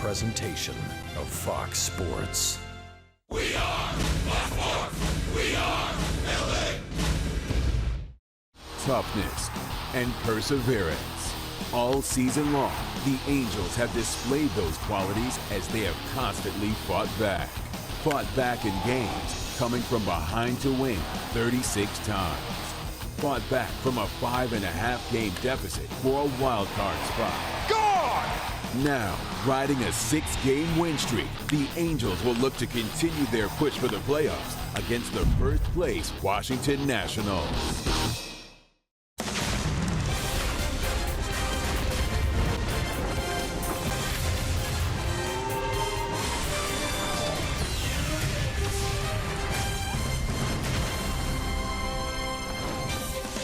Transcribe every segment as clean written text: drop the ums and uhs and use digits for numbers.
presentation of Fox Sports. We are Baltimore. We are LA. Toughness and perseverance. All season long, the Angels have displayed those qualities as they have constantly fought back. Fought back in games, coming from behind to win 36 times. Fought back from a 5.5 game deficit for a wild card spot. Gone! Now, riding a 6-game win streak, the Angels will look to continue their push for the playoffs against the first place Washington Nationals.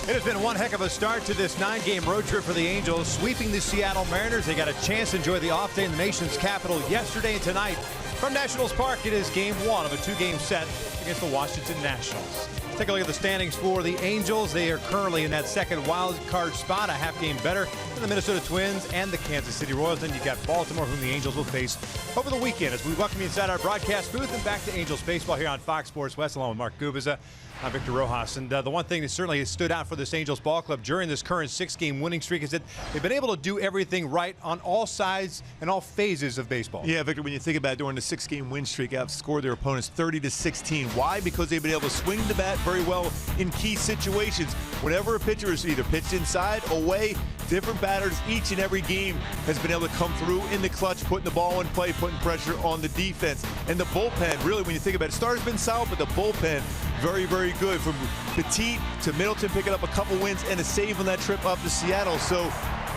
It has been one heck of a start to this 9-game road trip for the Angels, sweeping the Seattle Mariners. They got a chance to enjoy the off day in the nation's capital yesterday and tonight. From Nationals Park, it is game 1 of a 2-game set against the Washington Nationals. Let's take a look at the standings for the Angels. They are currently in that second wild card spot, a half game better than the Minnesota Twins and the Kansas City Royals. Then you've got Baltimore, whom the Angels will face over the weekend, as we welcome you inside our broadcast booth and back to Angels baseball here on Fox Sports West, along with Mark Gubiza. I'm Victor Rojas, and the one thing that certainly has stood out for this Angels ball club during this current 6-game winning streak is that they've been able to do everything right on all sides and all phases of baseball. Yeah, Victor, when you think about it, during the 6-game win streak, outscored their opponents 30-16. Why? Because they've been able to swing the bat very well in key situations. Whenever a pitcher is either pitched inside, away, different batters each and every game has been able to come through in the clutch, putting the ball in play, putting pressure on the defense. And the bullpen, really, when you think about it, starter's been solid, but the bullpen, very, very good. From Petit to Middleton, picking up a couple wins and a save on that trip up to Seattle. So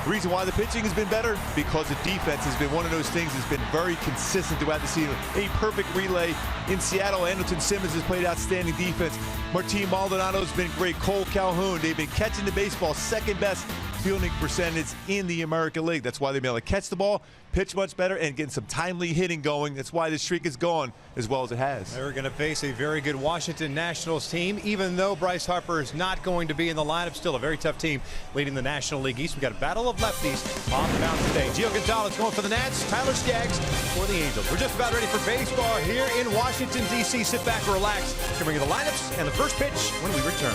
the reason why the pitching has been better, because the defense has been one of those things that's been very consistent throughout the season. A perfect relay in Seattle. Anderson Simmons has played outstanding defense. Martin Maldonado's been great. Cole Calhoun, they've been catching the baseball, second best fielding percentage in the American League. That's why they've been able to catch the ball, pitch much better, and getting some timely hitting going. That's why this streak has gone as well as it has. They're going to face a very good Washington Nationals team, even though Bryce Harper is not going to be in the lineup. Still a very tough team leading the National League East. We've got a battle of lefties on the mound today. Gio Gonzalez going for the Nats, Tyler Skaggs for the Angels. We're just about ready for baseball here in Washington, D.C. Sit back, relax. We're bring you the lineups and the first pitch when we return.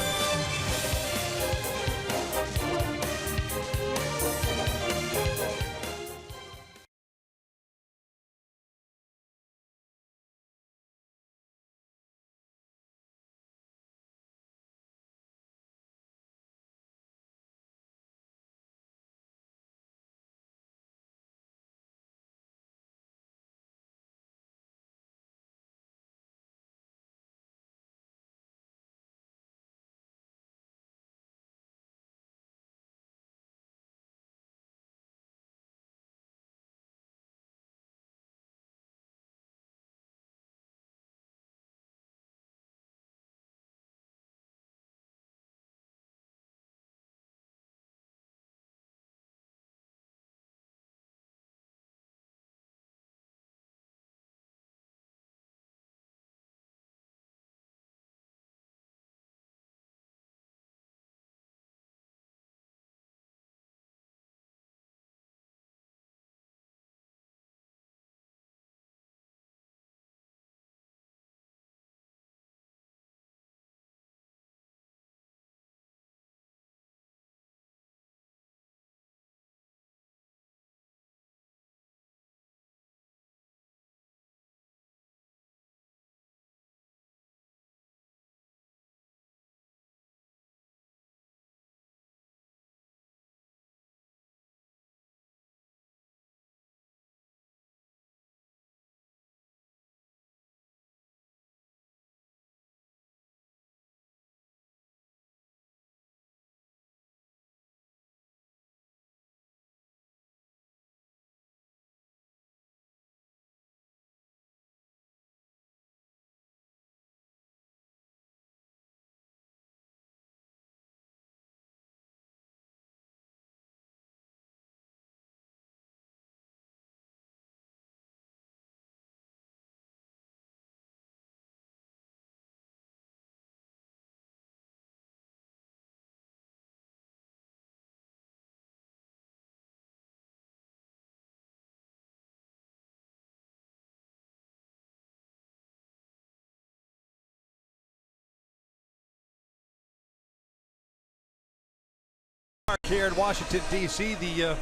Here in Washington, D.C., the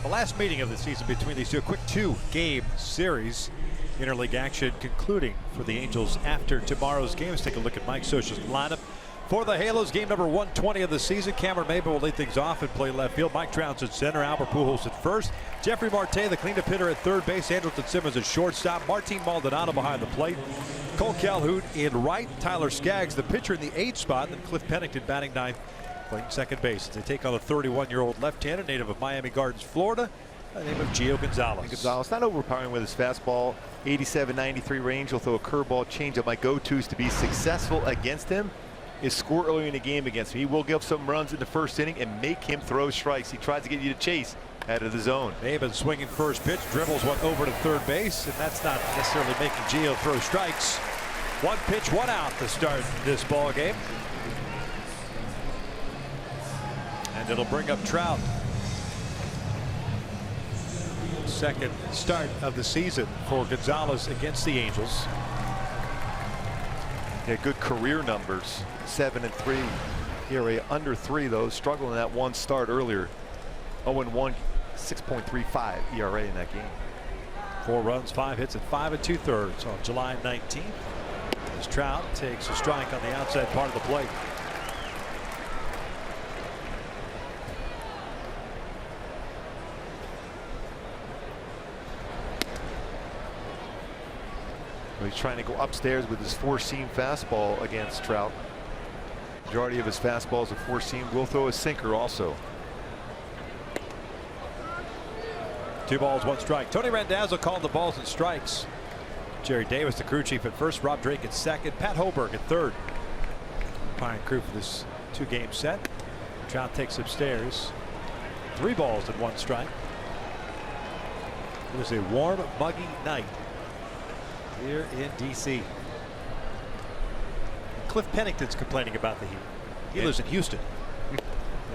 last meeting of the season between these two. A quick 2-game series. Interleague action concluding for the Angels after tomorrow's game. Let's take a look at Mike Scioscia's lineup for the Halos. Game number 120 of the season. Cameron Maybin will lead things off and play left field. Mike Trout's at center. Albert Pujols at first. Jeffrey Marte, the cleanup hitter, at third base. Andrelton Simmons at shortstop. Martin Maldonado behind the plate. Cole Calhoun in right. Tyler Skaggs, the pitcher, in the 8th spot. And Cliff Pennington batting 9th, playing second base. They take on the 31-year-old left-hander, native of Miami Gardens, Florida, by the name of Gio Gonzalez. Gonzalez not overpowering with his fastball. 87-93 range. He'll throw a curveball, changeup. My go-tos to be successful against him is score early in the game against him. He will give some runs in the first inning and make him throw strikes. He tries to get you to chase out of the zone. Maybin swinging first pitch, dribbles one over to third base, and that's not necessarily making Gio throw strikes. 1 pitch, 1 out to start this ball game. And it'll bring up Trout. Second start of the season for Gonzalez against the Angels. Yeah, good career numbers. 7-3. ERA under 3 though. Struggling in that one start earlier. 0-1, 6.35 ERA in that game. 4 runs, 5 hits, and 5 2/3 on July 19th. As Trout takes a strike on the outside part of the plate. He's trying to go upstairs with his 4-seam fastball against Trout. Majority of his fastballs are 4-seam. Will throw a sinker also. 2 balls, 1 strike. Tony Randazzo called the balls and strikes. Jerry Davis, the crew chief, at first. Rob Drake at second. Pat Hoberg at third. Pine crew for this 2-game set. Trout takes upstairs. 3 balls and 1 strike. It was a warm, muggy night here in D.C. Cliff Pennington's complaining about the heat. He lives in Houston.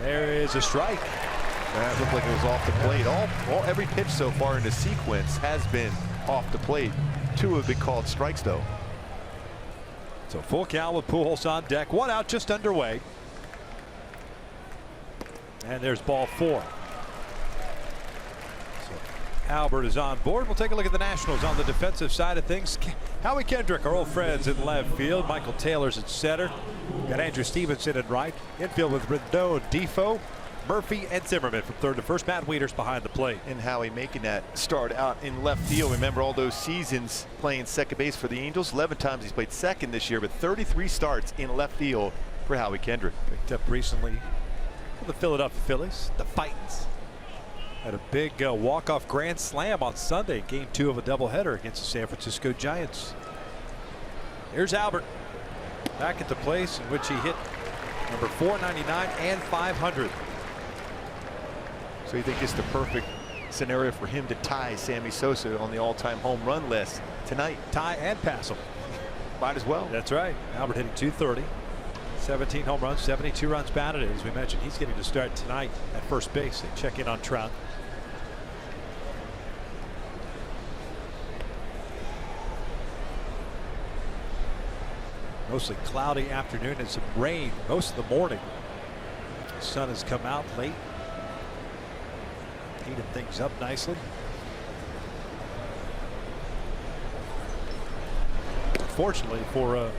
There is a strike. That looked like it was off the plate. Every pitch so far in the sequence has been off the plate. 2 have been called strikes though. So full count with Pujols on deck. 1 out, just underway. And there's ball 4. Albert is on board. We'll take a look at the Nationals on the defensive side of things. Howie Kendrick, our old friends, in left field. Michael Taylor's at center. Got Andrew Stevenson at right. Infield with Rendon, Defoe, Murphy, and Zimmerman from third to first. Matt Wieters behind the plate. And Howie making that start out in left field. Remember all those seasons playing second base for the Angels. 11 times he's played second this year, but 33 starts in left field for Howie Kendrick. Picked up recently for the Philadelphia Phillies, the Titans. Had a big walk-off grand slam on Sunday, game 2 of a doubleheader against the San Francisco Giants. Here's Albert back at the place in which he hit number 499 and 500. So you think it's the perfect scenario for him to tie Sammy Sosa on the all-time home run list tonight? Tie and pass him. Might as well. That's right. Albert hitting 230. 17 home runs, 72 runs batted. As we mentioned, he's getting to start tonight at first base. They check in on Trout. Mostly cloudy afternoon and some rain most of the morning. The sun has come out late, heated things up nicely. Fortunately for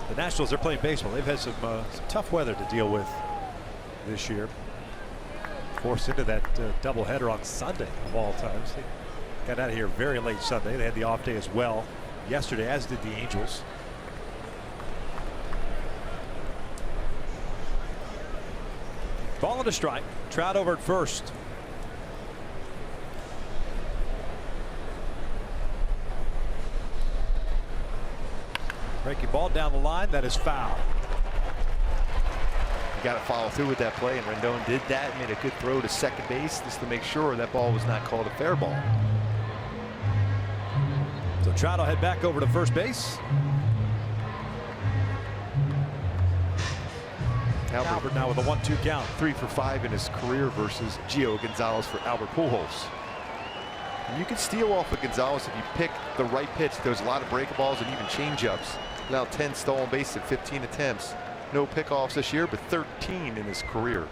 the Nationals, they're playing baseball. They've had some tough weather to deal with this year. Forced into that doubleheader on Sunday of all times. They got out of here very late Sunday. They had the off day as well yesterday, as did the Angels. Ball and a strike. Trout over at first. Breaking ball down the line. That is foul. You got to follow through with that play, and Rendon did that. Made a good throw to second base just to make sure that ball was not called a fair ball. So Trout will head back over to first base. Albert now with a 1-2 count. 3 for 5 in his career versus Gio Gonzalez for Albert Pujols. And you can steal off of Gonzalez if you pick the right pitch. There's a lot of breakables and even changeups. Now 10 stolen bases in 15 attempts. No pickoffs this year, but 13 in his career.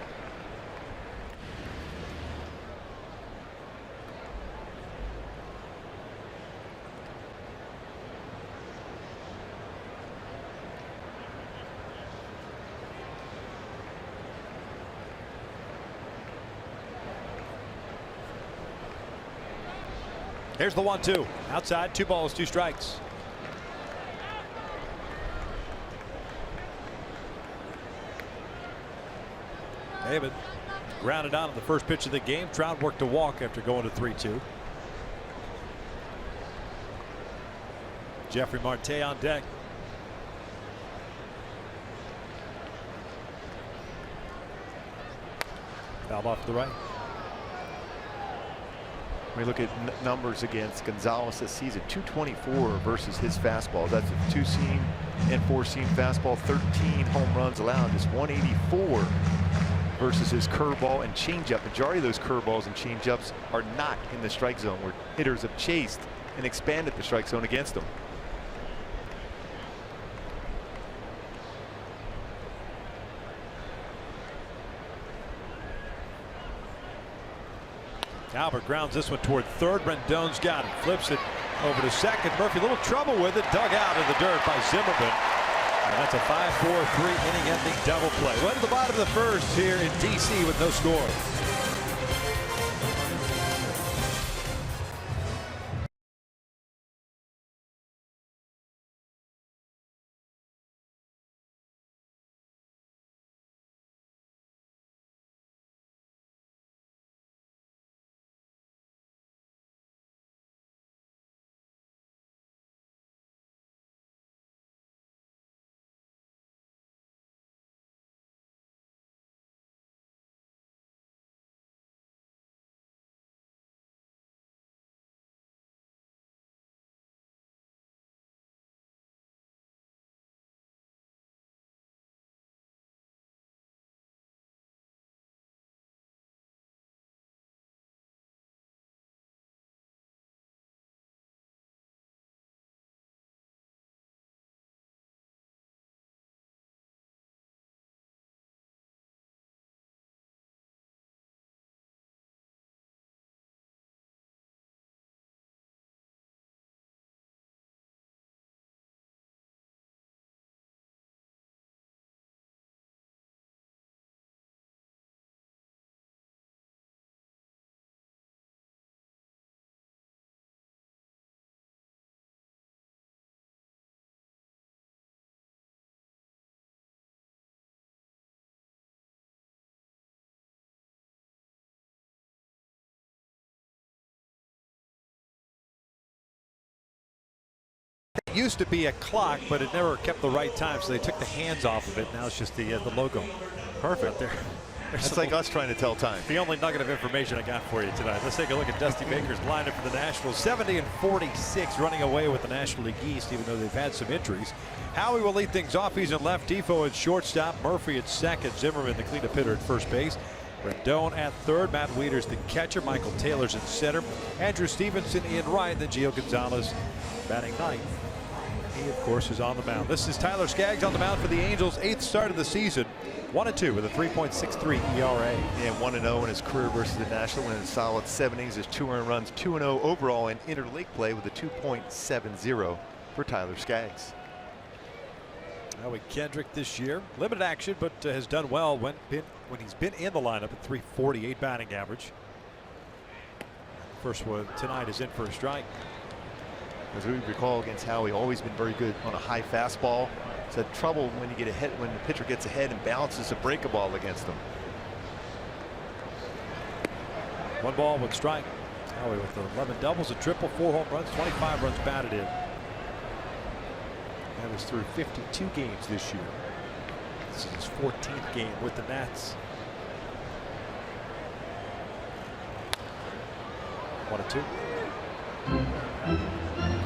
Here's the 1-2. Outside, 2 balls, 2 strikes. David grounded out on the first pitch of the game. Trout worked a walk after going to 3-2. Jeffrey Marte on deck. Foul off to the right. When we look at numbers against Gonzalez this season, 224 versus his fastball. That's a 2-seam and 4-seam fastball. 13 home runs allowed. Just 184 versus his curveball and changeup. Majority of those curveballs and changeups are not in the strike zone, where hitters have chased and expanded the strike zone against them. Albert grounds this one toward third. Rendon's got it. Flips it over to second. Murphy, a little trouble with it. Dug out in the dirt by Zimmerman. And that's a 5-4-3 inning-ending double play. We're at the bottom of the first here in D.C. with no score. It used to be a clock, but it never kept the right time, so they took the hands off of it. Now it's just the logo. Perfect. It's like us trying to tell time. The only nugget of information I got for you tonight. Let's take a look at Dusty Baker's lineup for the Nationals. 70-46, running away with the National League East, even though they've had some injuries. Howie will lead things off. He's in left. Defoe at shortstop. Murphy at second. Zimmerman, the cleanup hitter, at first base. Rendon at third. Matt Wieters, the catcher. Michael Taylor's in center. Andrew Stevenson in right. Then Gio Gonzalez batting ninth. He, of course, is on the mound. This is Tyler Skaggs on the mound for the Angels. 8th start of the season. 1-2 with a 3.63 ERA. And 1-0 in his career versus the National. In a solid 7 innings, his 2 earned runs, 2-0 overall in interleague play with a 2.70 for Tyler Skaggs. Howie Kendrick this year, limited action, but has done well when he's been in the lineup at 348 batting average. First one tonight is in for a strike. As we recall against Howie, always been very good on a high fastball. It's had trouble when you get ahead, when the pitcher gets ahead and balances a breaker ball against them. 1 ball, 1 strike. Howie with 11 doubles, a triple, 4 home runs, 25 runs batted in. That was through 52 games this year. This is his 14th game with the Nats. 1-2.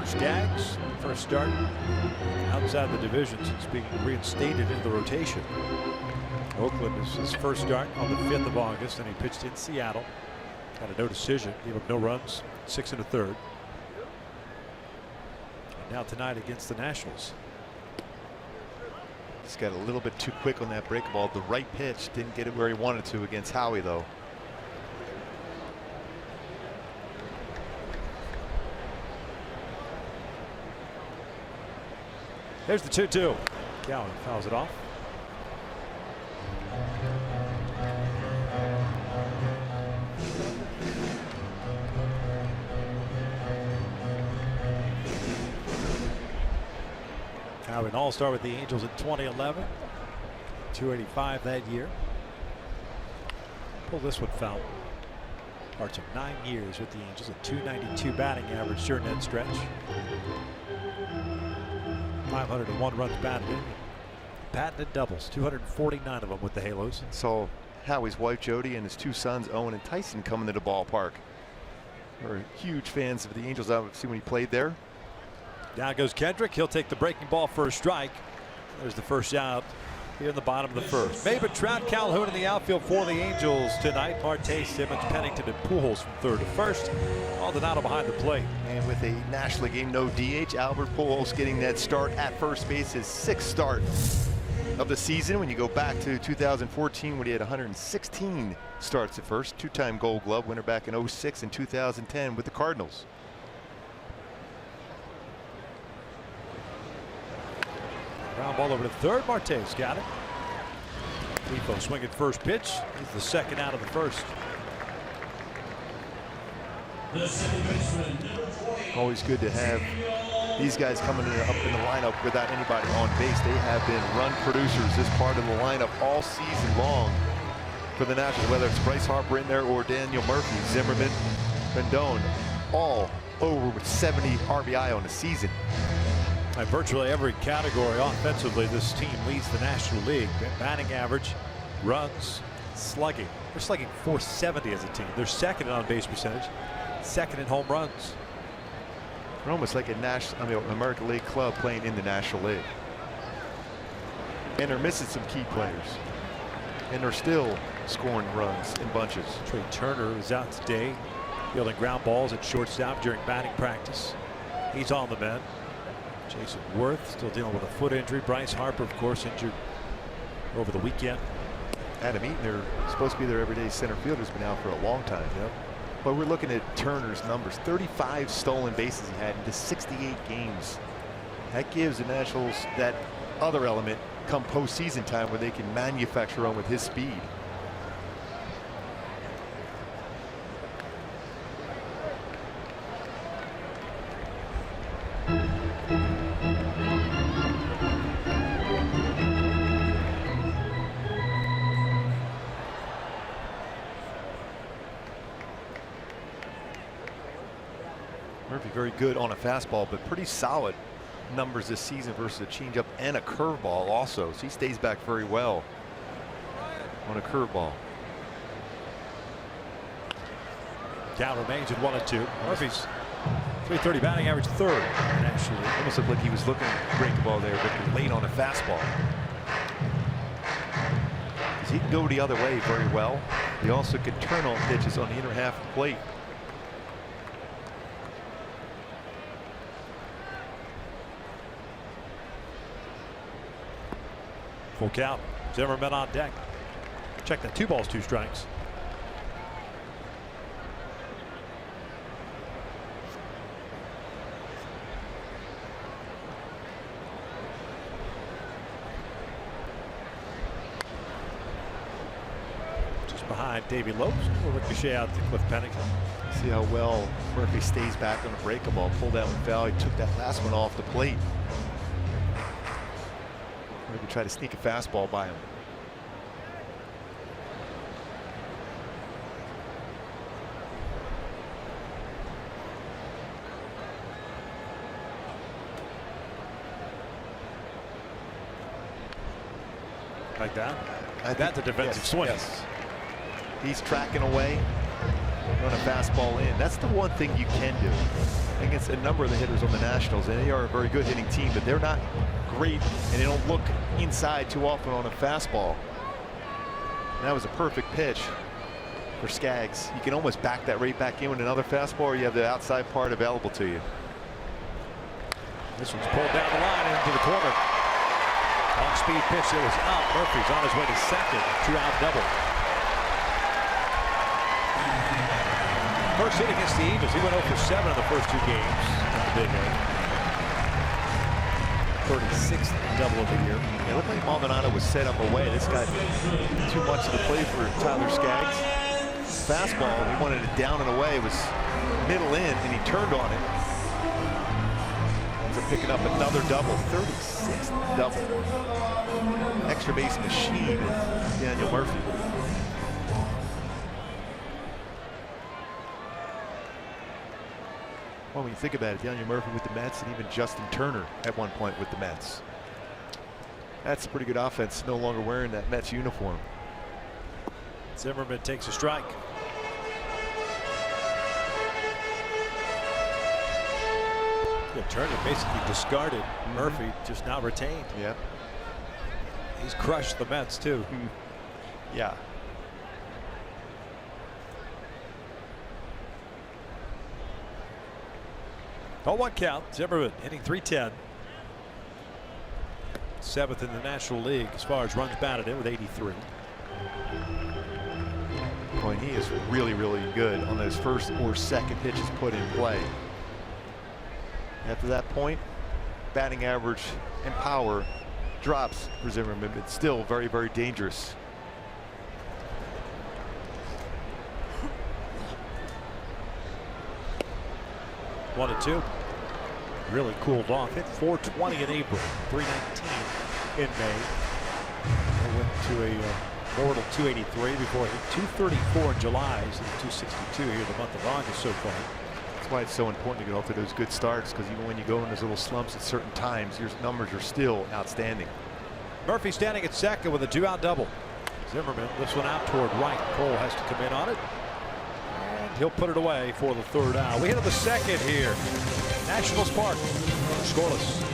Skaggs, first start outside the division since being reinstated into the rotation. Oakland is his first start on the 5th of August, and he pitched in Seattle. Had a no decision, gave up no runs, 6 1/3. And now tonight against the Nationals. He's got a little bit too quick on that breaker ball. The right pitch, didn't get it where he wanted to against Howie, though. There's the 2-2. Cowan fouls it off. Now an all-star with the Angels in 2011. 285 that year. Pull this one foul. Parts of 9 years with the Angels, a 292 batting average during that stretch. 501 runs batted in. Patented doubles, 249 of them with the Halos. So Howie's wife Jody and his 2 sons Owen and Tyson coming to the ballpark. We're huge fans of the Angels. I've seen when he played there. Down goes Kendrick. He'll take the breaking ball for a strike. There's the first out here in the bottom of the first. Maben, Trout, Calhoun in the outfield for the Angels tonight. Marte, Simmons, Pennington, and Pujols from third to first. Maldonado behind the plate. And with a National League game, no DH, Albert Pujols getting that start at first base, his 6th start of the season. When you go back to 2014 when he had 116 starts at first, 2-time Gold Glove winner back in 06 and 2010 with the Cardinals. Ground ball over to third. Marte's got it. Lepo swinging first pitch. He's the second out of the first. Always good to have these guys coming up in the lineup without anybody on base. They have been run producers, this part of the lineup, all season long for the Nationals, whether it's Bryce Harper in there or Daniel Murphy, Zimmerman, Rendon, all over with 70 RBI on the season. At virtually every category offensively, this team leads the National League. Batting average, runs, slugging. They're slugging .470 as a team. They're second in on-base percentage, second in home runs. They're almost like a American League club playing in the National League. And they're missing some key players. And they're still scoring runs in bunches. Trey Turner is out today, fielding ground balls at shortstop during batting practice. He's on the mend. Jason Worth still dealing with a foot injury. Bryce Harper, of course, injured over the weekend. Adam Eaton, they're supposed to be their everyday center fielder, has been out for a long time. Yep. But we're looking at Turner's numbers. 35 stolen bases he had into 68 games. That gives the Nationals that other element come postseason time where they can manufacture on with his speed. Murphy very good on a fastball, but pretty solid numbers this season versus a changeup and a curveball also. So he stays back very well on a curveball. Count remains at 1-2. Murphy's .330 batting average, third nationally. Almost looked like he was looking to break the ball there, but late on a fastball. He can go the other way very well. He also could turn on pitches on the inner half of the plate. Full count. Zimmerman on deck. Check that. 2 balls, 2 strikes. Just behind Davey Lopes. We'll ricochet out to Cliff Pennington. See how well Murphy stays back on a breaking ball. Pulled that one foul. He took that last one off the plate. Maybe try to sneak a fastball by him. Like that? That's a defensive swing. Yes. He's tracking away, run a fastball in. That's the one thing you can do against a number of the hitters on the Nationals, and they are a very good hitting team, but they're not great, and they don't look inside too often on a fastball. And that was a perfect pitch for Skaggs. You can almost back that right back in with another fastball, or you have the outside part available to you. This one's pulled down the line into the corner. Long speed pitch that was up. Murphy's on his way to second. 2-out double. First hit against the Eagles. He went 0 for 7 in the first 2 games. Big hit. 36th double of the year. It looked like Maldonado was set up away. This got too much of the play for Tyler Skaggs. Fastball, he wanted it down and away. It was middle in, and he turned on it. It's a picking up another double, 36th double. Extra base machine, Daniel Murphy. Well, when you think about it, Daniel Murphy with the Mets, and even Justin Turner at one point with the Mets. That's a pretty good offense, no longer wearing that Mets uniform. Zimmerman takes a strike. Yeah, Turner basically discarded. Murphy just now retained. Yeah. He's crushed the Mets too. Yeah. Oh, 1 count. Zimmerman hitting .310. 7th in the National League as far as runs batted in with 83. Boy, he is really, really good on those first or second pitches put in play. After that point, batting average and power drops for Zimmerman, but still very, very dangerous. One and two. Really cooled off. Hit .420 in April, .319 in May. They went to a mortal .283 before hitting .234 in July. He's hitting .262 here the month of August so far. That's why it's so important to get off to those good starts, because even when you go in those little slumps at certain times, your numbers are still outstanding. Murphy standing at second with a 2-out double. Zimmerman lifts one out toward right. Cole has to come in on it. And he'll put it away for the 3rd out. We hit on the 2nd here. Nationals Park. Scoreless.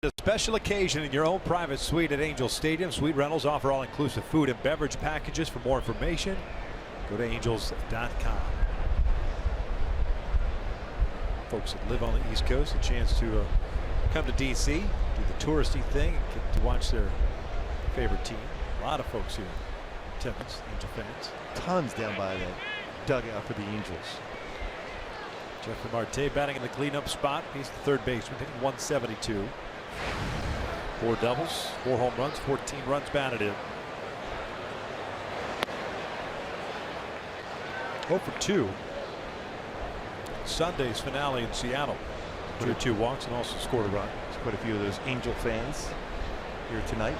A special occasion in your own private suite at Angel Stadium. Suite rentals offer all-inclusive food and beverage packages. For more information, go to angels.com. Folks that live on the East Coast, a chance to come to DC, do the touristy thing, and get to watch their favorite team. A lot of folks here, attendance, Angel fans. Tons down by that dugout for the Angels. Jeffrey Marte batting in the cleanup spot. He's the 3rd baseman, hitting .172. 4 doubles, 4 home runs, 14 runs batted in. 0 for 2. Sunday's finale in Seattle. 2 walks and also scored a run. There's quite a few of those Angel fans here tonight.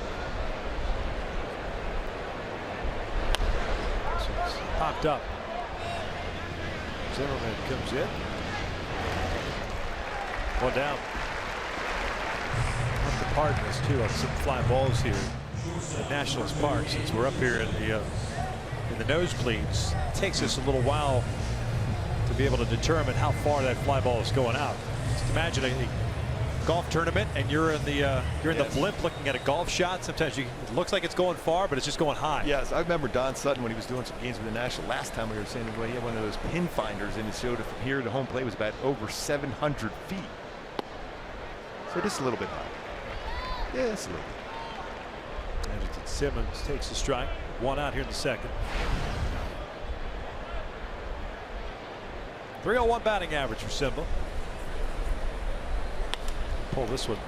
So it's popped up. Zimmerman comes in. 1 down. The Cardinals too on some fly balls here at Nationals Park, since we're up here in the nosebleeds. It takes us a little while to be able to determine how far that fly ball is going out. Just imagine a golf tournament and you're in the blimp looking at a golf shot, sometimes it looks like it's going far, but it's just going high. Yes, I remember Don Sutton when he was doing some games with the National last time we were saying he had one of those pin finders, and it showed it from here to home plate was about over 700 feet. So just a little bit high. Yeah, it's a little bit. Anderson Simmons takes the strike. One out here in the second. 301 batting average for Simba. Pull this one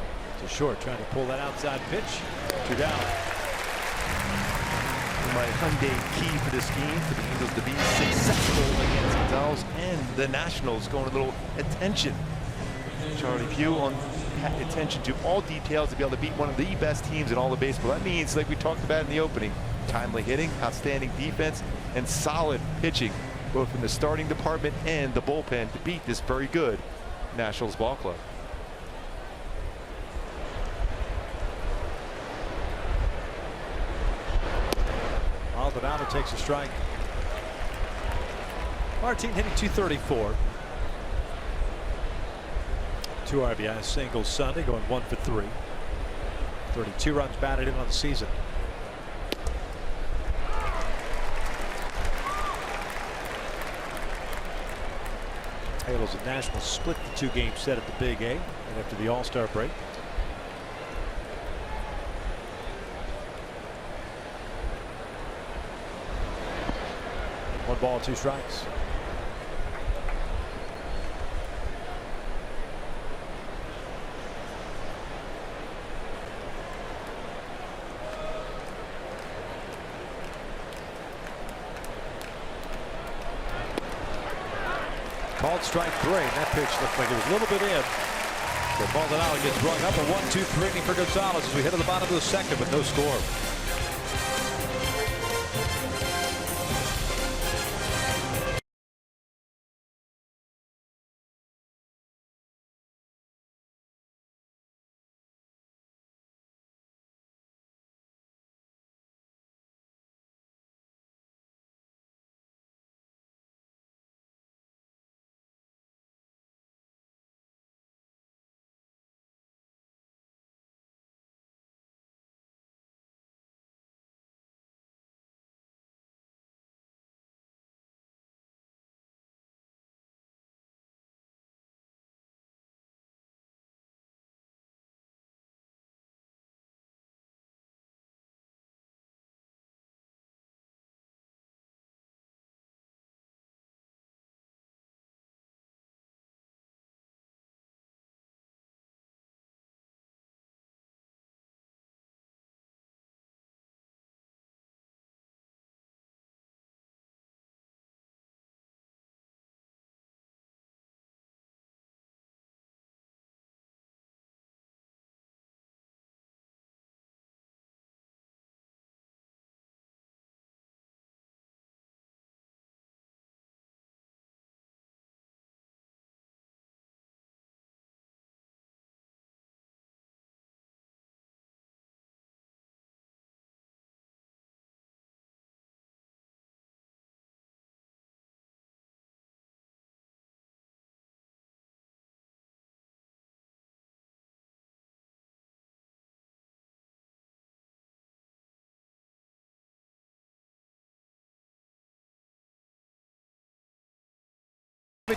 to short, trying to pull that outside pitch. 2 down. My Hyundai key for this game for the Angels to be successful against Gonzalez and the Nationals, going a little attention. Charlie Pugh on attention to all details to be able to beat one of the best teams in all of baseball. That means, like we talked about in the opening, timely hitting, outstanding defense, and solid pitching, both in the starting department and the bullpen, to beat this very good Nationals ball club. Maldonado takes a strike. Martin hitting .234. 2 RBI singles Sunday, going 1 for 3. 32 runs batted in on the season. Halos and Nationals split the 2-game set at the Big A and after the All-Star break. One ball, 2 strikes. Called strike 3. That pitch looked like it was a little bit in. But Maldonado gets rung up. A 1-2 inning for Gonzalez as we hit to the bottom of the second with no score.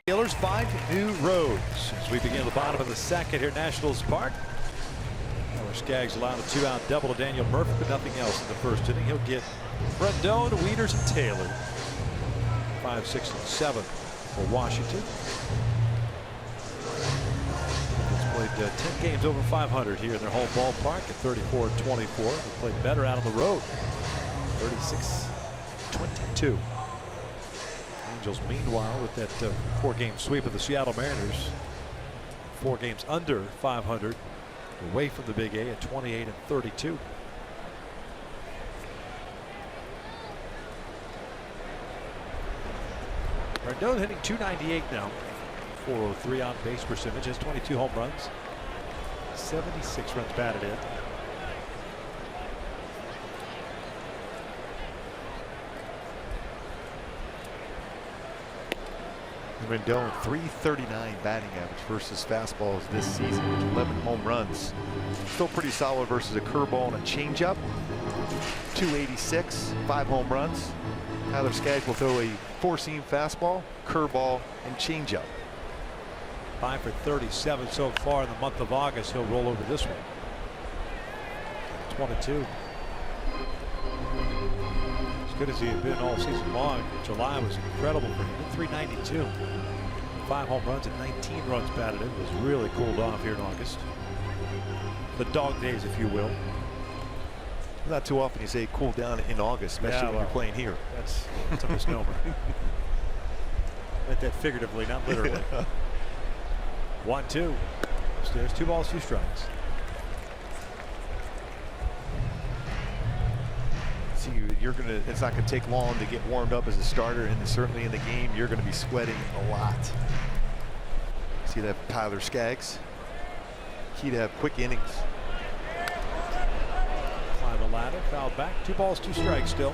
Dealers find new roads as we begin the bottom of the second here at Nationals Park. Our Skaggs allowed a 2-out double to Daniel Murphy, but nothing else in the first inning. He'll get Rendon, Wieters, and Taylor. 5, 6, and 7 for Washington. It's played 10 games over 500 here in their home ballpark at 34-24. They played better out on the road. 36-22. Angels, meanwhile, with that 4-game sweep of the Seattle Mariners, 4 games under 500, away from the Big A at 28-32. Rendon hitting .298 now. 403 on base percentage, has 22 home runs, 76 runs batted in. Rendon, 339 batting average versus fastballs this season, 11 home runs. Still pretty solid versus a curveball and a changeup. 286, 5 home runs. Tyler Skaggs will throw a four-seam fastball, curveball, and changeup. 5 for 37 so far in the month of August. He'll roll over this one. 22. As good as he had been all season long, July was incredible for him. 392. 5 home runs and 19 runs batted in. Was really cooled off here in August. The dog days, if you will. Not too often you say cool down in August, especially when you're playing here. That's a misnomer. Meant that figuratively, not literally. 1-2. There's 2 balls, 2 strikes. See, it's not gonna take long to get warmed up as a starter, and certainly in the game you're gonna be sweating a lot. See that Tyler Skaggs? Key to have quick innings. Climb the ladder, fouled back. 2 balls, 2 strikes still.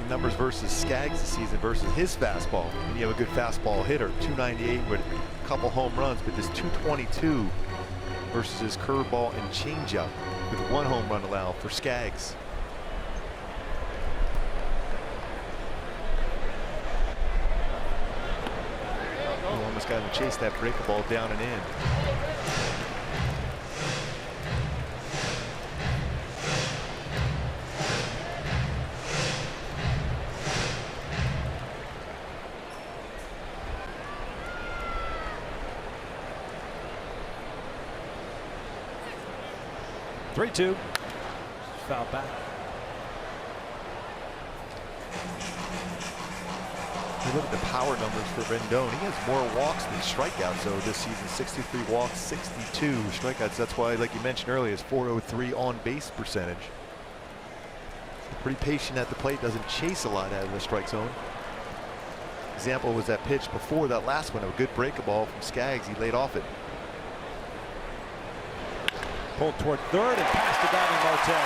The numbers versus Skaggs this season versus his fastball. And you have a good fastball hitter, 298 with a couple home runs, but this 222 versus his curveball and changeup with 1 home run allowed for Skaggs. Almost got him to chase that breaking ball down and in. Three-two. Foul back. You look at the power numbers for Rendon. He has more walks than strikeouts, though, this season. 63 walks, 62 strikeouts. That's why, like you mentioned earlier, his .403 on-base percentage. Pretty patient at the plate. Doesn't chase a lot out of the strike zone. Example was that pitch before that last one. A good breaking ball from Skaggs. He laid off it. Pulled toward third and past the diving Marte.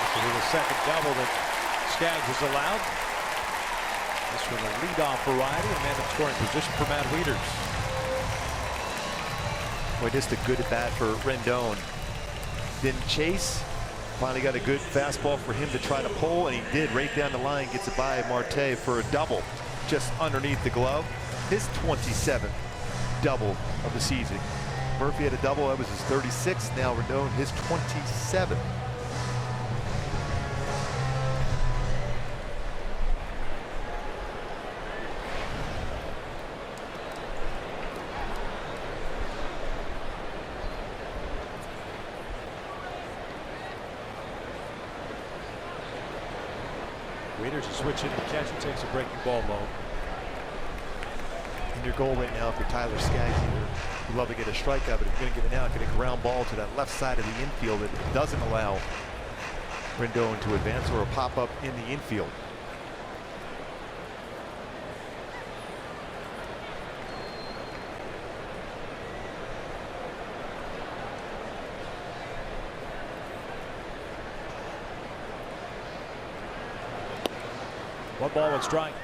This will be the second double that Skaggs has allowed. This one a leadoff variety, and man in scoring position for Matt Wieters. Boy, just a good at bat for Rendon. Didn't chase. Finally got a good fastball for him to try to pull, and he did right down the line. Gets it by Marte for a double just underneath the glove. His 27th double of the season. Murphy had a double. That was his 36th. Now Rendon his 27th. Wieters is switching and catcher takes a breaking ball low. And your goal right now for Tyler Skaggs, you'd love to get a strikeout, but if you're going to get it now, get a ground ball to that left side of the infield that doesn't allow Rendon to advance, or a pop-up in the infield. One ball, one strike.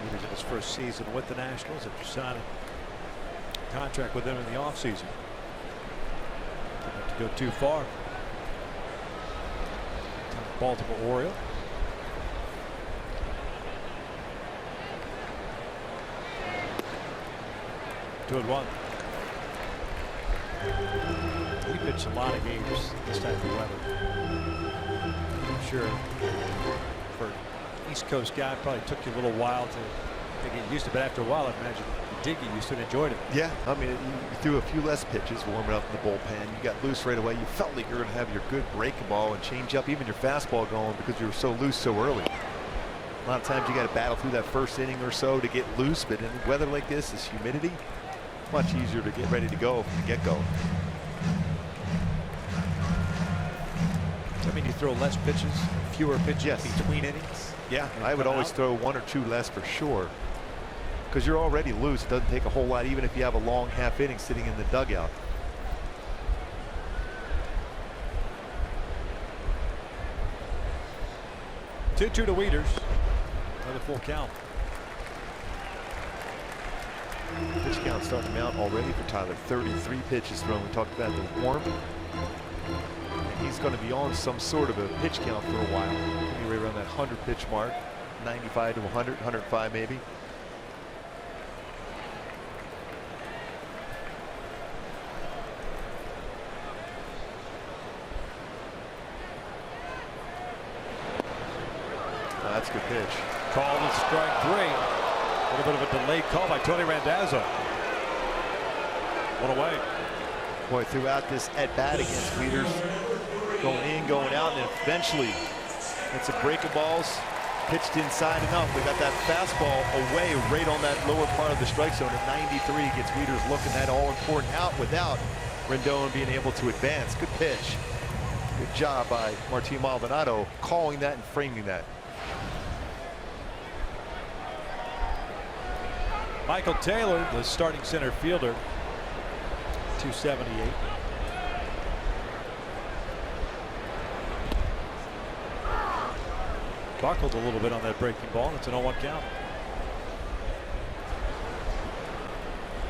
Wieters in his first season with the Nationals after signing a contract with them in the offseason. Didn't have to go too far. Baltimore Oriole. Two and one. He pitched a lot of games this type of weather. I'm sure for an East Coast guy, it probably took you a little while to get used to it, but after a while, I imagine you did get used to it and enjoyed it. Yeah, I mean, you threw a few less pitches warming up in the bullpen. You got loose right away. You felt like you were going to have your good breaking ball and change up, even your fastball going, because you were so loose so early. A lot of times you got to battle through that first inning or so to get loose, but in weather like this humidity, much easier to get ready to go from the get-go. I mean, you throw less pitches, fewer pitches between innings. Yeah, I would always throw one or two less for sure, because you're already loose. It doesn't take a whole lot, even if you have a long half inning sitting in the dugout. 2-2 to Wieters. Another full count. Pitch count starting to mount already for Tyler. 33 pitches thrown. We talked about the warm. And he's going to be on some sort of a pitch count for a while. Maybe right around that 100 pitch mark. 95 to 100, 105 maybe. Oh, that's a good pitch. Called at strike 3. A little bit of a delayed call by Tony Randazzo. One away. Boy, throughout this at bat against Wieters, going in, going out, and eventually it's a break of balls. Pitched inside enough. We got that fastball away right on that lower part of the strike zone at 93. Gets Wieters looking that all-important out without Rendon being able to advance. Good pitch. Good job by Martin Maldonado calling that and framing that. Michael Taylor, the starting center fielder, 278. Buckled a little bit on that breaking ball. It's an 0-1 count.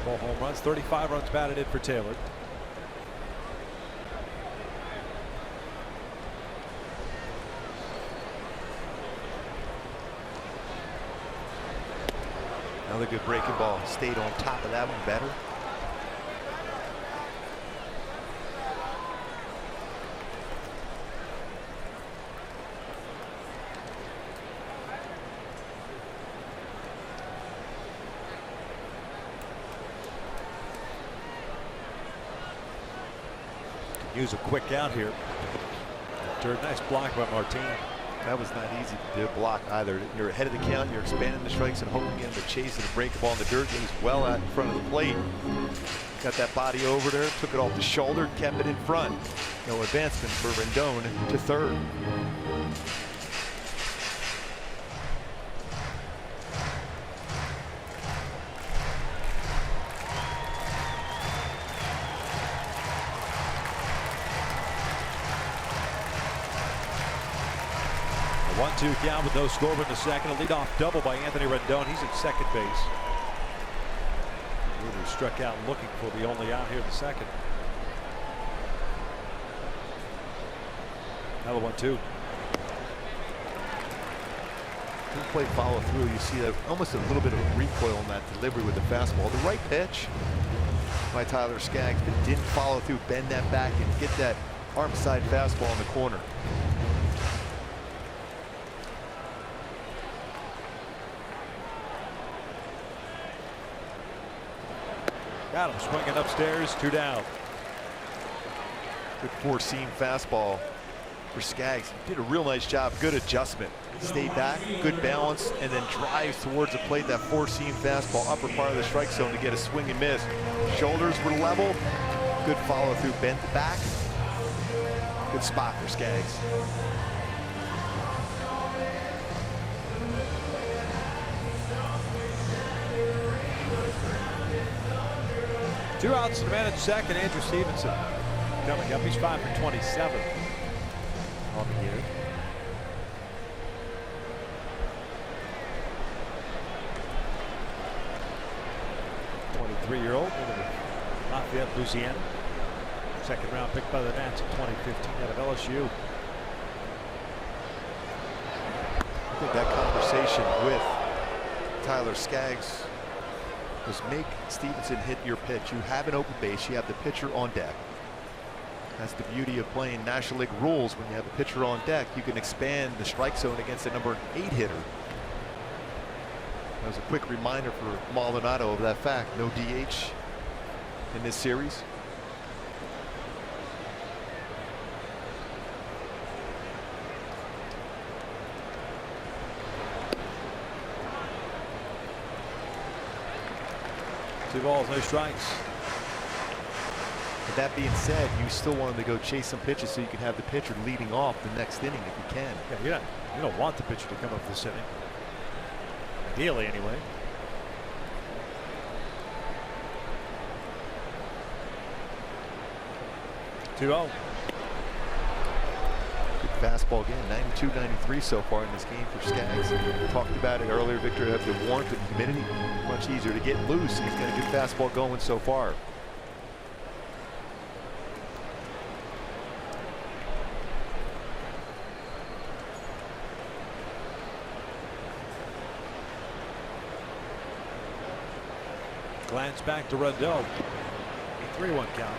4 home runs, 35 runs batted in for Taylor. Another good breaking ball. Stayed on top of that one better. Use a quick out here. Third, nice block by Martin. That was not easy to block either. You're ahead of the count, you're expanding the strikes and hoping in the chase and the break the ball in the dirt. He was well out in front of the plate. Got that body over there, took it off the shoulder, kept it in front. No advancement for Rendon to third. A 1-2 count with no score in the second. A leadoff double by Anthony Rendon. He's at second base. Wieters struck out looking for the only out here in the second. Another 1-2. Good play follow through. You see that almost a little bit of recoil on that delivery with the fastball. The right pitch by Tyler Skaggs, but didn't follow through, bend that back and get that arm side fastball in the corner. Got him swinging upstairs, 2 down. Good four-seam fastball for Skaggs. He did a real nice job. Good adjustment. Stayed back, good balance, and then drives towards the plate. That four-seam fastball, upper part of the strike zone to get a swing and miss. Shoulders were level. Good follow through, bent the back. Good spot for Skaggs. Two outs and a man at second. Andrew Stevenson coming up. He's 5 for 27 on the year. '23-year-old Lafayette, Louisiana. Second round pick by the Nats in 2015 out of LSU. I think that conversation with Tyler Skaggs was make Stevenson hit your pitch. You have an open base, you have the pitcher on deck. That's the beauty of playing National League rules. When you have a pitcher on deck, you can expand the strike zone against a number 8 hitter. That was a quick reminder for Maldonado of that fact. No DH in this series. Two balls, no strikes. But that being said, you still wanted to go chase some pitches so you can have the pitcher leading off the next inning if you can. Yeah, you don't want the pitcher to come up this inning. Ideally, anyway. Good fastball again. 92, 93 so far in this game for Skaggs. We talked about it earlier, Victor. Have the warmth and humidity, much easier to get loose. He's got a good fastball going so far. Glance back to Rendell. 3-1 count.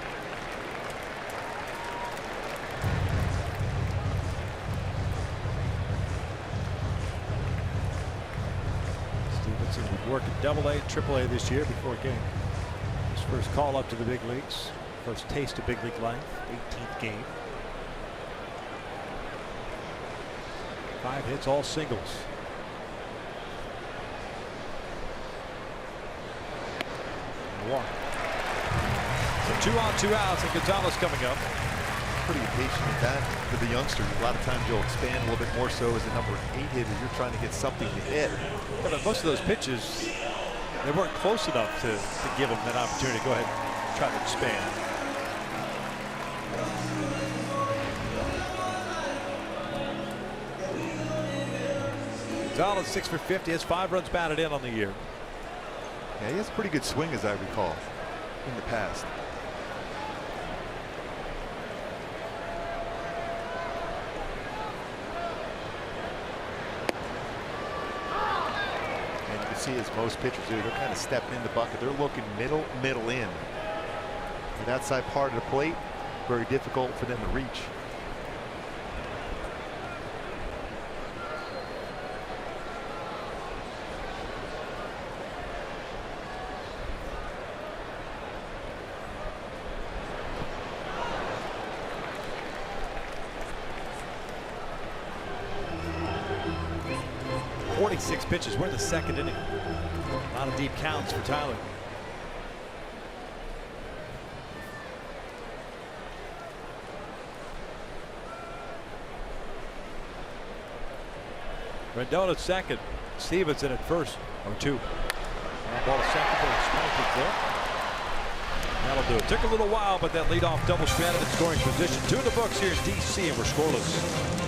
Stevenson would work at Double-A, Triple-A this year before getting his first call up to the big leagues. First taste of big league life, 18th game. 5 hits, all singles. Walk. So 2 on, 2 outs, and Gonzalez coming up. Pretty impatient at that for the youngster. A lot of times you'll expand a little bit more so as a number 8 hitter. You're trying to get something to hit. Yeah, but most of those pitches, they weren't close enough to give him that opportunity to go ahead and try to expand. Gonzalez 6 for 50, has 5 runs batted in on the year. Yeah, he has a pretty good swing, as I recall, in the past. And you can see, as most pitchers do, they're kind of stepping in the bucket. They're looking middle in. The outside part of the plate, very difficult for them to reach. Six pitches. We're in the second inning. A lot of deep counts for Tyler. Rendon at second. Stevenson at first. 0-2. Ball to second. There. That'll do it. Took a little while, but that leadoff double stranded in scoring position. 2 in the books here in DC, and we're scoreless.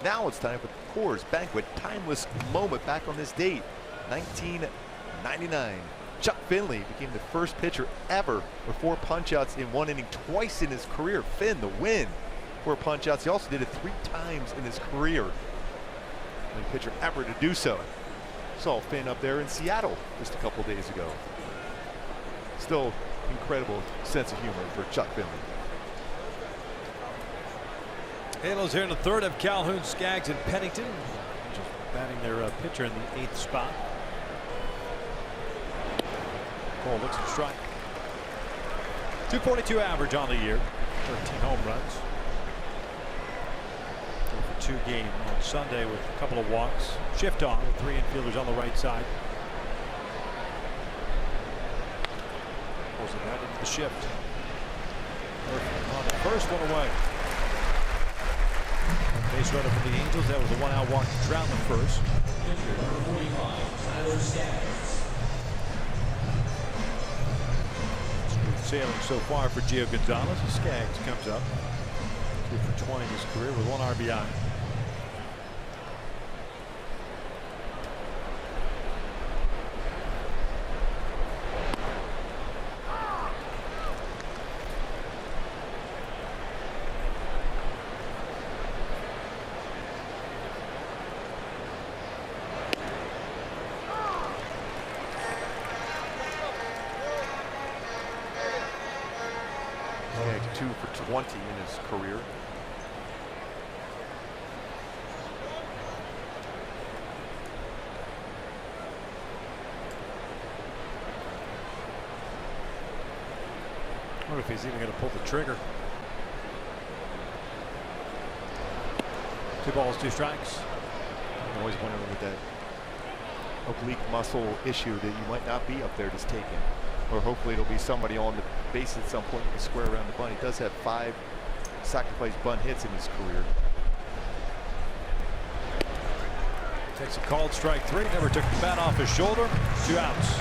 Now it's time for the Coors Banquet timeless moment back on this date, 1999. Chuck Finley became the first pitcher ever with 4 punchouts in 1 inning twice in his career. Finn, the win. 4 punchouts. He also did it 3 times in his career. Only pitcher ever to do so. Saw Finn up there in Seattle just a couple days ago. Still incredible sense of humor for Chuck Finley. Halos here in the third of Calhoun, Skaggs, and Pennington. Just batting their pitcher in the 8th spot. Cole looks at strike. 242 average on the year. 13 home runs. 2 game on Sunday with a couple of walks. Shift on with 3 infielders on the right side. Pulls it right into the shift. On the first one away. Base runner for the Angels. That was a 1-out walk to Trout in the first. Smooth sailing so far for Gio Gonzalez. Skaggs comes up 2 for 20 in his career with 1 RBI. Skaggs 2 for 20 in his career. I wonder if he's even going to pull the trigger. 2 balls, 2 strikes. I'm always wondering with that oblique muscle issue that you might not be up there just taking. Or hopefully it'll be somebody on the base at some point who can square around the bunt. He does have 5 sacrifice bunt hits in his career. Takes a called strike 3. Never took the bat off his shoulder. 2 outs.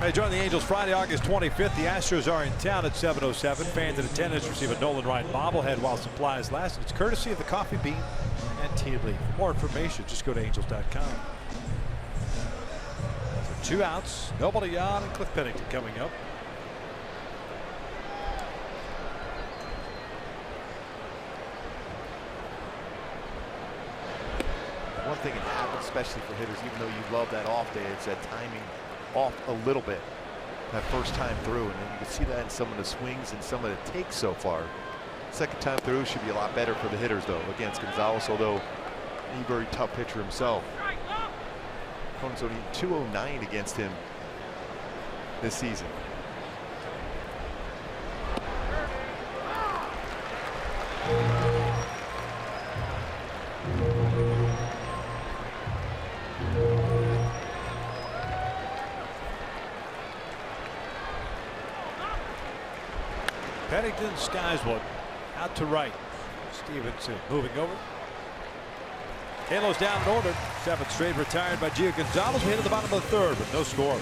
They join the Angels Friday, August 25th. The Astros are in town at 7:07. Fans in attendance receive a Nolan Ryan bobblehead while supplies last. It's courtesy of the Coffee Bean and Tea Leaf. For more information, just go to angels.com. 2 outs, nobody on, and Cliff Pennington coming up. One thing that happens, especially for hitters, even though you love that off day, it's that timing off a little bit that first time through, and then you can see that in some of the swings and some of the takes so far. Second time through should be a lot better for the hitters though against Gonzalez, although he's a very tough pitcher himself. Opponents only 209 against him this season. Pennington skies one out to right. Stevenson moving over. Halos down and ordered. 7th straight retired by Gio Gonzalez. We hit at the bottom of the 3rd with no score.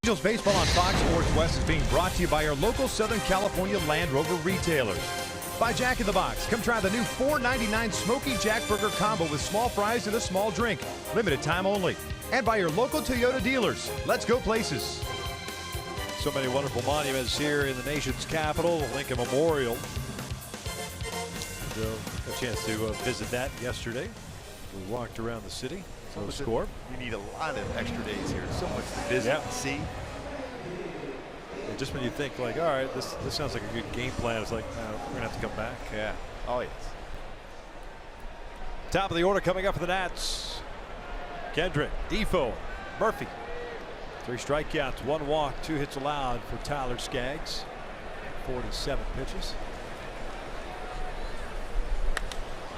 Angels baseball on Fox Sports West is being brought to you by our local Southern California Land Rover retailers. By Jack in the Box, come try the new $4.99 Smoky Jack Burger combo with small fries and a small drink. Limited time only. And by your local Toyota dealers. Let's go places. So many wonderful monuments here in the nation's capital. Lincoln Memorial. a chance to visit that yesterday. We walked around the city. So score. You need a lot of extra days here. So much to visit and see. And just when you think like, all right, this sounds like a good game plan, it's like, we're gonna have to come back. Yeah. Oh yes. Top of the order coming up for the Nats. Kendrick, Defoe, Murphy. 3 strikeouts, 1 walk, 2 hits allowed for Tyler Skaggs. 47 pitches.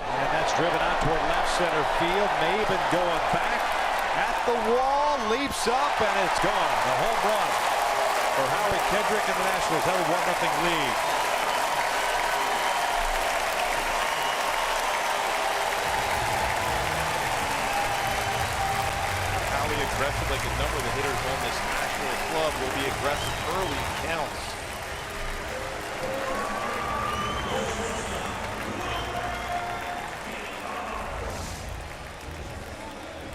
And that's driven out toward left center field. Maben going back at the wall, leaps up, and it's gone. A home run for Howie Kendrick, and the Nationals have a 1-0 lead. Howie aggressive, like a number of the hitters on this National club will be aggressive early in counts.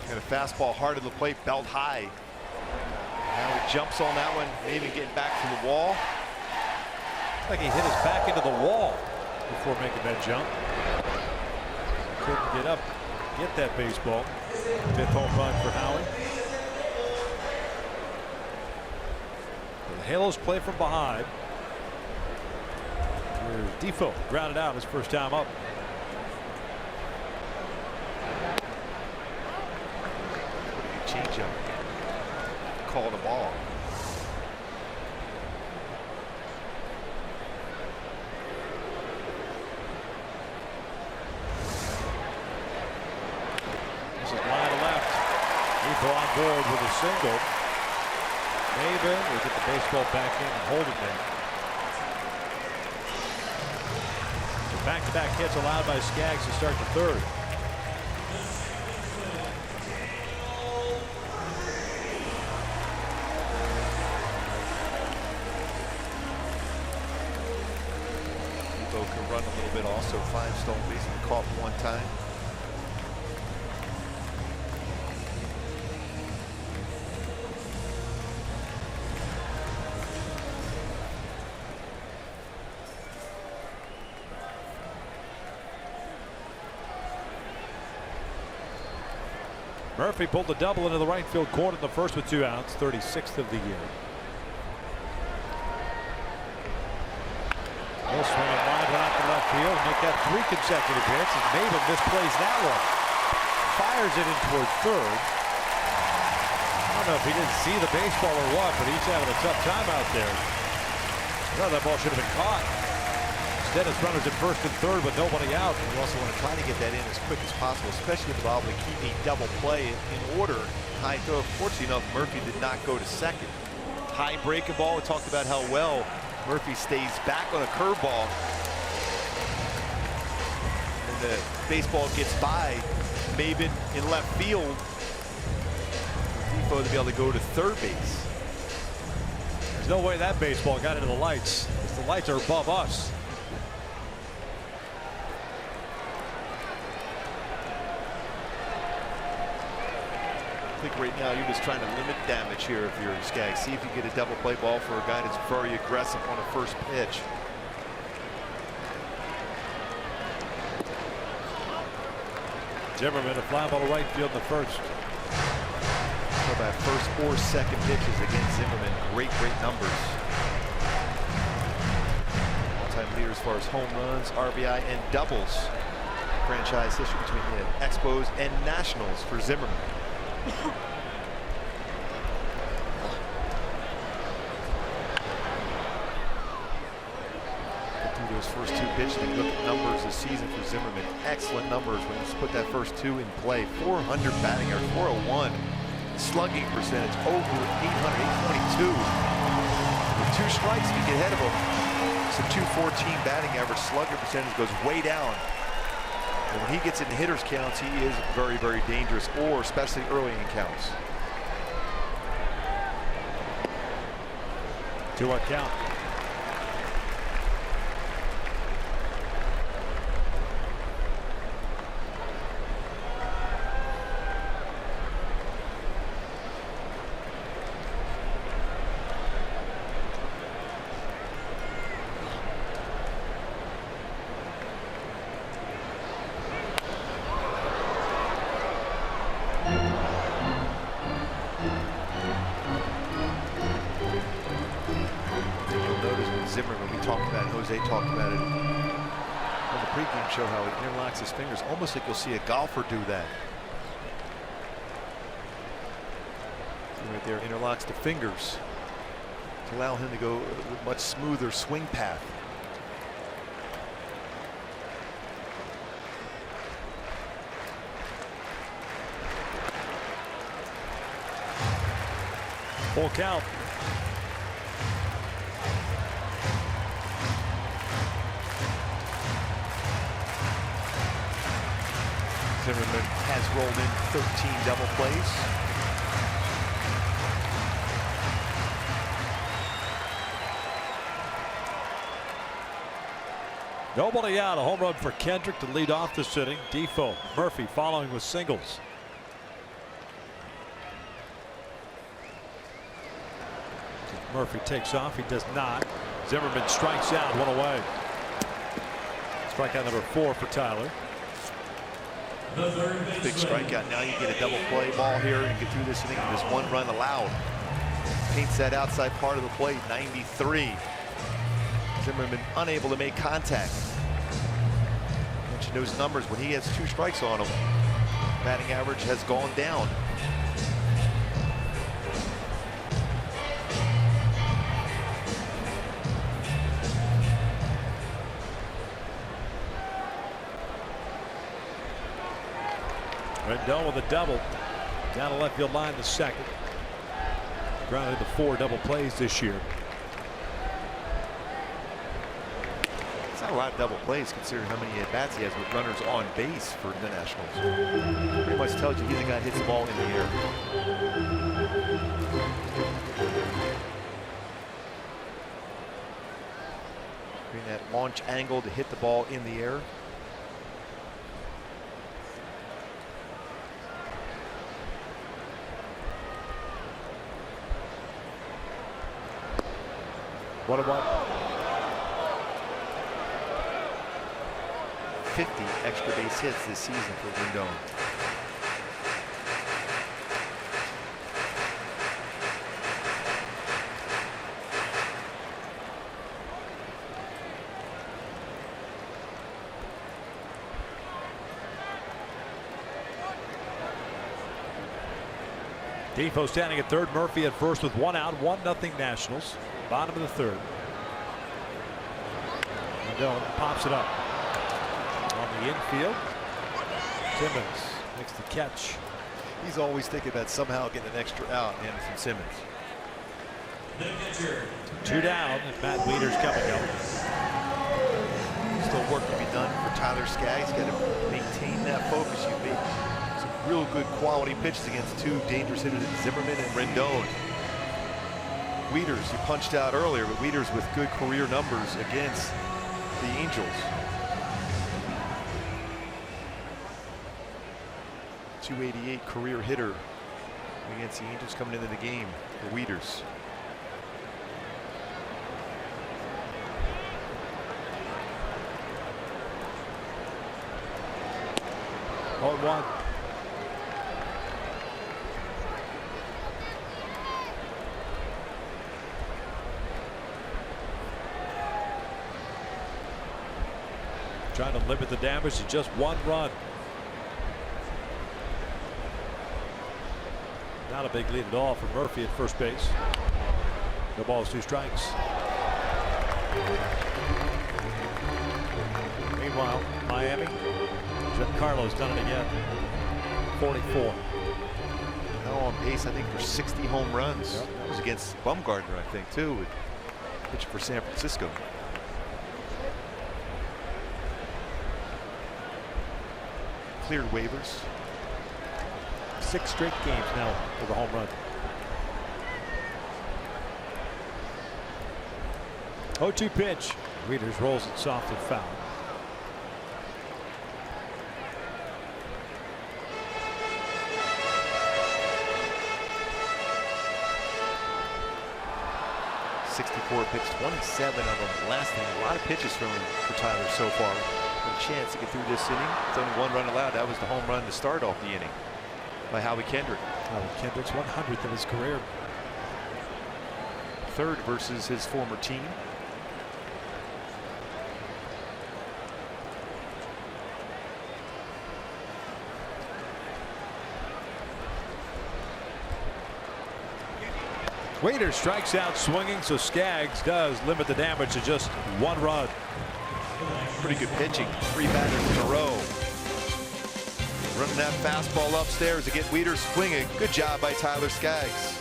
And a fastball hard to the plate, belt high. Now he jumps on that one, maybe getting back to the wall. Like he hit his back into the wall before making that jump. Couldn't get up, get that baseball. 5th home run for Howie. The Halos play from behind. Here's Defoe, grounded out his first time up. Changeup. Called a ball. This is line to left. Defoe on board with a single. Maben will get the baseball back in and hold it there. Back-to-back hits allowed by Skaggs to start the 3rd. Can run a little bit also. 5 stolen bases caught 1 time. Murphy pulled the double into the right field corner in the first with 2 outs. 36th of the year. He'll swing it wide one out to left field, make that 3 consecutive hits, and Maben misplays that one. Fires it in toward 3rd. I don't know if he didn't see the baseball or what, but he's having a tough time out there. I thought that ball should have been caught. Instead, it's runners at 1st and 3rd with nobody out. You also want to try to get that in as quick as possible, especially if involved to keep a double play in order. High throw. Fortunately enough, Murphy did not go to 2nd. High breaking ball. We talked about how well Murphy stays back on a curveball, and the baseball gets by Maben in left field. Defoe to be able to go to 3rd base. There's no way that baseball got into the lights. The lights are above us. I think right now you're just trying to limit damage here if you're Skaggs. See if you get a double play ball for a guy that's very aggressive on a first pitch. Zimmerman a fly ball to right field in the 1st. So that 1st or 2nd pitches against Zimmerman, great numbers. All-time leader as far as home runs, RBI, and doubles. Franchise history between the Expos and Nationals for Zimmerman. Through those first 2 pitches, and look at numbers this season for Zimmerman. Excellent numbers when you put that first 2 in play. 400 batting average, 401. Slugging percentage over 800, 822. With 2 strikes, you get ahead of him. It's a 214 batting average. Slugging percentage goes way down. And when he gets into hitters counts, he is very dangerous, or especially early in counts. 2-1 count. Zimmerman. We talked about it. Jose talked about it on the pregame show, how he interlocks his fingers, almost like you'll see a golfer do that. Right there, interlocks the fingers to allow him to go a much smoother swing path. Full count. Zimmerman has rolled in 13 double plays. Nobody out. A home run for Kendrick to lead off this inning. Defoe, Murphy following with singles. Murphy takes off. He does not. Zimmerman strikes out, one away. Strikeout number 4 for Tyler. Big strikeout. Now you get a double play ball here and get through this inning with just 1 run allowed. Paints that outside part of the plate. 93. Zimmerman unable to make contact. Mentioned those numbers when he has 2 strikes on him. Batting average has gone down. Rendon with a double down the left field line to second. Grounded to 4 double plays this year. It's not a lot of double plays considering how many at-bats he has with runners on base for the Nationals. Pretty much tells you he's the guy that hits the ball in the air. Bring that launch angle to hit the ball in the air. What about 50 extra base hits this season for Rendon. Defoe standing at third. Murphy at first with 1 out. 1-0 Nationals. Bottom of the third. Rendon pops it up on the infield. Simmons makes the catch. He's always thinking about somehow getting an extra out, Anderson Simmons. 2 down, and Matt Wieters coming up. Still work to be done for Tyler Skaggs. He's got to maintain that focus. You've made some real good quality pitches against 2 dangerous hitters, Zimmerman and Rendon. Wieters, you punched out earlier, but Wieters with good career numbers against the Angels. 288 career hitter against the Angels coming into the game for Wieters. Oh, 1. Trying to limit the damage to just 1 run. Not a big lead at all for Murphy at first base. No balls, 2 strikes. Meanwhile, Miami. Giancarlo's done it again. 44. Now on pace, I think, for 60 home runs. Yep. That was against Bumgarner, I think, too, with pitching for San Francisco. Cleared waivers. 6 straight games now for the home run. 0-2 pitch. Wieters rolls it soft and foul. Pitched 27 of them last inning. A lot of pitches for Tyler so far. A chance to get through this inning. It's only 1 run allowed. That was the home run to start off the inning by Howie Kendrick. Kendrick's 100th of his career. 3rd versus his former team. Waiter strikes out swinging, so Skaggs does limit the damage to just 1 run. Pretty good pitching. 3 batters in a row. Running that fastball upstairs to get Weeder swinging. Good job by Tyler Skaggs.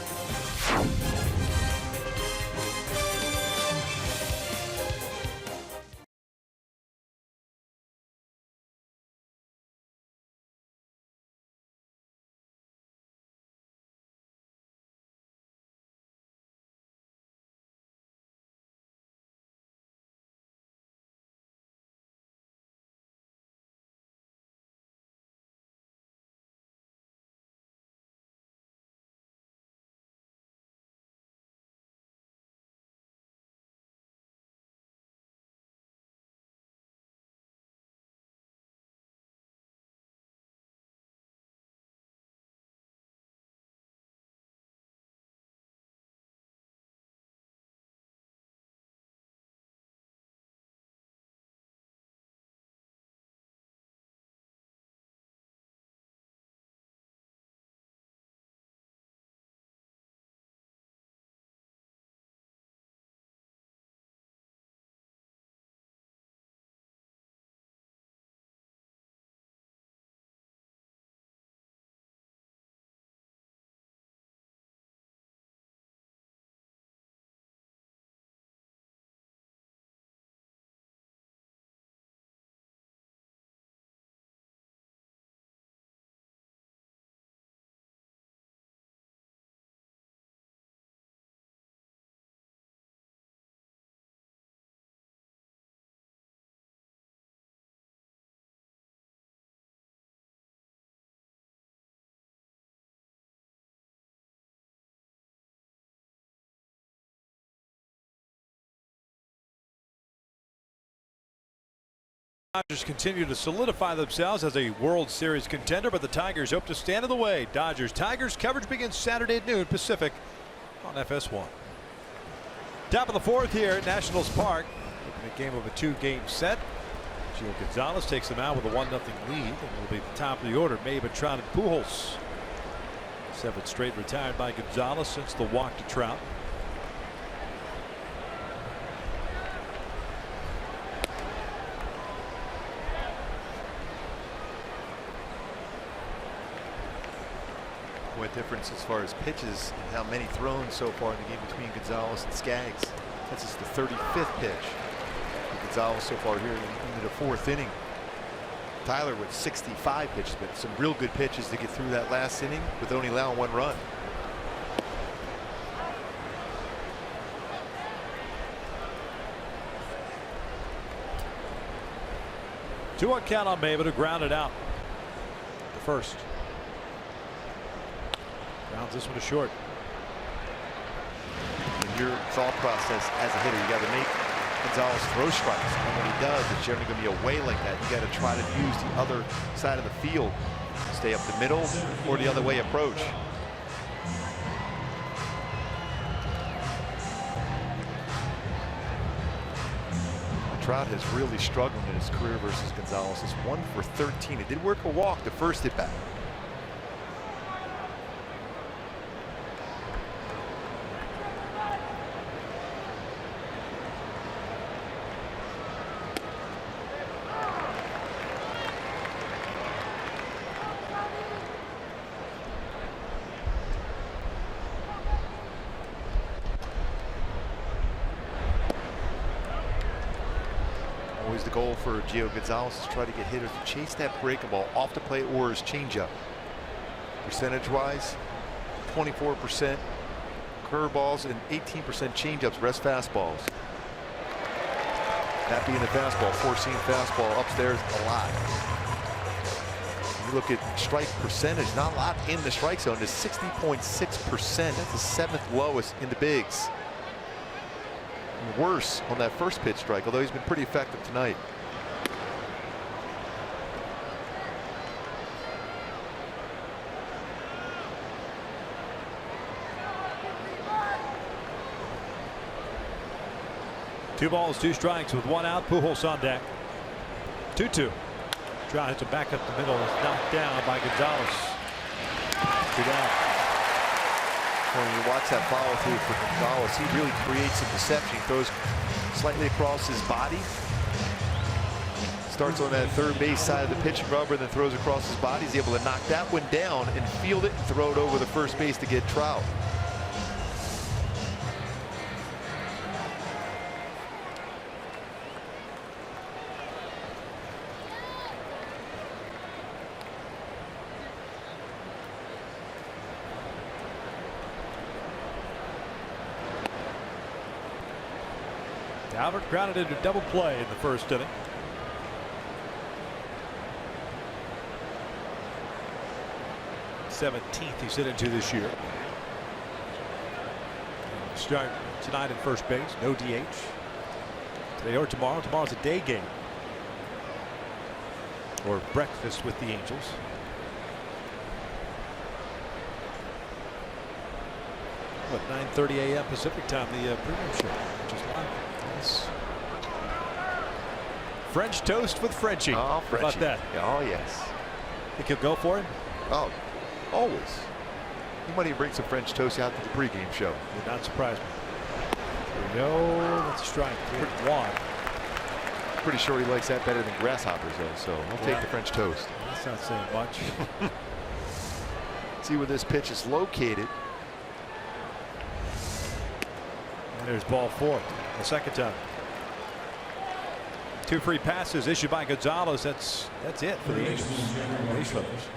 Dodgers continue to solidify themselves as a World Series contender, but the Tigers hope to stand in the way. Dodgers-Tigers coverage begins Saturday at noon Pacific on FS1. Top of the 4th here at Nationals Park. Looking at game of a 2-game set. Gio Gonzalez takes them out with a 1-0 lead, and will be at the top of the order. Mabe, Trout, and Pujols. 7 straight retired by Gonzalez since the walk to Trout. What difference as far as pitches and how many thrown so far in the game between Gonzalez and Skaggs. That's just the 35th pitch. Gonzalez so far here into the 4th inning. Tyler with 65 pitches, but some real good pitches to get through that last inning with only allowing 1 run. Two-1 count on Mabe to ground it out. The first. Grounds this one to short. In your thought process as a hitter, you got to make Gonzalez throw strikes. And when he does, it's generally going to be away like that. You got to try to use the other side of the field. Stay up the middle or the other way approach. Trout has really struggled in his career versus Gonzalez. It's 1 for 13. It did work a walk the first at bat. Always the goal for Gio Gonzalez is try to get hitters to chase that breaking ball off the plate or his changeup. Percentage-wise, 24% curveballs and 18% changeups, rest fastballs. That being the fastball, 4-seam fastball upstairs a lot. You look at strike percentage, not a lot in the strike zone. It's 60.6%. That's the 7th lowest in the bigs. Worse on that first pitch strike, although he's been pretty effective tonight. Two balls, 2 strikes with 1 out. Pujols on deck. 2-2. Trout hits it back up the middle. It's knocked down by Gonzalez. 2 down. When you watch that follow through for Gonzalez, he really creates some deception. He throws slightly across his body. Starts on that third base side of the pitching rubber, then throws across his body. He's able to knock that one down and field it and throw it over the first base to get Trout. Albert grounded into double play in the first inning. '17th he's hit into this year. Start tonight at first base. No DH. Today or tomorrow. Tomorrow's a day game. Or breakfast with the Angels. What, 9:30 a.m. Pacific time, the pregame show, which is live. Yes. French toast with Frenchie. Oh, Frenchie. How about that? Oh, yes. Think he'll go for it? Oh, always. He might even bring some French toast out to the pregame show. Would not surprise me. Here we go. That's a strike. 1. Pretty sure he likes that better than grasshoppers, though, so I'll take the French toast. That's not saying much. See where this pitch is located. And there's ball 4 the second time. 2 free passes issued by Gonzalez. That's it for the Angels. Base runners.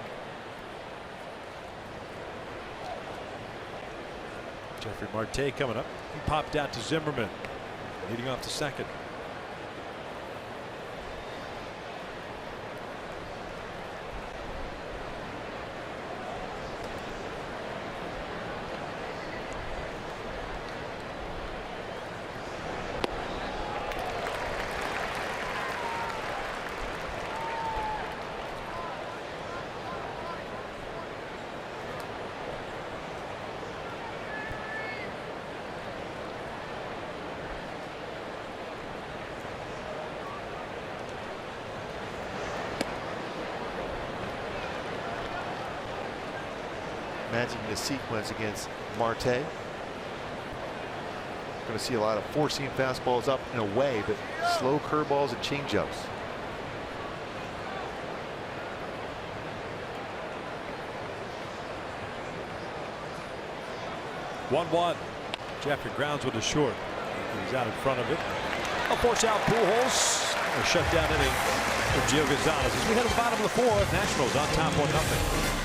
Jeffrey Marte coming up. He popped out to Zimmerman, leading off the second. Imagine the sequence against Marte. Going to see a lot of four-seam fastballs up and away, but slow curveballs and changeups. One. Jeffrey grounds with a short. He's out in front of it. A force out Pujols. A shutdown inning for Gio Gonzalez. As we head to the bottom of the 4th, Nationals on top 1-0.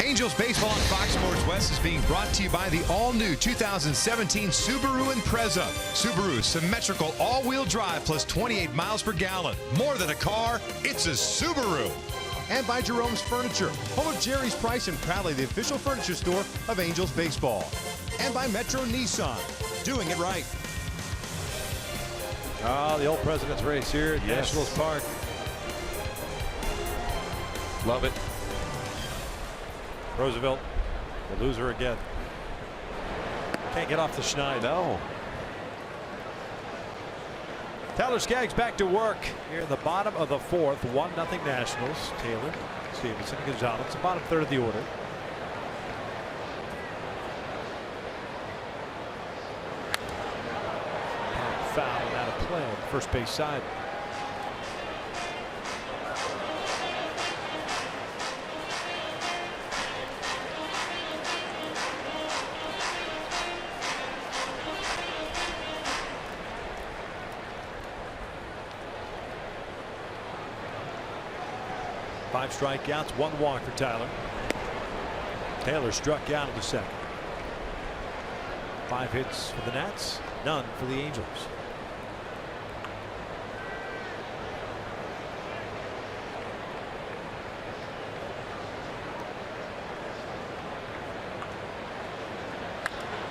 Angels baseball on Fox Sports West is being brought to you by the all-new 2017 Subaru Impreza. Subaru symmetrical all-wheel drive plus 28 miles per gallon. More than a car, it's a Subaru. And by Jerome's Furniture, home of Jerry's Price and proudly the official furniture store of Angels baseball. And by Metro Nissan. doing it right. The old president's race here at Nationals Park. Love it. Roosevelt, the loser again. Can't get off the schneid. No. Tyler Skaggs back to work here in the bottom of the fourth. 1-0 Nationals. Taylor, Stevenson, Gonzalez, the bottom third of the order. Foul and out of play on the first base side. Five strikeouts, 1 walk for Tyler. Taylor struck out in the second. 5 hits for the Nats, none for the Angels.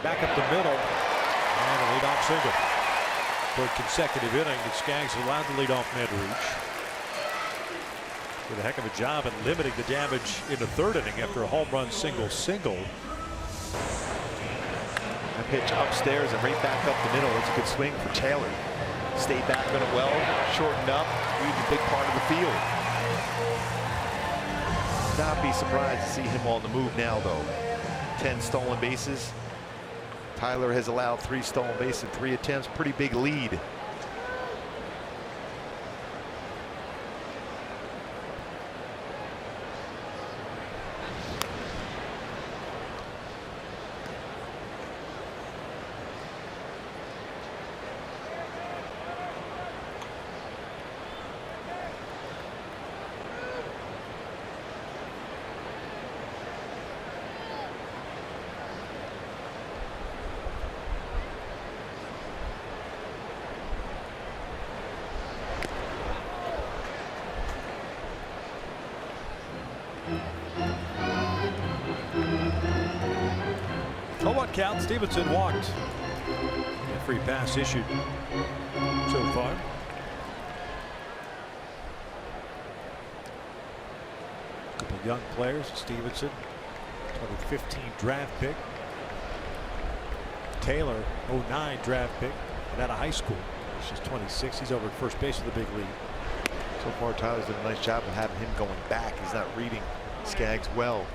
Back up the middle and a leadoff single. Third consecutive inning that Skaggs allowed the leadoff man to reach. Did a heck of a job in limiting the damage in the third inning after a home run single. That pitch upstairs and right back up the middle. That's a good swing for Taylor. Stayed back on it well, shortened up, used a big part of the field. Not be surprised to see him on the move now, though. 10 stolen bases. Tyler has allowed 3 stolen bases in 3 attempts. Pretty big lead. Oh, what count? Stevenson walked. A free pass issued so far. A couple of young players. Stevenson, 2015 draft pick. Taylor, 09 draft pick, and out of high school. She's 26. He's over at first base of the big league. So far, Tyler's done a nice job of having him going back. He's not reading Skaggs well.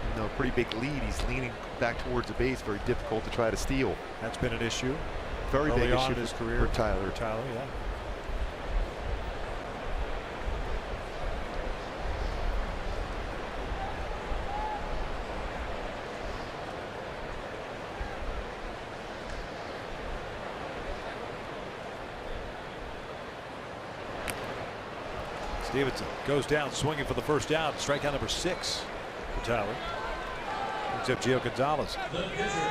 Even though a pretty big lead, he's leaning back towards the base. Very difficult to try to steal. That's been an issue. Very big issue in his career for Tyler. Yeah. Stevenson goes down swinging for the first out. Strikeout number 6 for Tyler. Brings up Gio Gonzalez.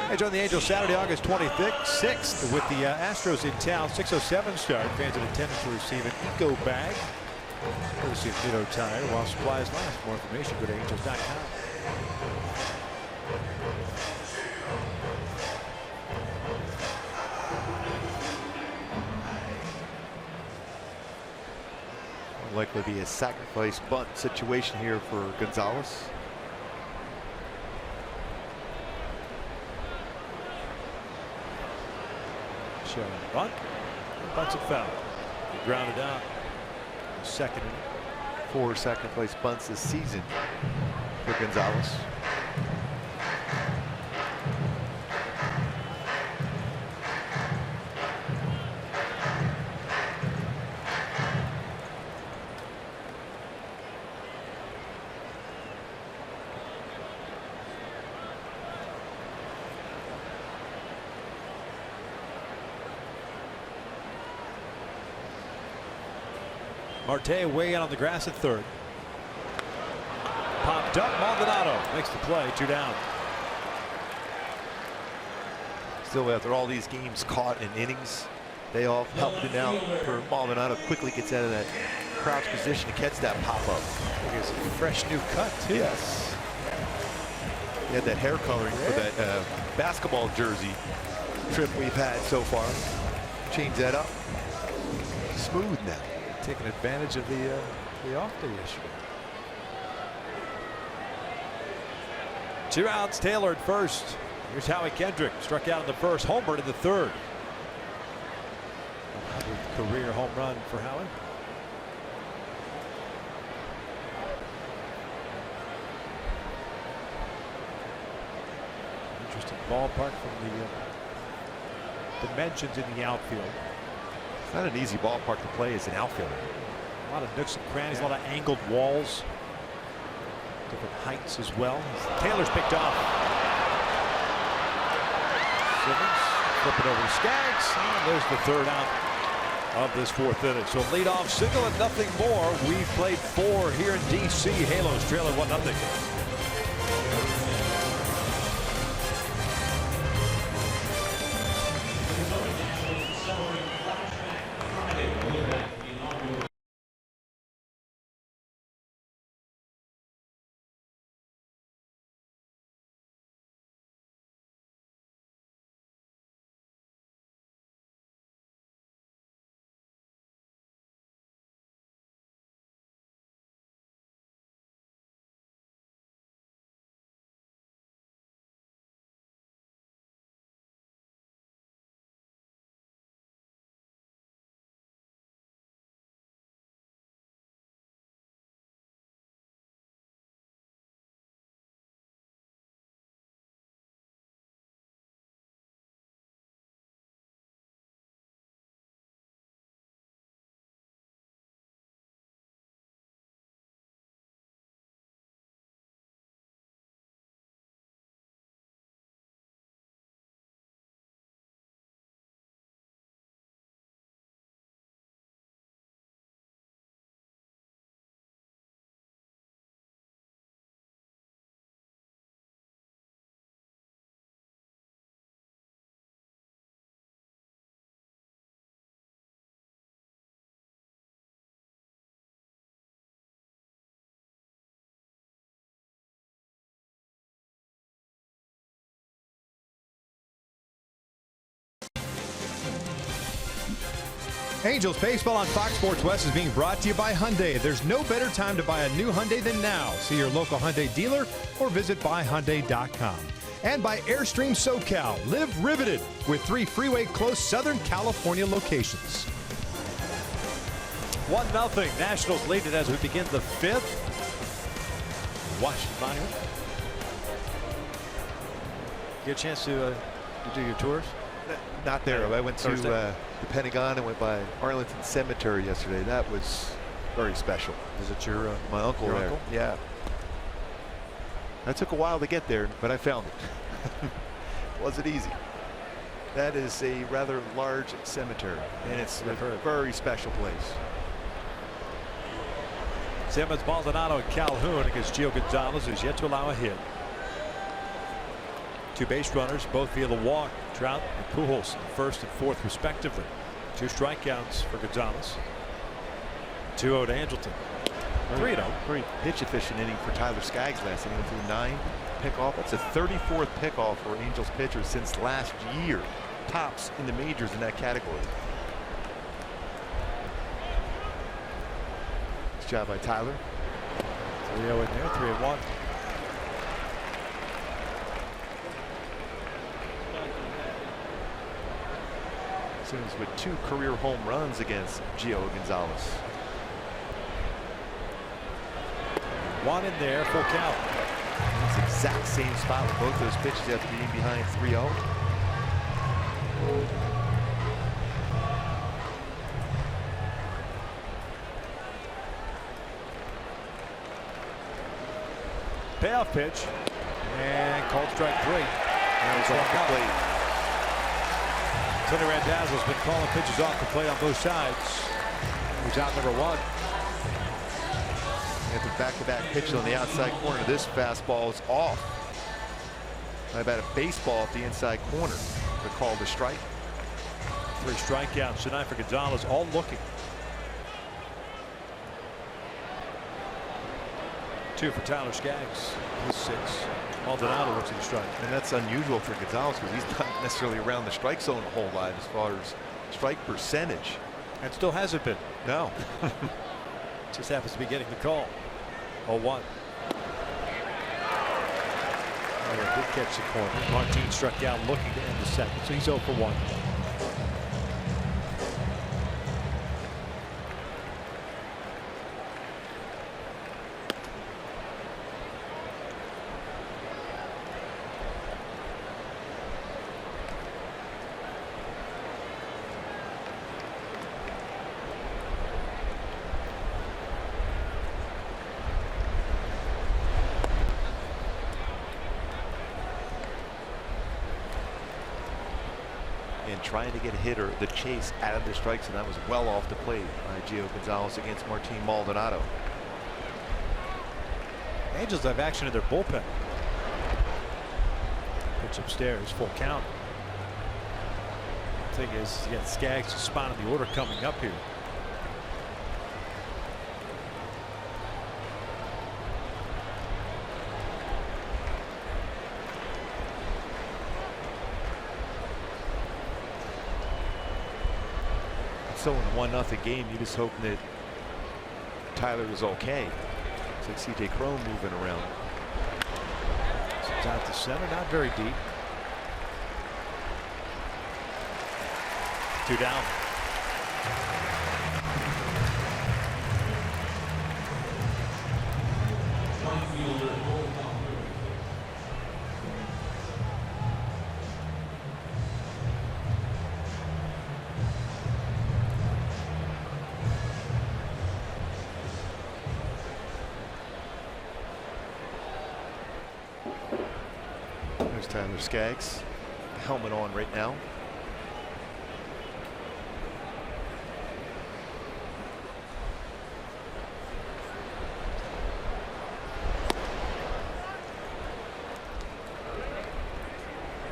They join the Angels Saturday, August 26th with the Astros in town. 6:07 start. Fans in attendance to receive an eco bag courtesy of Nitto Tire while supplies last. For more information, go to angels.com. Likely be a sacrifice bunt situation here for Gonzalez. Showing bunt. Bunts it foul. He grounded out. Second inning. 4 sacrifice bunts this season for Gonzalez. Marte way out on the grass at third. Popped up. Maldonado makes the play. 2 down. Still, after all these games caught in innings, they all helped him out. For Maldonado quickly gets out of that crouch position to catch that pop up. It's a fresh new cut too. Yes. He had that hair coloring for that basketball jersey. trip we've had so far. Change that up. Smooth now. Taking advantage of the off day yesterday. 2 outs, Taylor at first. Here's Howie Kendrick, struck out in the first, homered in the third. 100th career home run for Howie. Interesting ballpark from the dimensions in the outfield. It's not an easy ballpark to play as an outfielder. A lot of nooks and crannies, a lot of angled walls. Different heights as well. Taylor's picked off. Simmons flip it over to Skaggs. And there's the third out of this 4th inning. So leadoff single and nothing more. We've played 4 here in D.C. Halos trailing 1-0. Angels baseball on Fox Sports West is being brought to you by Hyundai. There's no better time to buy a new Hyundai than now. See your local Hyundai dealer or visit buyhyundai.com. And by Airstream SoCal. Live riveted with 3 freeway close Southern California locations. 1-0. Nationals lead it as we begin the 5th. Washington Monument. Get a chance to do your tours? Not there. I went to the Pentagon and went by Arlington Cemetery yesterday. That was very special. Visit your my uncle there. uncle? Yeah. That took a while to get there, but I found it. Wasn't easy. That is a rather large cemetery, and it's a very special place. Simmons, Maldonado, and Calhoun against Gio Gonzalez, who's yet to allow a hit. 2 base runners, both via the walk. Trout and Pujols in the 1st and 4th respectively. 2 strikeouts for Gonzalez. 2-0 to Angelton. 3-0. Very pitch efficient inning for Tyler Skaggs last inning. Through 9 pickoff. That's a 34th pickoff for Angels pitchers since last year. Tops in the majors in that category. Nice job by Tyler. 3-0 in there, 3-1. Simmons with 2 career home runs against Gio Gonzalez. 1 in there, full count. It's the exact same spot with both those pitches after being behind 3-0. Payoff pitch. And called strike 3. And it's off the plate. Tony Randazzo's been calling pitches off the plate on both sides. He's out number 1. After back-to-back pitches on the outside corner, this fastball is off. How about a baseball at the inside corner? They're called a strike. 3 strikeouts tonight for Gonzalez, all looking. 2 for Tyler Skaggs. He's 6. Maldonado looks at the strike. And that's unusual for Gonzalez because he's not necessarily around the strike zone a whole lot as far as strike percentage. And still hasn't been. No. Just happens to be getting the call. 0-1. Did catch the corner. Martin struck out looking to end the second, so he's 0 for 1. And trying to get a hitter, the chase out of the strikes, and that was well off the plate by Gio Gonzalez against Martin Maldonado. Angels have action in their bullpen. Pitch upstairs, full count. The thing is, you got Skaggs' spot in the order coming up here. So in a 1-0 game, you just hoping that Tyler is okay. It's like C.J. Cron moving around. It's out to center, not very deep. 2 down. There's Tyler Skaggs, helmet on right now.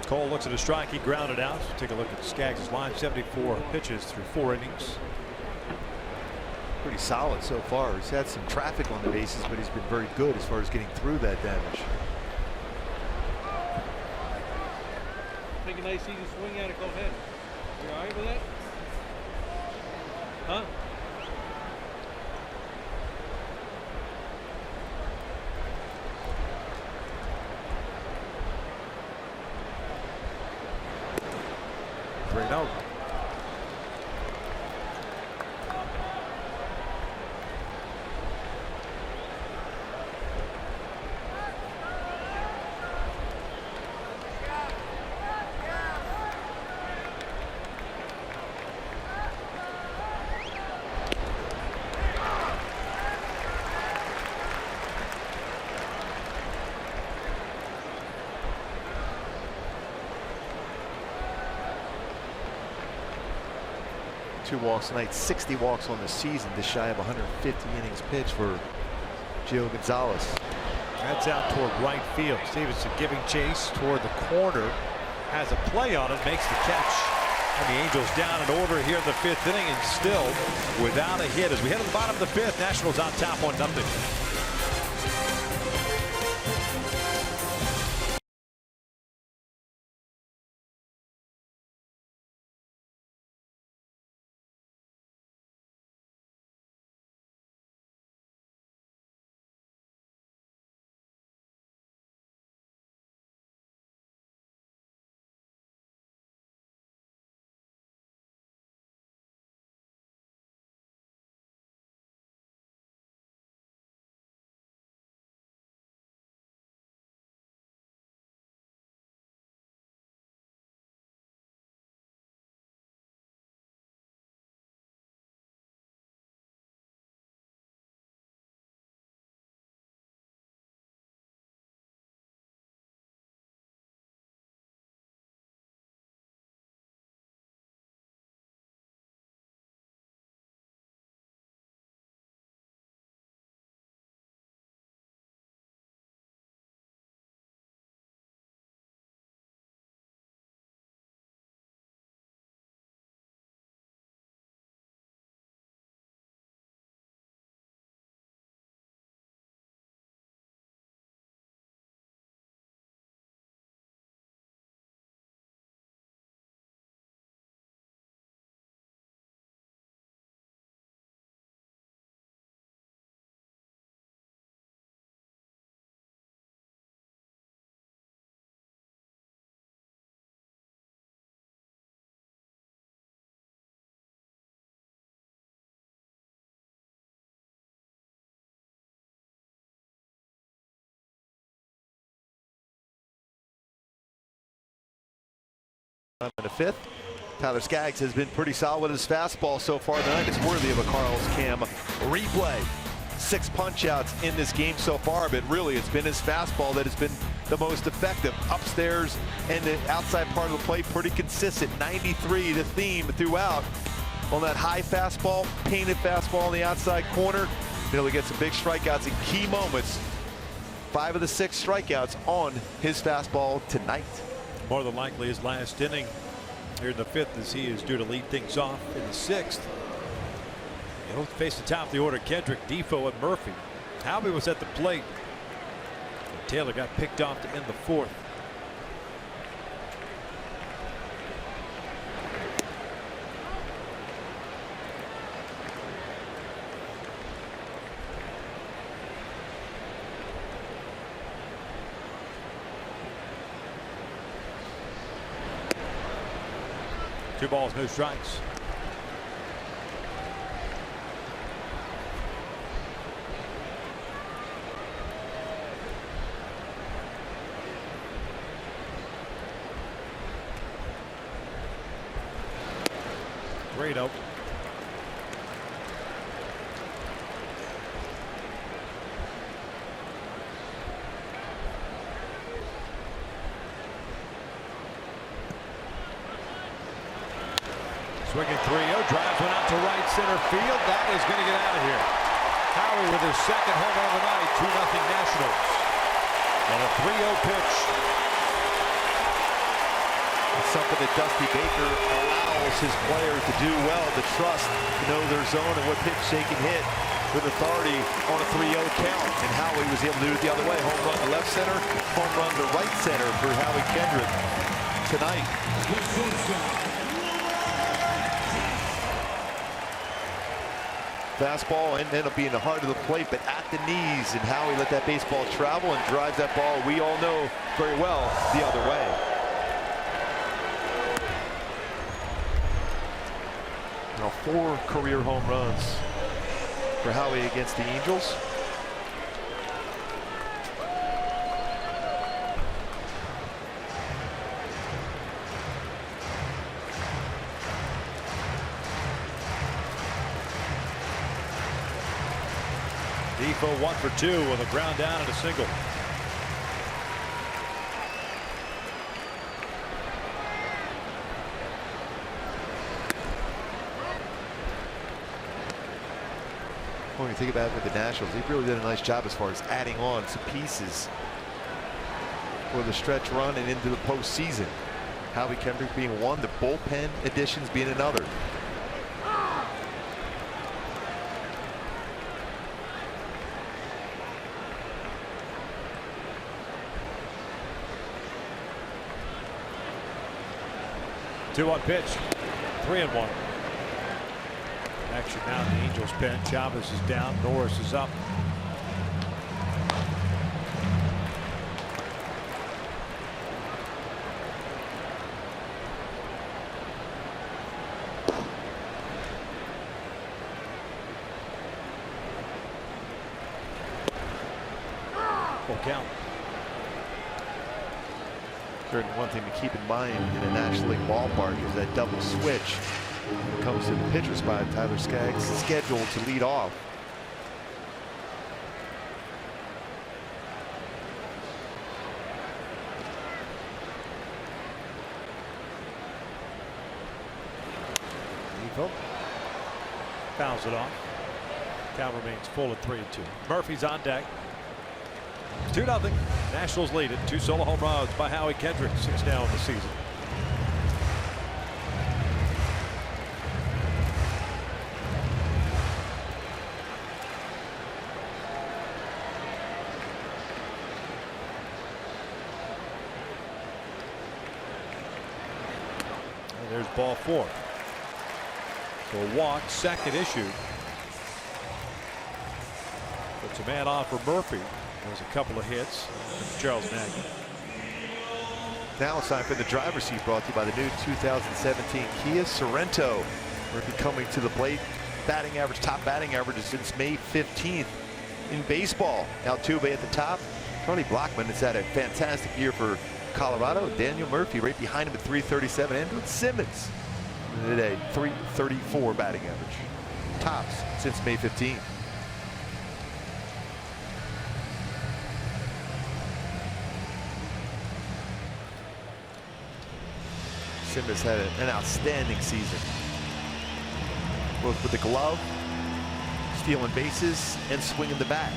Cole looks at a strike. He grounded out. Take a look at Skaggs' line. 74 pitches through 4 innings. Pretty solid so far. He's had some traffic on the bases, but he's been very good as far as getting through that damage. Take a nice easy swing at it. Go ahead. You all right with that? Huh? Great out. Two walks tonight, 60 walks on the season, just shy of 150 innings pitched for Gio Gonzalez. That's out toward right field. Stevenson giving chase toward the corner. Has a play on it, makes the catch. And the Angels down in order here in the 5th inning and still without a hit. As we head to the bottom of the 5th, Nationals on top 1-0. In the fifth, Tyler Skaggs has been pretty solid with his fastball so far tonight. It's worthy of a Carl's Cam replay. 6 punch-outs in this game so far, but really it's been his fastball that has been the most effective. Upstairs and the outside part of the plate, pretty consistent. 93 the theme throughout. On that high fastball, painted fastball on the outside corner, been able to get some big strikeouts in key moments. 5 of the 6 strikeouts on his fastball tonight. More than likely his last inning here in the 5th, as he is due to lead things off in the 6th. He'll face the top of the order: Kendrick, Defoe, and Murphy. Howie was at the plate. And Taylor got picked off to end the 4th. Two balls, no strikes. Great out. Swinging 3-0, drives one out to right center field. That is going to get out of here. Howie with his second home run of the night, 2-0 Nationals. And a 3-0 pitch. It's something that Dusty Baker allows his players to do well, to trust, to know their zone and what pitch they can hit with authority on a 3-0 count. And Howie was able to do it the other way. Home run to left center, home run to right center for Howie Kendrick tonight. Fastball ended up being the heart of the plate, but at the knees, and Howie let that baseball travel and drives that ball, we all know very well, the other way. Now 4 career home runs for Howie against the Angels. Defoe 1 for 2 with a ground down and a single. When you think about it with the Nationals, they really did a nice job as far as adding on some pieces for the stretch run and into the postseason. Howie Kendrick being one, the bullpen additions being another. Two-one pitch, 3-1. Action now in the Angels pen. Chavez is down, Norris is up. Full count. Certainly one thing to keep in mind in a National League ballpark is that double switch. When it comes to the pitcher spot, Tyler Skaggs is scheduled to lead off. Defoe fouls it off. Count remains full at 3-2. Murphy's on deck. 2-0. Nationals lead it. 2 solo home runs by Howie Kendrick. 6 now in the season. And there's ball 4. So a walk, second issued. Puts a man off for Murphy. There's a couple of hits. Charles Nagy. Now it's time for the driver's seat, brought to you by the new 2017 Kia Sorento. Murphy coming to the plate. Batting average, top batting average since May 15th in baseball. Altuve at the top. Tony Blockman has had a fantastic year for Colorado. Daniel Murphy right behind him at 337. Andrew Simmons today, 334 batting average. Tops since May 15. Simmons had an outstanding season, both with the glove, stealing bases, and swinging the bat.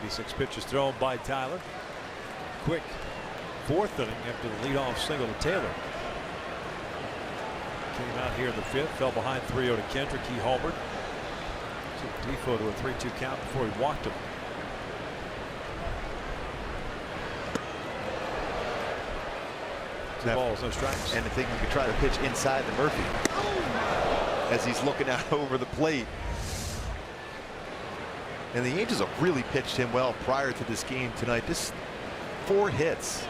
Six pitches thrown by Tyler. Quick fourth inning after the leadoff single to Taylor. Came out here in the fifth, fell behind 3-0 to Kendrick. He homered. Took Defoe to a 3-2 count before he walked him. Two balls, no strikes. And I think you could try to pitch inside to Murphy as he's looking out over the plate. And the Angels have really pitched him well prior to this game tonight. This 4 hits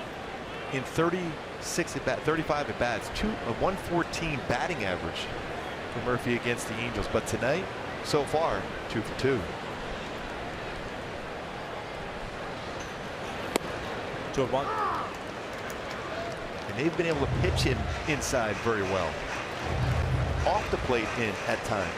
in 35 at bats, a 114 batting average for Murphy against the Angels. But tonight, so far, 2 for 2. 2-1. And they've been able to pitch him inside very well. Off the plate in at times.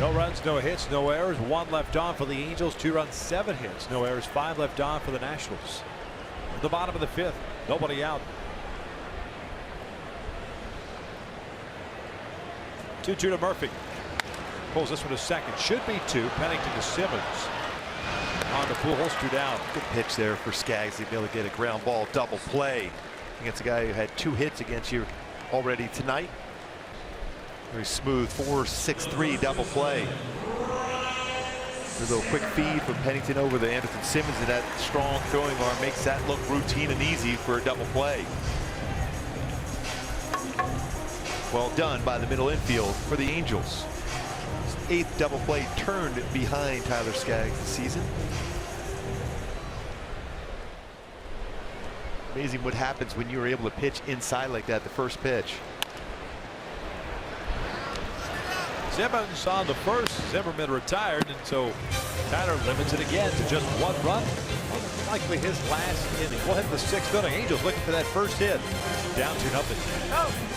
No runs, no hits, no errors. 1 left on for the Angels. 2 runs, 7 hits, no errors. 5 left on for the Nationals. At the bottom of the 5th, nobody out. 2-2 to Murphy. Pulls this one to second. Should be 2. Pennington to Simmons. On to Pujols, 2 down. Good pitch there for Skaggs to be able to get a ground ball double play against a guy who had 2 hits against you already tonight. Very smooth 4-6-3 double play. There's a little quick feed from Pennington over to Anderson Simmons, and that strong throwing arm makes that look routine and easy for a double play. Well done by the middle infield for the Angels. 8th double play turned behind Tyler Skaggs this season. Amazing what happens when you're able to pitch inside like that the first pitch. Simmons on the first. Zimmerman retired, and so Tyler limits it again to just 1 run. Likely his last inning. We'll hit the 6th inning. Angels looking for that first hit. Down 2-0.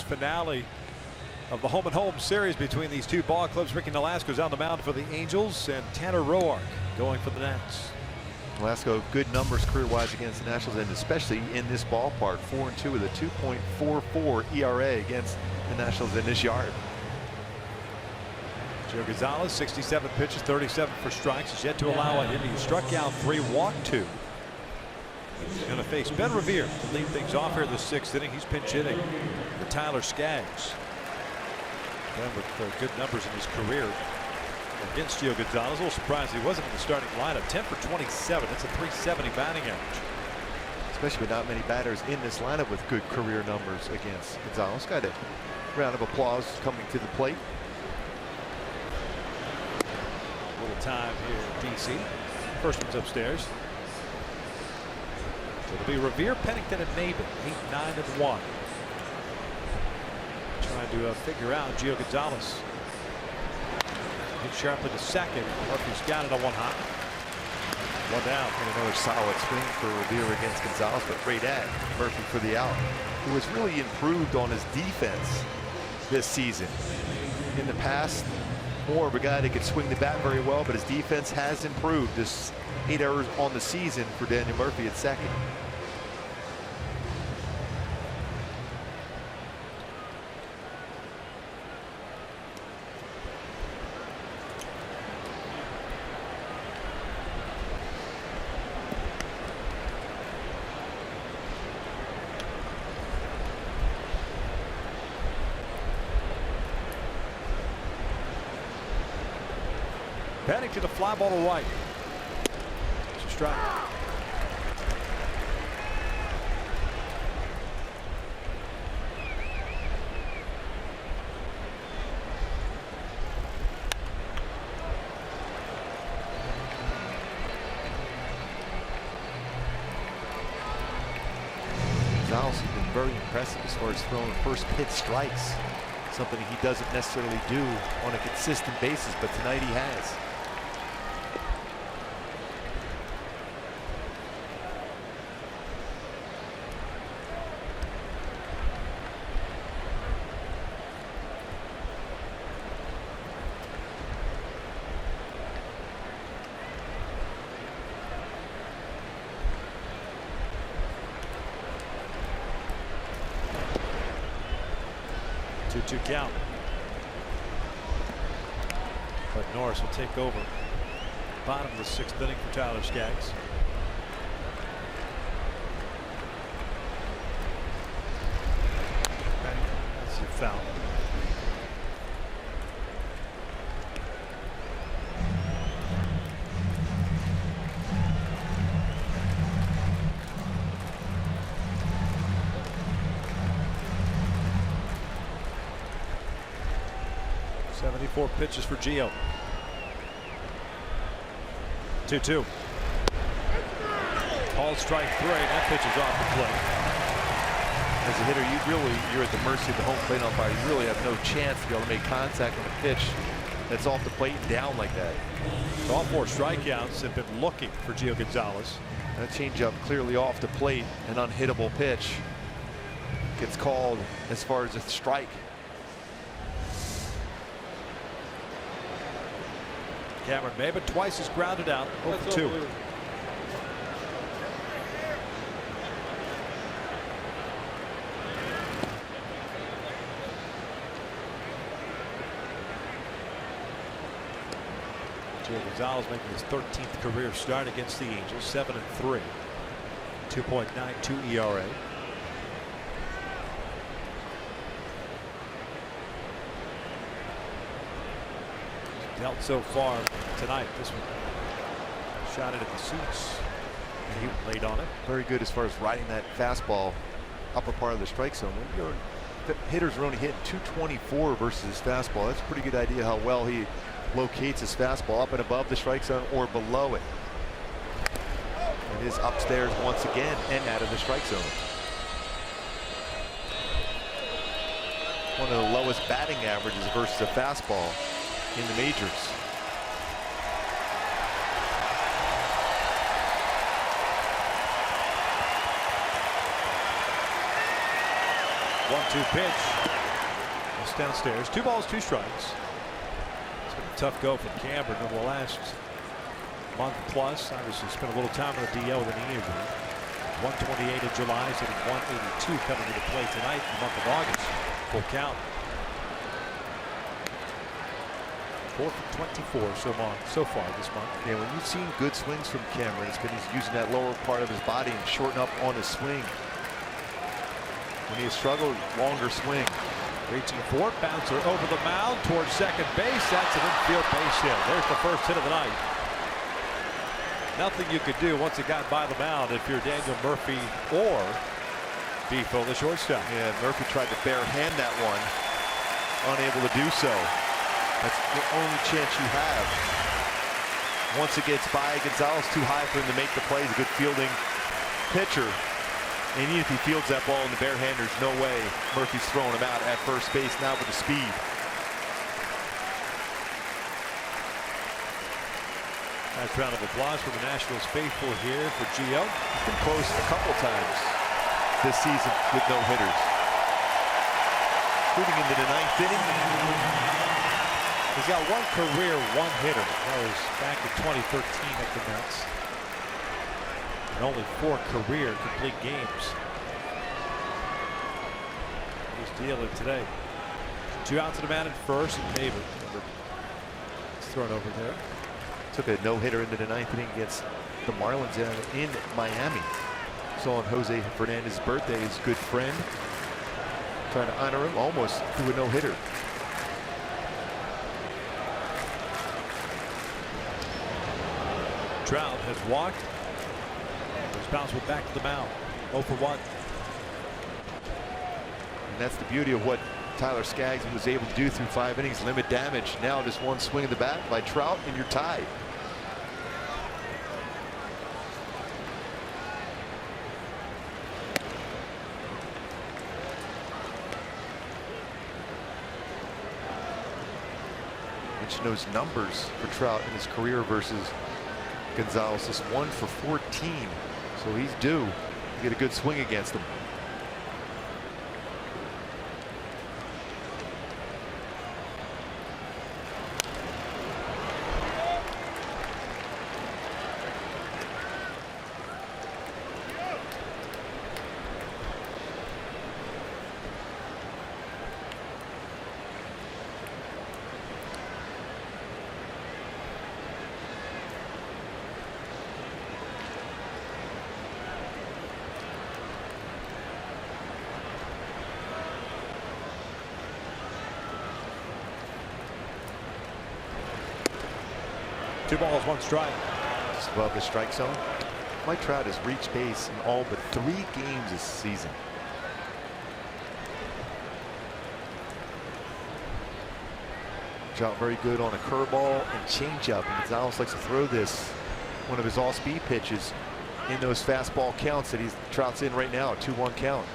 finale of the home and home series between these two ball clubs. Ricky Nolasco's on the mound for the Angels, and Tanner Roark going for the Nats. Nolasco, good numbers career-wise against the Nationals, and especially in this ballpark. 4-2 with a 2.44 ERA against the Nationals in this yard. Joe Gonzalez, 67 pitches, 37 for strikes. He's yet to allow a hit. He struck out 3, walked 2. He's going to face Ben Revere to lead things off here in the 6th inning. He's pinch hitting for Tyler Skaggs. Ben with good numbers in his career against Gio Gonzalez. A little surprised he wasn't in the starting lineup. 10 for 27. That's a .370 batting average. Especially with not many batters in this lineup with good career numbers against Gonzalez. Got a round of applause coming to the plate. A little time here in DC. First one's upstairs. So it'll be Revere, Pennington, and Maben. 8, 9, and 1. Trying to figure out Gio Gonzalez. Hit sharply to second. Murphy's got it on 1 hop. 1 down. And another solid swing for Revere against Gonzalez, but great at Murphy for the out. Who has really improved on his defense this season. In the past, more of a guy that could swing the bat very well, but his defense has improved. This 8 errors on the season for Daniel Murphy at second. Pennington, a fly ball to right. It's a strike. Gonzalez has been very impressive as far as throwing first pitch strikes. Something he doesn't necessarily do on a consistent basis, but tonight he has. Two count. But Norris will take over. Bottom of the 6th inning for Tyler Skaggs. That's a foul. Four pitches for Gio. 2-2. Called strike 3. That pitch is off the plate. As a hitter, you're at the mercy of the home plate umpire. You really have no chance to be able to make contact on a pitch that's off the plate and down like that. So all 4 strikeouts have been looking for Gio Gonzalez. That changeup clearly off the plate, an unhittable pitch. Gets called as far as a strike. Cameron Maben twice is grounded out. 0-2. Gio Gonzalez making his 13th career start against the Angels. 7-3. 2.92 ERA. Dealt so far tonight. This one shot it at the seats. He laid on it. Very good as far as riding that fastball upper part of the strike zone. When hitters are only hitting 224 versus his fastball, that's a pretty good idea how well he locates his fastball up and above the strike zone or below it. And is upstairs once again and out of the strike zone. One of the lowest batting averages versus a fastball in the majors. 1-2 pitch. It's downstairs. 2 balls, 2 strikes. It's been a tough go for Cameron over the last month plus. Obviously spent a little time on the DL with an knee injury. 128 in July, hitting 182 coming into play tonight in the month of August. Full count. 4 for 24 so far this month. Yeah, when you've seen good swings from Cameron, it's been he's using that lower part of his body and shorten up on his swing. When he has struggled, longer swing. Reaching for it, bouncer over the mound towards second base. That's an infield base hit. There's the first hit of the night. Nothing you could do once it got by the mound if you're Daniel Murphy or Defoe, the shortstop. Yeah, Murphy tried to bare hand that one, unable to do so. That's the only chance you have. Once it gets by Gonzalez, too high for him to make the play. He's a good fielding pitcher. And even if he fields that ball in the bare hand, there's no way Murphy's throwing him out at first base now with the speed. Nice round of applause for the Nationals faithful here for Gio. He's been close a couple times this season with no hitters. Moving into the 9th inning. He's got 1 career 1-hitter. That was back in 2013 at the Mets. And only 4 career complete games. He's dealing today. 2 outs to the man at first, and David is thrown over there. Took a no-hitter into the 9th inning against the Marlins in Miami. So on Jose Fernandez's birthday, his good friend, trying to honor him, almost threw a no-hitter. Trout has walked. He's bounced it back to the mound. 0 for 1. And that's the beauty of what Tyler Skaggs was able to do through 5 innings. Limit damage. Now just 1 swing of the bat by Trout and you're tied. Mention those numbers for Trout in his career versus Gonzalez is 1 for 14. So he's due to get a good swing against him. Two balls, 1 strike. Just above the strike zone. Mike Trout has reached base in all but 3 games this season. Trout very good on a curveball and changeup. And Gonzalez likes to throw this, one of his all-speed pitches, in those fastball counts that Trout's in right now, a 2-1 count.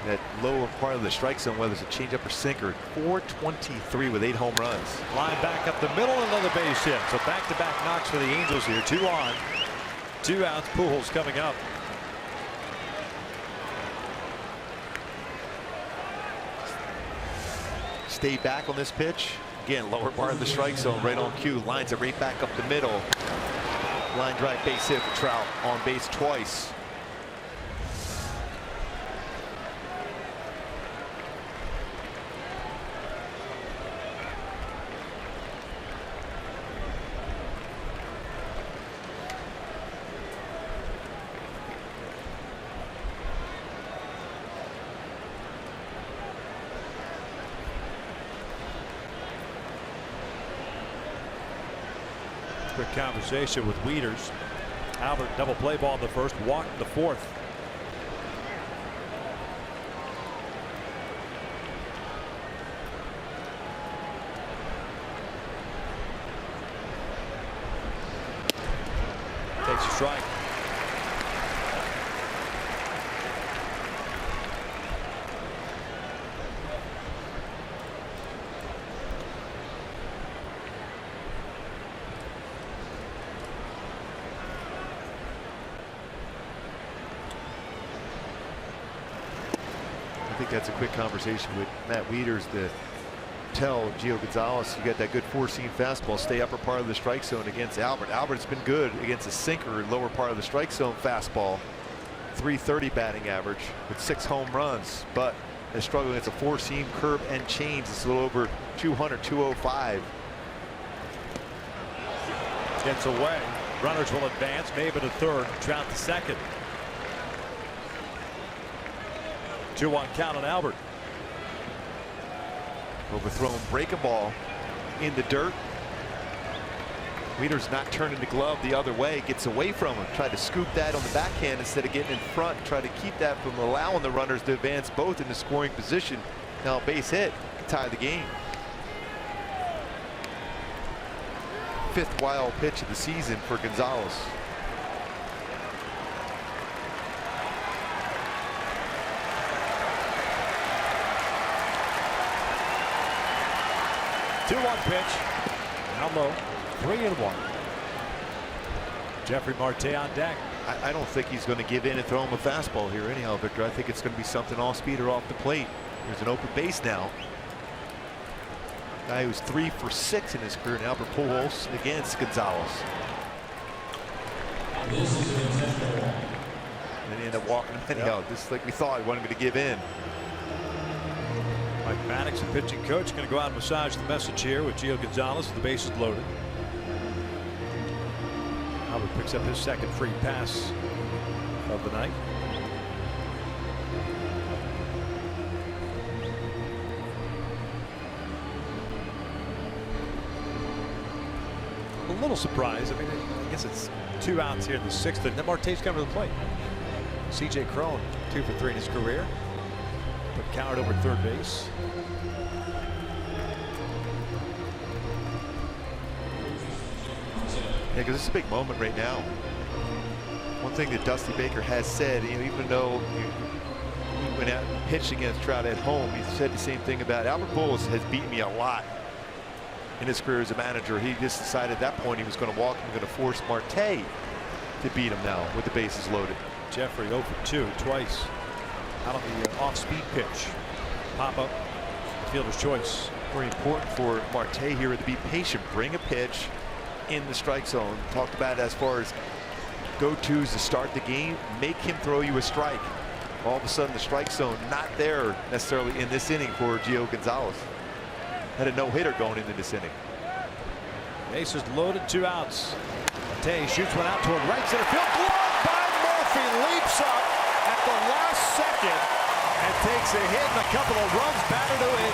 That lower part of the strike zone, whether it's a changeup or sinker, 423 with 8 home runs. Line back up the middle, another base hit. So back-to-back knocks for the Angels here. 2 on, 2 outs. Pujols coming up. Stay back on this pitch. Again, lower part of the strike zone, right on cue. Lines it right back up the middle. Line drive base hit for Trout, on base twice. Quick conversation with Wieters. Albert double play ball in the first, walk in the 4th. Takes a strike. think that's a quick conversation with Matt Wieters to tell Gio Gonzalez, you got that good four-seam fastball, stay upper part of the strike zone against Albert. Albert's been good against a sinker, lower part of the strike zone fastball. .330 batting average with 6 home runs, but they're struggling. It's a four-seam curve and change. It's a little over 200, 205. Gets away. Runners will advance. Maybe to third. Trout to second. 2-1 count on Albert. Overthrown breaking ball in the dirt. Wieters not turning the glove the other way, gets away from him, tried to scoop that on the backhand instead of getting in front, try to keep that from allowing the runners to advance both in the scoring position. Now a base hit to tie the game. 5th wild pitch of the season for Gonzalez. Two-one pitch. Down low. 3-1. Jeffrey Marte on deck. I don't think he's going to give in and throw him a fastball here anyhow, Victor. I think it's going to be something off speed or off the plate. There's an open base now. Guy who's 3 for 6 in his career, and Albert Pujols against Gonzalez. And he ended up walking him anyhow, just like we thought. He wanted me to give in. Mike Maddox, the pitching coach, going to go out and massage the message here with Gio Gonzalez with the bases loaded. Albert picks up his second free pass of the night. A little surprised. I mean, I guess it's 2 outs here in the 6th, and then Marte's coming to the plate. C.J. Cron 2 for 3 in his career. Put Coward over third base. Yeah, because it's a big moment right now. One thing that Dusty Baker has said, even though he went out and pitched against Trout at home, he said the same thing about Albert Pujols has beaten me a lot in his career as a manager. He just decided at that point he was going to walk and going to force Marte to beat him now with the bases loaded. Jeffrey 0 for 2 twice out on the off-speed pitch. Pop up, fielder's choice. Very important for Marte here to be patient, bring a pitch in the strike zone. Talked about it as far as go-tos to start the game, make him throw you a strike. All of a sudden the strike zone not there necessarily in this inning for Gio Gonzalez. Had a no-hitter going into this inning. Bases loaded, 2 outs. Marte shoots one out toward right center field. Blocked by Murphy, leaps up at the last second and takes a hit and a couple of runs batted away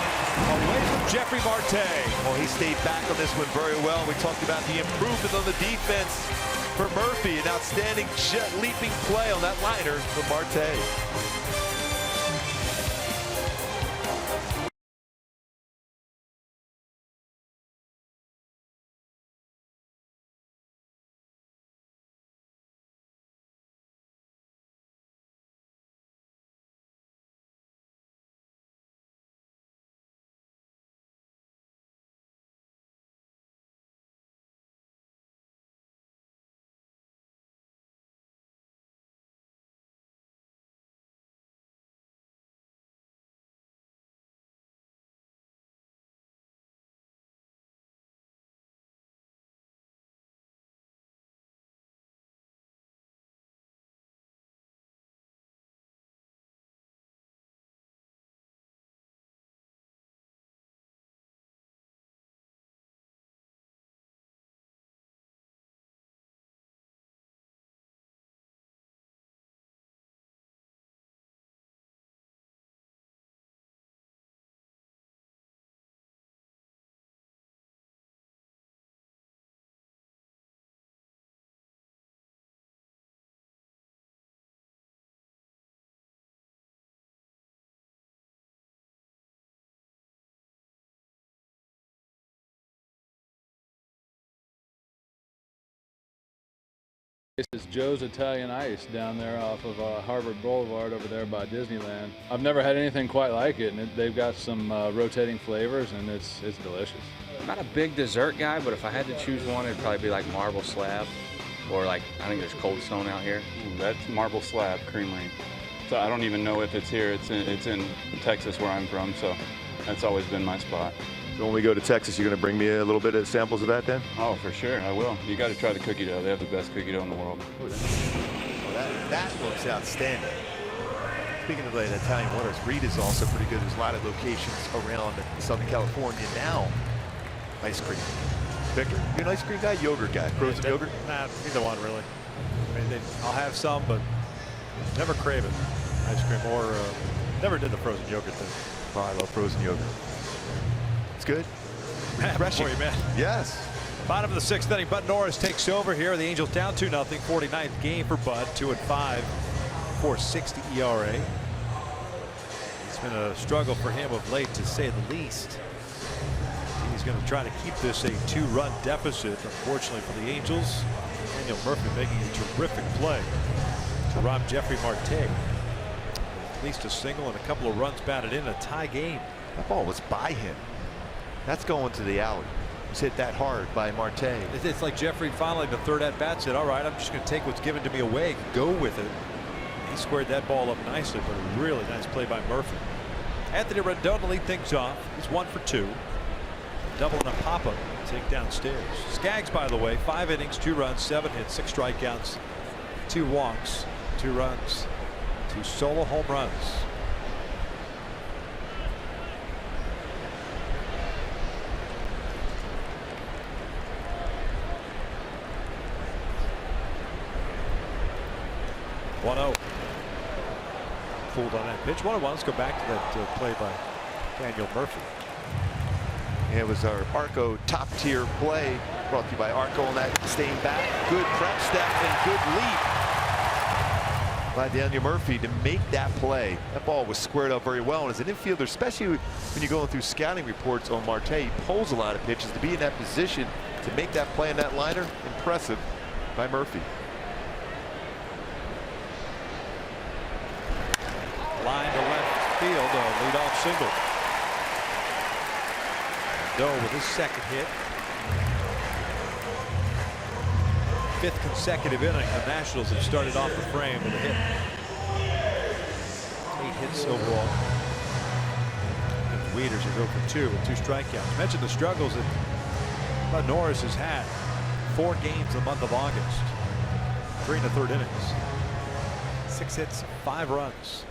from Jeffrey Marte. Well, he stayed back on this one very well. We talked about the improvement on the defense for Murphy. An outstanding jet leaping play on that liner for Marte. This is Joe's Italian Ice down there off of Harvard Boulevard over there by Disneyland. I've never had anything quite like it, and they've got some rotating flavors, and it's delicious. I'm not a big dessert guy, but if I had to choose one, it'd probably be like marble slab, or like, I think there's Cold Stone out here. That's marble slab, creamery. I don't even know if it's here. It's in Texas where I'm from, so that's always been my spot. So when we go to Texas, you're going to bring me a little bit of samples of that then? Oh, for sure, I will. You got to try the cookie dough. They have the best cookie dough in the world. That looks outstanding. Speaking of the Italian waters, Reed is also pretty good. There's a lot of locations around Southern California now. Ice cream. Victor, you an ice cream guy, yogurt guy, frozen yogurt? Nah, neither one really. I mean, I'll have some, but never crave it. Ice cream or never did the frozen yogurt thing. Oh, I love frozen yogurt. It's good. Refreshing. For you, man. Yes. Bottom of the 6th inning, Bud Norris takes over here. The Angels down 2-0. 49th game for Bud. 2-5. 4.60 ERA. It's been a struggle for him of late, to say the least. He's going to try to keep this a 2-run deficit. Unfortunately for the Angels, Daniel Murphy making a terrific play to rob Jeffrey Marte. At least a single and a couple of runs batted in, a tie game. That ball was by him. That's going to the alley. He's hit that hard by Marte. It's like Jeffrey finally, the third at bat, said, all right, I'm just going to take what's given to me away, go with it. He squared that ball up nicely, but a really nice play by Murphy. Anthony Rendon to lead things off. He's 1 for 2. Double and a pop-up take downstairs. Skaggs, by the way, 5 innings, 2 runs, 7 hits, 6 strikeouts, 2 walks, 2 runs, 2 solo home runs. Fooled on that pitch. 1-1. Let's go back to that play by Daniel Murphy. It was our Arco top tier play, brought to you by Arco on that staying back. Good prep step and good leap by Daniel Murphy to make that play. That ball was squared up very well. And as an infielder, especially when you're going through scouting reports on Marte, he pulls a lot of pitches. To be in that position to make that play in that liner, impressive by Murphy. Line to left field, a leadoff single. Doe with his second hit. 5th consecutive inning. The Nationals have started off the frame with a hit. 8 hits overall. And the Weeders are 0 for 2 with 2 strikeouts. Mentioned the struggles that Bud Norris has had. 4 games in the month of August. 3 in the 3rd innings. 6 hits, 5 runs.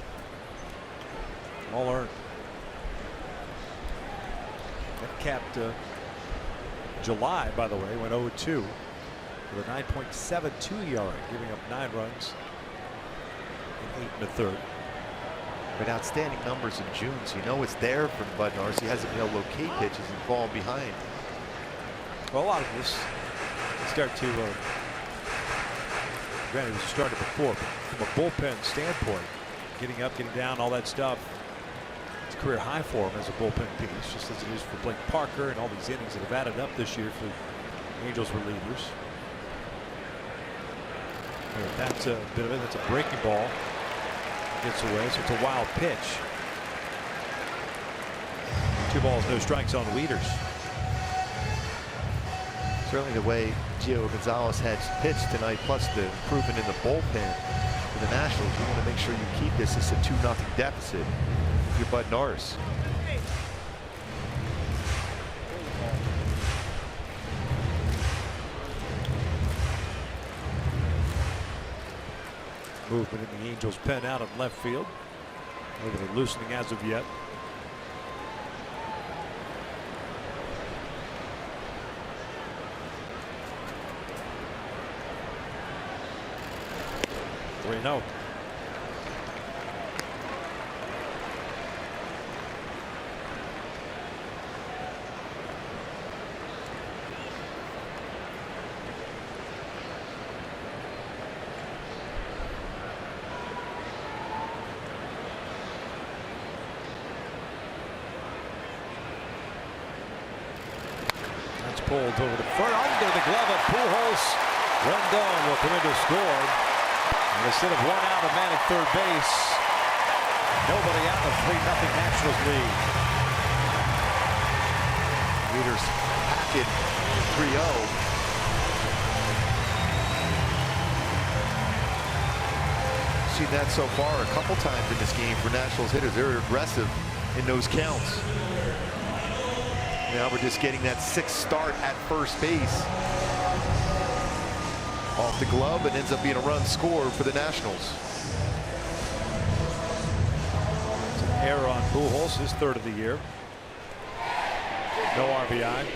All earned. That capped July, by the way, went 0-2 with a 9.72 ERA, giving up 9 runs in 8 1/3. But outstanding numbers in June, so you know it's there from Bud Norris. He hasn't been able to locate pitches and fall behind. Well, a lot of this start to, granted, it was started before, but from a bullpen standpoint, getting up, getting down, all that stuff. It's a career high for him as a bullpen piece, just as it is for Blake Parker and all these innings that have added up this year for the Angels relievers. That's a bit of it. That's a breaking ball. Gets away, so it's a wild pitch. 2 balls, no strikes on Weeders. Certainly the way Gio Gonzalez has pitched tonight, plus the improvement in the bullpen for the Nationals, you want to make sure you keep this as a 2-0 deficit. Your Bud Norris. Movement in the Angels pen out of left field. Look at it loosening as of yet. No. That's pulled over the front, under the glove of Pujols. Rendon will come in to score. And instead of 1 out, a man at third base. Nobody out, the 3-0 Nationals lead. Weeders pack it 3-0. seen that so far a couple times in this game for Nationals hitters. They're aggressive in those counts. Now we're just getting that 6th start at first base. Off the glove, and ends up being a run scored for the Nationals. It's an error on Pujols, his 3rd of the year. No RBI.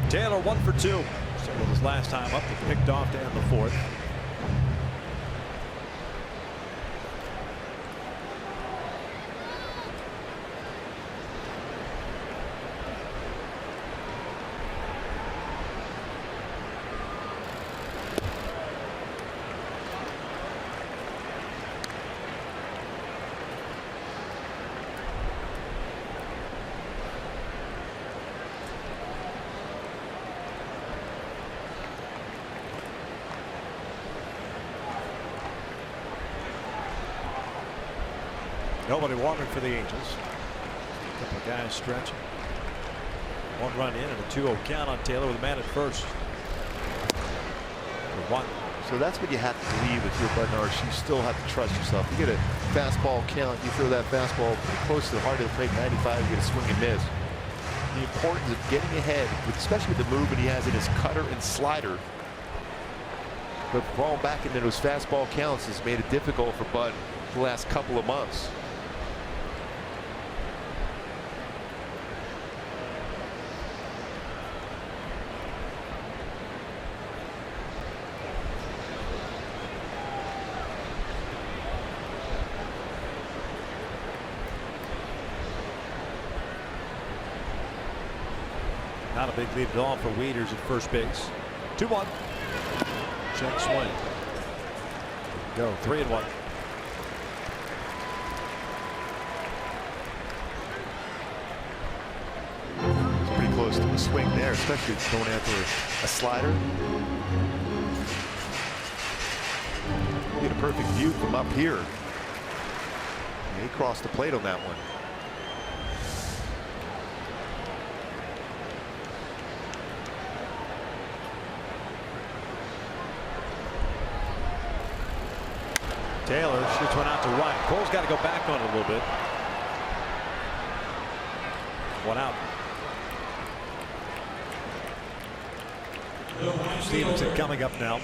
Taylor 1 for 2. So with his last time up, he picked off to end the 4th. Nobody walking for the Angels. A couple of guys stretching. 1 run in and a 2-0 count on Taylor with a man at first. For 1. So that's what you have to believe if you're Bud Norris. You still have to trust yourself. You get a fastball count, you throw that fastball close to the heart of the plate, 95, you get a swing and miss. The importance of getting ahead, especially with the movement he has in his cutter and slider. But falling back into those fastball counts has made it difficult for Bud the last couple of months. Not a big lead at all for Wieters at first base. 2-1. Check swing. Go 3-1. It's pretty close to a swing there, especially going after a slider. You get a perfect view from up here. He crossed the plate on that one. Taylor shoots one out to right. Cole's got to go back on it a little bit. 1 out. Stevenson coming up now.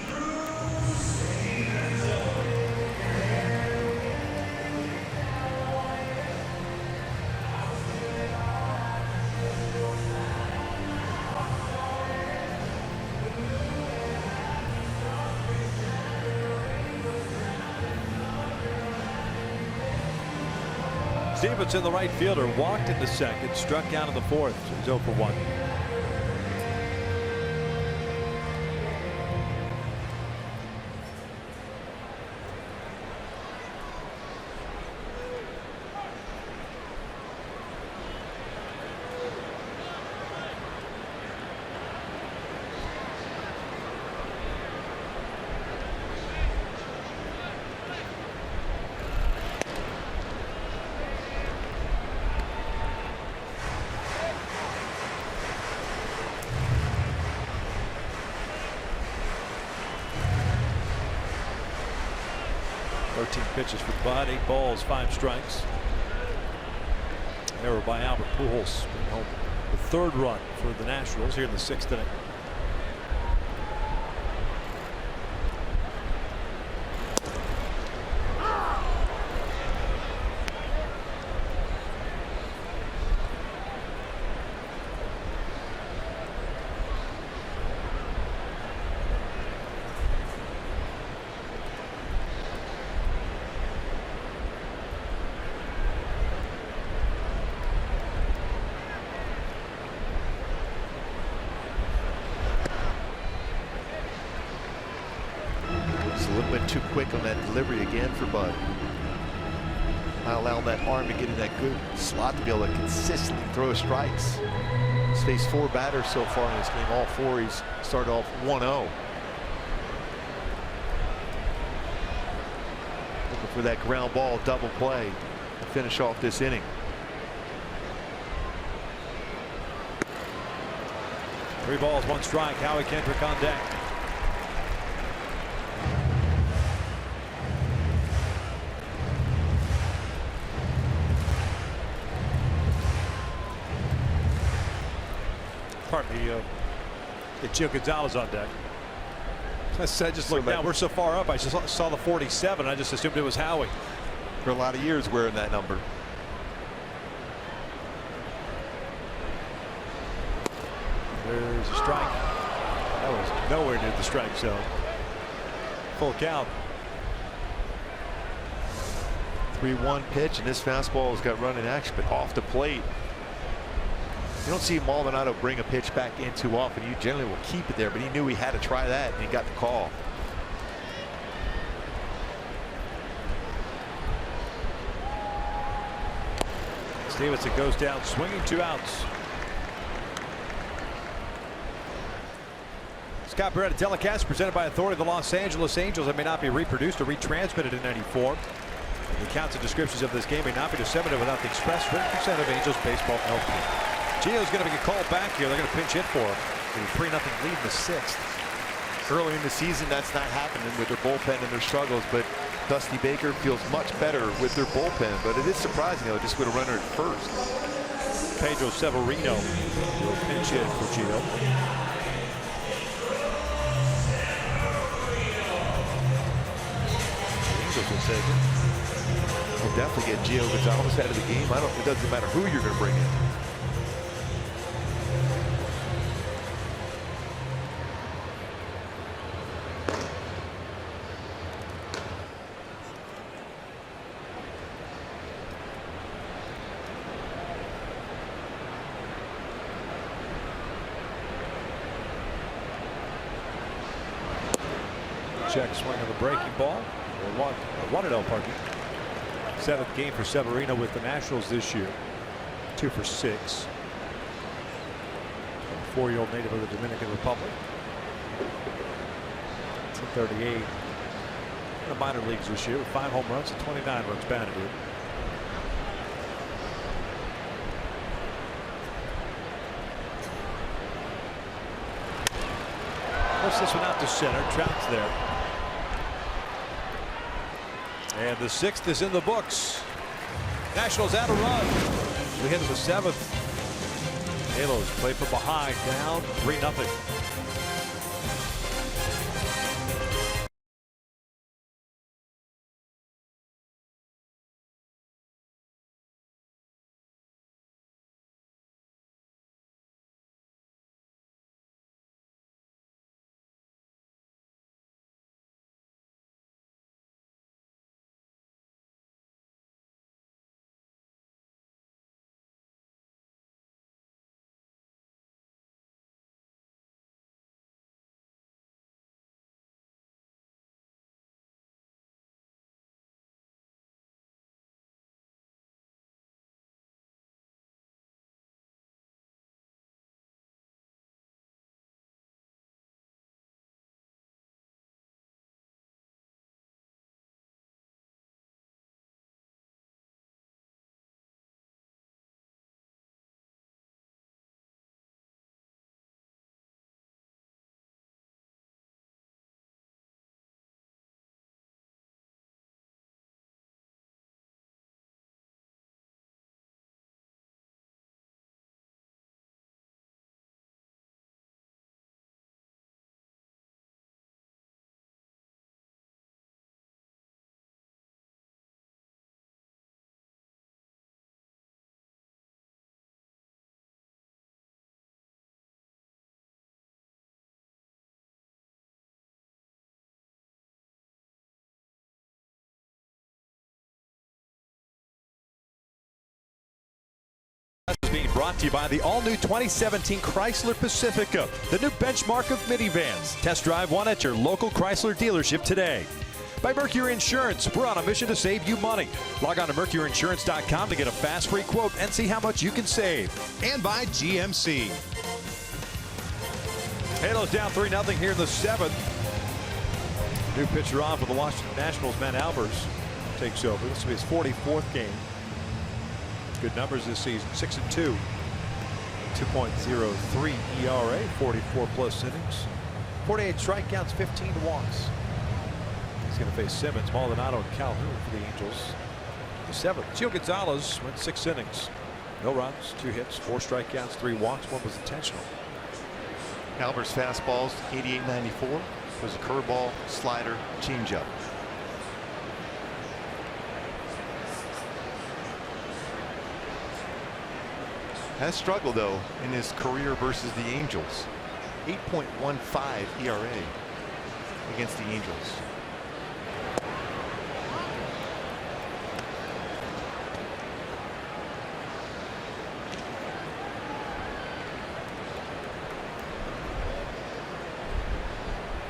Stevenson, the right fielder, walked into second, struck out in the 4th. So he's 0 for 1. Pitches for Bud, 8 balls, 5 strikes. Error by Albert Pujols, bringing home the 3rd run for the Nationals here in the 6th inning. a little bit too quick on that delivery again for Bud. Not allowing that arm to get in that good slot to be able to consistently throw strikes. He's faced 4 batters so far in this game. All 4 he's started off 1-0. Looking for that ground ball double play to finish off this inning. Three balls, 1 strike. Howie Kendrick on deck. Pardon me, get Gio Gonzalez on deck. I just looked down. We're so far up. I just saw the 47. I just assumed it was Howie. For a lot of years wearing that number. There's a strike. That was nowhere near the strike zone. Full count. 3-1 pitch, and this fastball has got running action, but off the plate. You don't see Maldonado bring a pitch back in too often. You generally will keep it there, but he knew he had to try that, and he got the call. Stevenson goes down swinging, 2 outs. Scott Barretta telecast presented by authority of the Los Angeles Angels that may not be reproduced or retransmitted in any form. The counts and descriptions of this game may not be disseminated without the express written consent of Angels Baseball LP. Gio's going to get called back here. They're going to pinch hit for him. 3-0 lead in the 6th. Early in the season, that's not happening with their bullpen and their struggles, but Dusty Baker feels much better with their bullpen. But it is surprising, though, just with a runner at first. Pedro Severino will pinch hit for Gio. Angels will take it. We'll definitely get Gio Gonzalez out of the game. It doesn't matter who you're going to bring in. Check swing of the breaking ball. 1-0, pardon me. 7th game for Severino with the Nationals this year. 2 for 6. 4-year-old native of the Dominican Republic. 238 in the minor leagues this year with 5 home runs and 29 runs batted in. Puts this one out to center. Trout's there. And the 6th is in the books. Nationals add a run. We hit the 7th. Halos play from behind, down 3-0. brought to you by the all-new 2017 Chrysler Pacifica, the new benchmark of minivans. Test drive one at your local Chrysler dealership today. By Mercury Insurance, we're on a mission to save you money. Log on to mercuryinsurance.com to get a fast free quote and see how much you can save. And by GMC. Halos down 3-0 here in the 7th. New pitcher on for the Washington Nationals, Matt Albers takes over. This will be his 44th game. Good numbers this season, 6-2. 2.03 ERA, 44 plus innings, 48 strikeouts, 15 walks. He's going to face Simmons, Maldonado, and Calhoun for the Angels. The 7th, Gio Gonzalez went 6 innings. No runs, 2 hits, 4 strikeouts, 3 walks, 1 was intentional. Albers' fastballs, 88-94. Was a curveball, slider, changeup. Has struggled though in his career versus the Angels. 8.15 ERA against the Angels.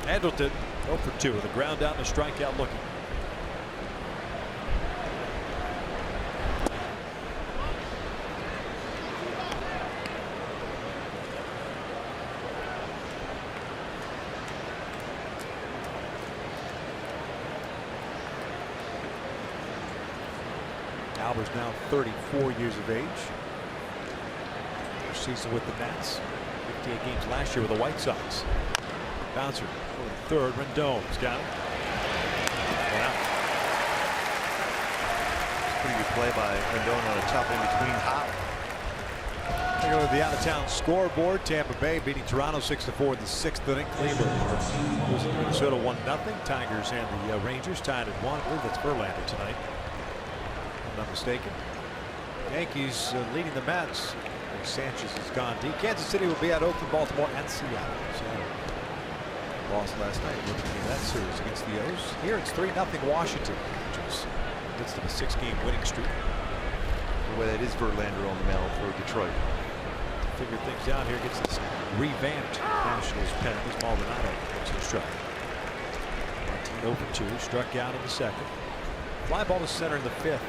Andrelton 0 for 2 with a ground out and a strikeout looking. Albers now 34 years of age. First season with the Nats. 58 games last year with the White Sox. Bouncer for the third. Rendon's got him. Wow. Pretty good play by Rendon on a tough in between hop. Take a look at the out-of-town scoreboard. Tampa Bay beating Toronto 6-4 in the 6th inning. Cleveland losing to Minnesota 1-0. Tigers and the Rangers tied at 1. I believe that's Verlander tonight, if I'm not mistaken. Yankees leading the Mets. Sanchez is gone deep. Kansas City will be at Oakland, Baltimore, and Seattle. Lost last night in that series against the O's. Here it's 3-0 Washington, which is gets to the 6-game winning streak. Well, that is Verlander on the mound for Detroit. Figure things out here. Gets this revamped Nationals pennant as Maldonado gets the strike. Martin 0 for 2, struck out in the 2nd. Fly ball to center in the 5th.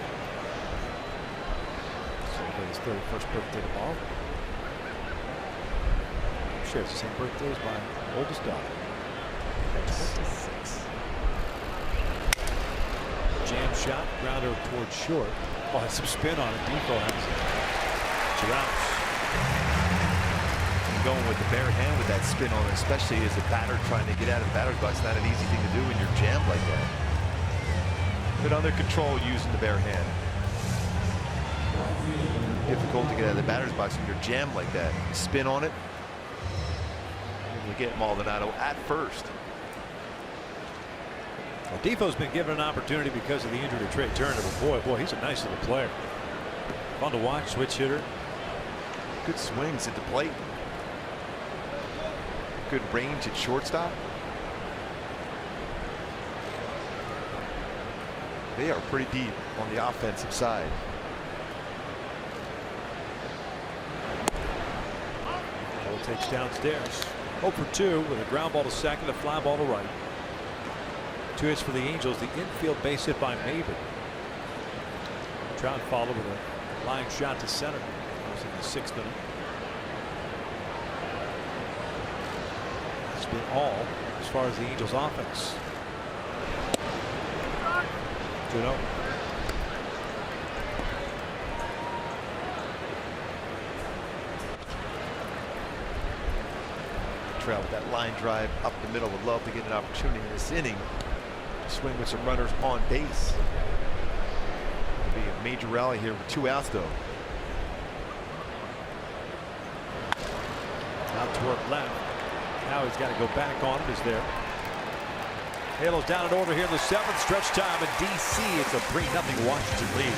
Celebrate his 31st birthday tomorrow. Shares the same birthday as my oldest daughter. 26. Jam shot, grounder towards short. Oh, has some spin on it. Depot has it. Surrounds. And going with the bare hand with that spin on it, especially as a batter trying to get out of the batter's box. Not an easy thing to do when you're jammed like that. But under control using the bare hand. Difficult to get out of the batter's box when you're jammed like that. Spin on it. Able to get Maldonado at first. Well, Defoe's been given an opportunity because of the injury to Trey Turner, but boy, he's a nice little player. Fun to watch, switch hitter. Good swings at the plate. Good range at shortstop. They are pretty deep on the offensive side. Cole takes downstairs. 0 for 2 with a ground ball to second, a fly ball to right. 2 hits for the Angels. The infield base hit by Maven. Trout followed with a line shot to center. That was in the 6th inning. It's been all as far as the Angels offense. 2-0. Trout with that line drive up the middle. Would love to get an opportunity in this inning. Swing with some runners on base. It'll be a major rally here with 2 outs though. Out toward left. Now he's got to go back on it. Is there? Halos down in order here in the 7th. Stretch time in DC. It's a 3-0 Washington lead.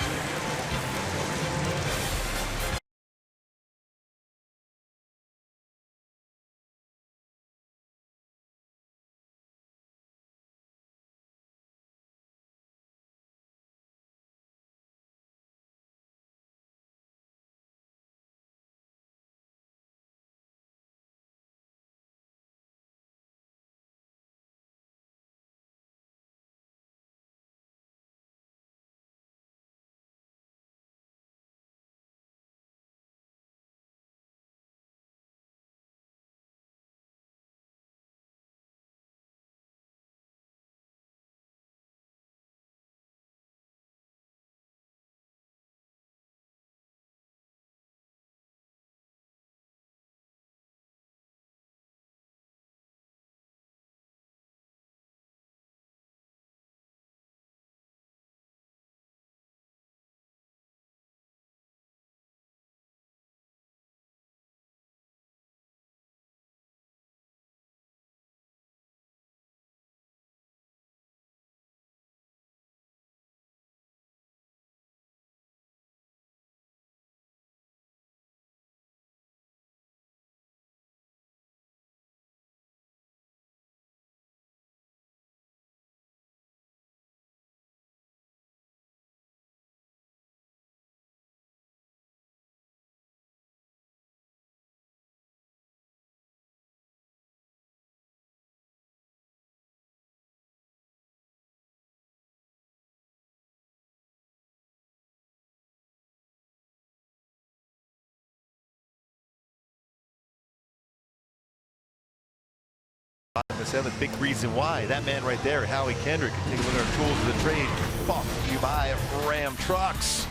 Bottom of the seventh, big reason why. That man right there, Howie Kendrick, can take a look at our tools of the trade. Brought to you by Ram Trucks.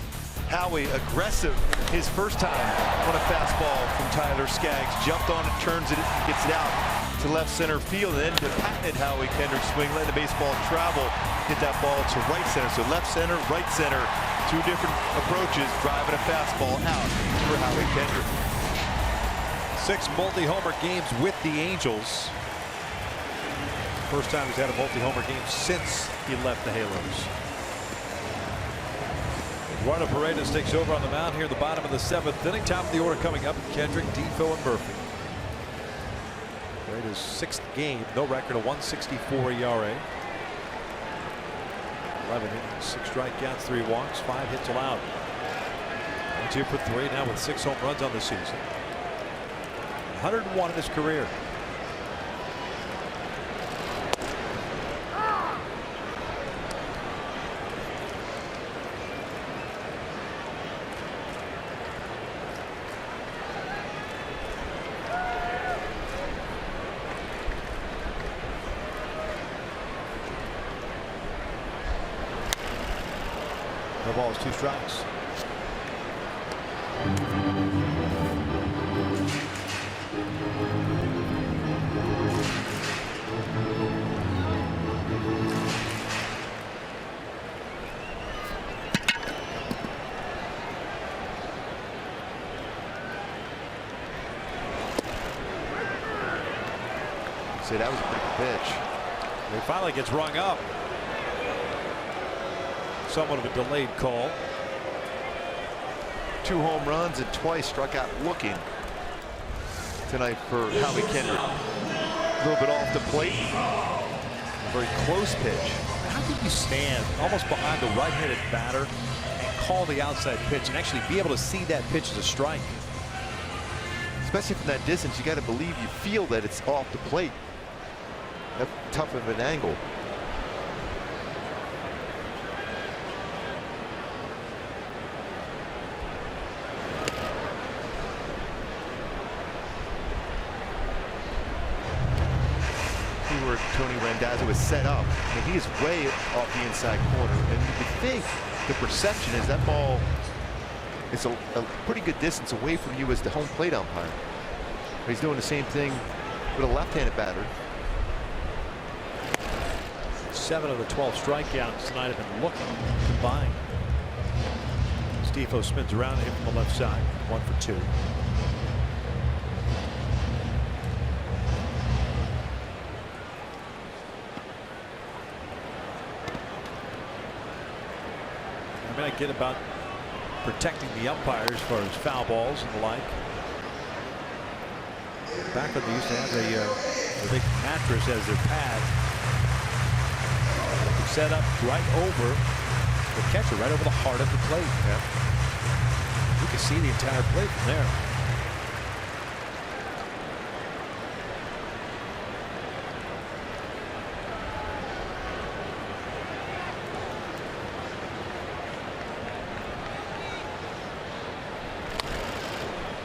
Howie, aggressive his first time on a fastball from Tyler Skaggs. Jumped on it, turns it, gets it out to left center field, and then the patented Howie Kendrick swing, letting the baseball travel, hit that ball to right center. So left center, right center, two different approaches, driving a fastball out for Howie Kendrick. 6 multi-homer games with the Angels. First time he's had a multi-homer game since he left the Halos. Eduardo Paredes takes over on the mound here at the bottom of the 7th inning. Top of the order coming up: Kendrick, Defoe, and Murphy. Paredes' 6th game, no record, a 1.64 ERA. 11 innings, 6 strikeouts, 3 walks, 5 hits allowed. 1-2 for 3 now with 6 home runs on the season. 101 in his career. No balls, 2 strikes. See, that was a big pitch. He finally gets rung up. Somewhat of a delayed call. 2 home runs and twice struck out looking tonight for Howie Kendrick. A little bit off the plate. A very close pitch. How can you stand almost behind the right-handed batter and call the outside pitch and actually be able to see that pitch as a strike? Especially from that distance, you got to believe you feel that it's off the plate. That's tough of an angle. Tony Randazzo is set up. I mean, he is way off the inside corner, and you would think the perception is that ball is a pretty good distance away from you as the home plate umpire. But he's doing the same thing with a left-handed batter. 7 of the 12 strikeouts tonight have been looking combined. Defoe spins around and hit from the left side. 1 for 2. I get about protecting the umpires as far as foul balls and the like. Back when they used to have a big mattress as their pad, set up right over the catcher, right over the heart of the plate. Yeah. You can see the entire plate from there.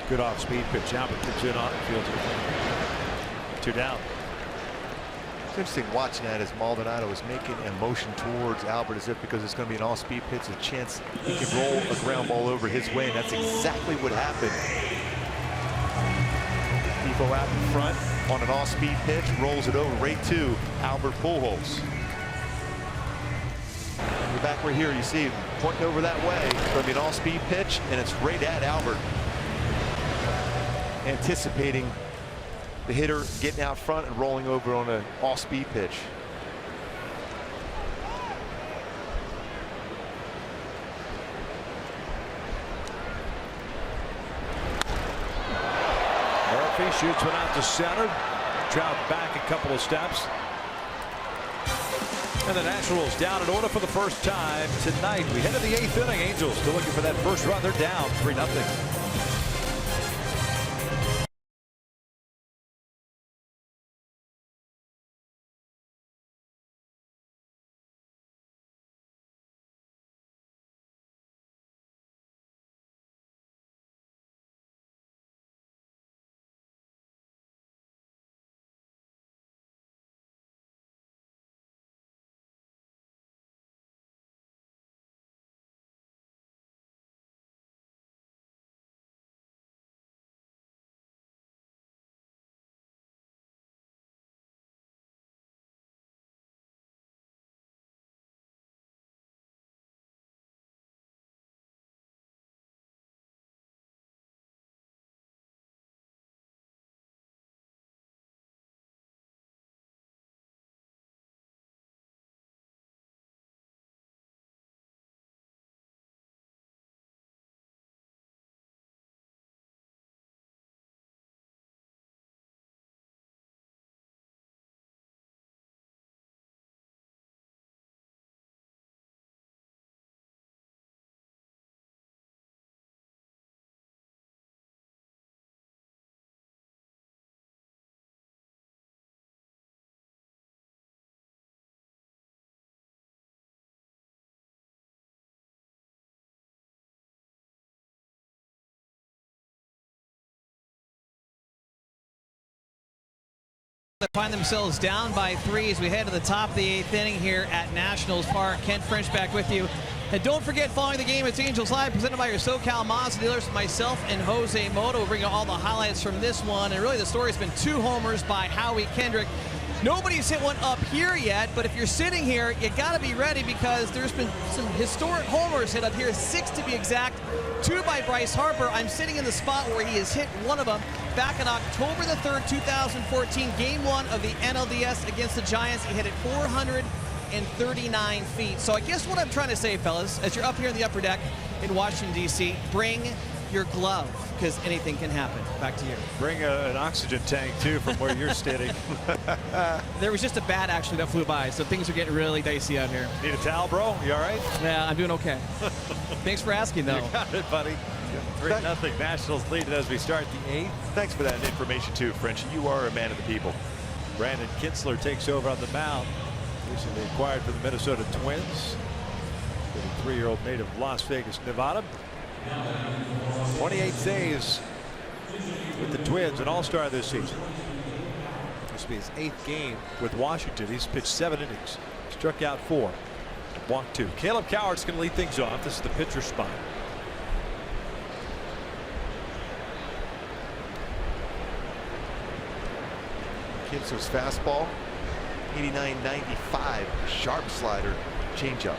Good off-speed pitch. Albert gets in on it. Fields it. 2 down. It's interesting watching that as Maldonado is making a motion towards Albert as if because it's going to be an off-speed pitch, a chance he can roll a ground ball over his way, and that's exactly what happened. Defoe out in front on an off-speed pitch, rolls it over right to Albert Pujols. You're back right here, you see him pointing over that way. It's going to be an off-speed pitch, and it's right at Albert. Anticipating the hitter getting out front and rolling over on an off-speed pitch. Murphy shoots one out to center. Trout back a couple of steps. And the Nationals down in order for the first time tonight. We head to the 8th inning. Angels still looking for that first run. They're down 3-0. They find themselves down by 3 as we head to the top of the 8th inning here at Nationals Park. Kent French back with you. And don't forget, following the game, it's Angels Live, presented by your SoCal Mazda dealers. Myself and Jose Moto will bring you all the highlights from this one. And really, the story's been 2 homers by Howie Kendrick. Nobody's hit one up here yet, but if you're sitting here, you got to be ready because there's been some historic homers hit up here, 6 to be exact, 2 by Bryce Harper. I'm sitting in the spot where he has hit one of them back on October the 3rd, 2014, Game 1 of the NLDS against the Giants. He hit it 439 feet. So I guess what I'm trying to say, fellas, as you're up here in the upper deck in Washington, D.C., bring your glove, because anything can happen. Back to you. Bring an oxygen tank, too, from where you're standing. There was just a bat, actually, that flew by, so things are getting really dicey out here. Need a towel, bro? You all right? Yeah, I'm doing okay. Thanks for asking, though. You got it, buddy. 3-0 Nationals lead as we start the 8th. Thanks for that information, too, French. You are a man of the people. Brandon Kinsler takes over on the mound. Recently acquired for the Minnesota Twins. 33-year-old native of Las Vegas, Nevada. 28 saves with the Twins, an all-star this season. This will be his 8th game with Washington. He's pitched 7 innings, struck out 4, walked 2. Caleb Coward's going to lead things off. This is the pitcher spot. Kinsler's fastball, 89-95, sharp slider, changeup.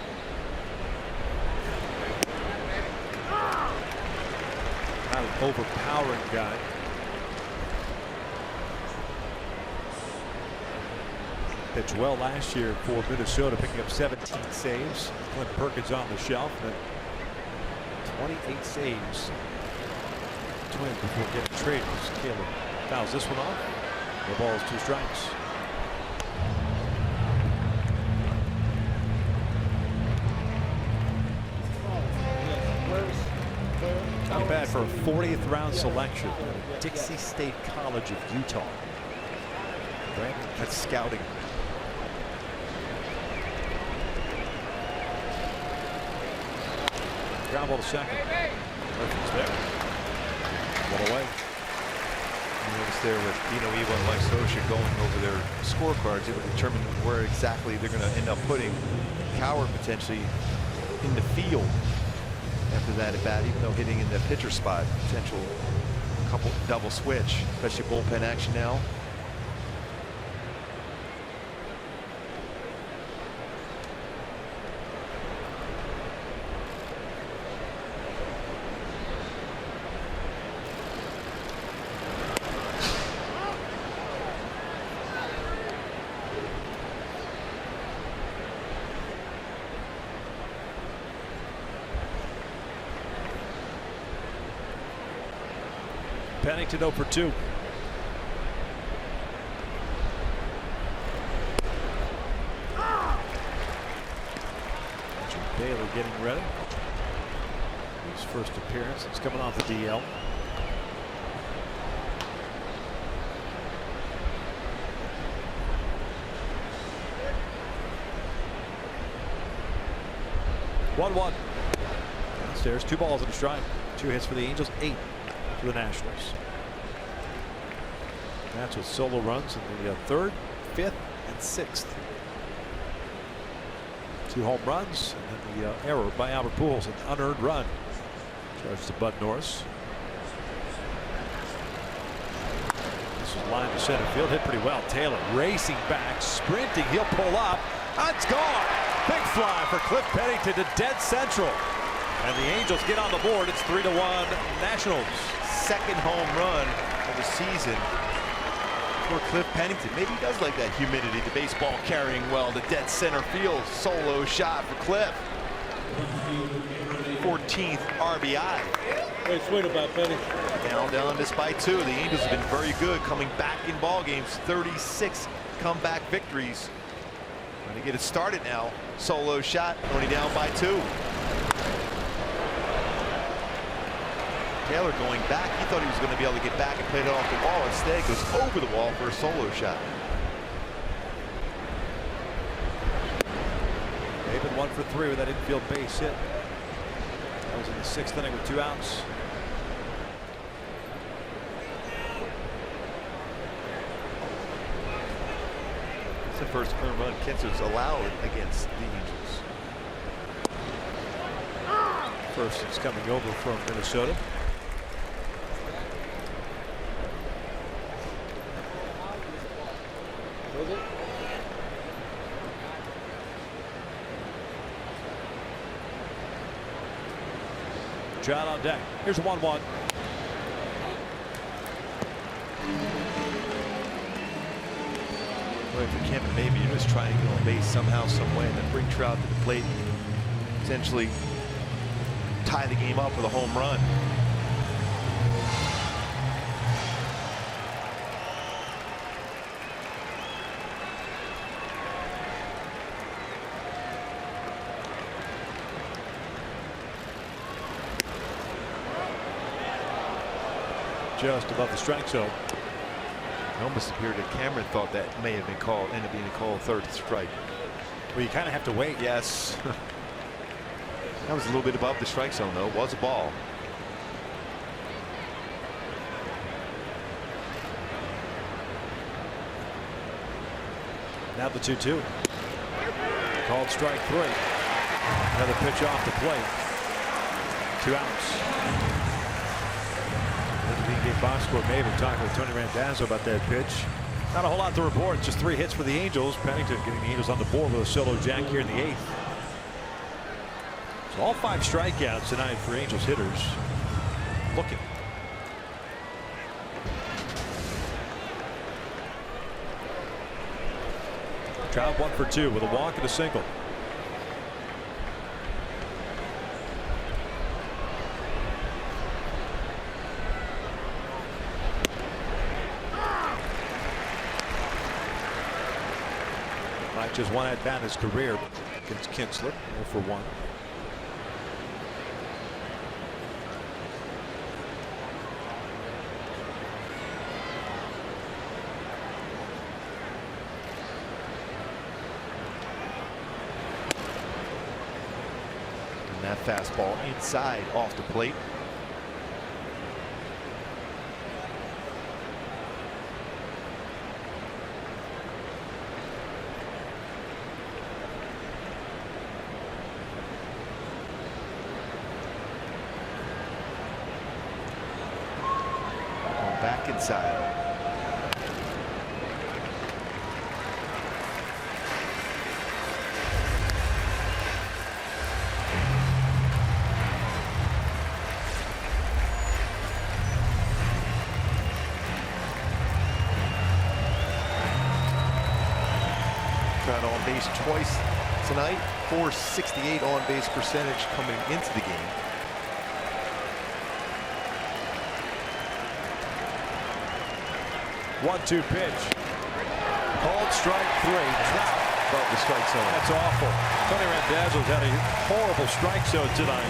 Not an overpowering guy. Pitched well last year for Minnesota, picking up 17 saves. Clint Perkins on the shelf, and 28 saves. Twins before getting traded. Caleb fouls this one off. The ball is 2 strikes. Not bad for a 40th round selection at Dixie State College of Utah. Brandon, that's scouting. Ground ball to second. Murphy's there. One away. You notice there with Dino Ewa and Mike Sosha going over their scorecards, it would determine where exactly they're going to end up putting Coward potentially in the field after that at bat, even though hitting in the pitcher spot, potential couple double switch, especially bullpen action now. Pennington 0 for 2. Bailey getting ready. His first appearance. It's coming off the DL. One. Downstairs, 2 balls and a strike. 2 hits for the Angels, 8 for the Nationals. That's with solo runs in the 3rd, 5th, and 6th. 2 home runs, and then the error by Albert Pujols, an unearned run. Charged to Bud Norris. This is line to center field, hit pretty well. Taylor racing back, sprinting, he'll pull up. It's gone. Big fly for Cliff Pennington to dead central. And the Angels get on the board. It's 3-1 Nationals. 2nd home run of the season for Cliff Pennington. Maybe he does like that humidity. The baseball carrying well to dead center field. Solo shot for Cliff. 14th RBI. Hey, sweet about Penny. Down this by 2. The Angels have been very good coming back in ball games. 36 comeback victories. Trying to get it started now. Solo shot, only down by 2. Taylor going back. He thought he was going to be able to get back and play it off the wall. Instead, goes over the wall for a solo shot. They've been 1 for 3 with that infield base hit. That was in the 6th inning with 2 outs. It's the first earned run Kinsler's allowed against the Angels. First, it's coming over from Minnesota. Trout on deck. Here's a 1-1. For Kemp, maybe you're just trying to get on base somehow, some way, and then bring Trout to the plate, potentially tie the game up with a home run. Just above the strike zone. It almost appeared that Cameron thought that may have been called, ended up being called third strike. Well, you kind of have to wait. Yes. That was a little bit above the strike zone, though. It was a ball. Now the 2-2. Called strike 3. Another pitch off the plate. 2 outs. The box score may have been talking with Tony Randazzo about that pitch. Not a whole lot to report. Just 3 hits for the Angels. Pennington getting the Angels on the board with a solo jack here in the 8th. So all 5 strikeouts tonight for Angels hitters. Looking. Trout 1 for 2 with a walk and a single. Just 1 at bat in his career against Kinsler. 0 for 1. And that fastball inside off the plate. Back inside. Trout on base twice tonight. .468 on base percentage coming into the game. 1-2 pitch. Called strike 3. Trout above the strike zone. That's awful. Tony Randazzo's had a horrible strike zone tonight.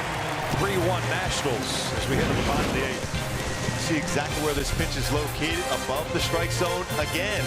3-1 Nationals as we hit the bottom of the 8th. See exactly where this pitch is located, above the strike zone again.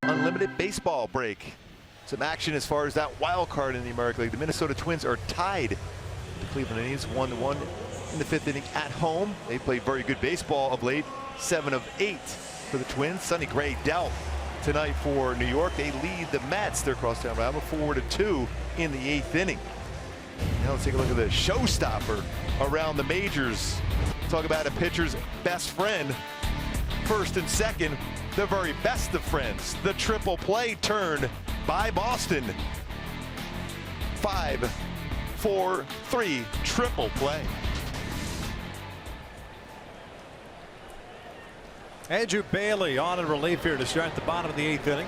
unlimited baseball break. Some action as far as that wild card in the American League. The Minnesota Twins are tied. The Cleveland Indians 1-1 in the 5th inning at home. They played very good baseball of late. 7 of 8 for the Twins. Sonny Gray dealt tonight for New York. They lead the Mets, their crosstown rival, 4-2 in the 8th inning. Now let's take a look at the showstopper around the majors. Talk about a pitcher's best friend. First and second, the very best of friends. The triple play turn by Boston. 5, 4, 3, triple play. Andrew Bailey on in relief here to start the bottom of the 8th inning.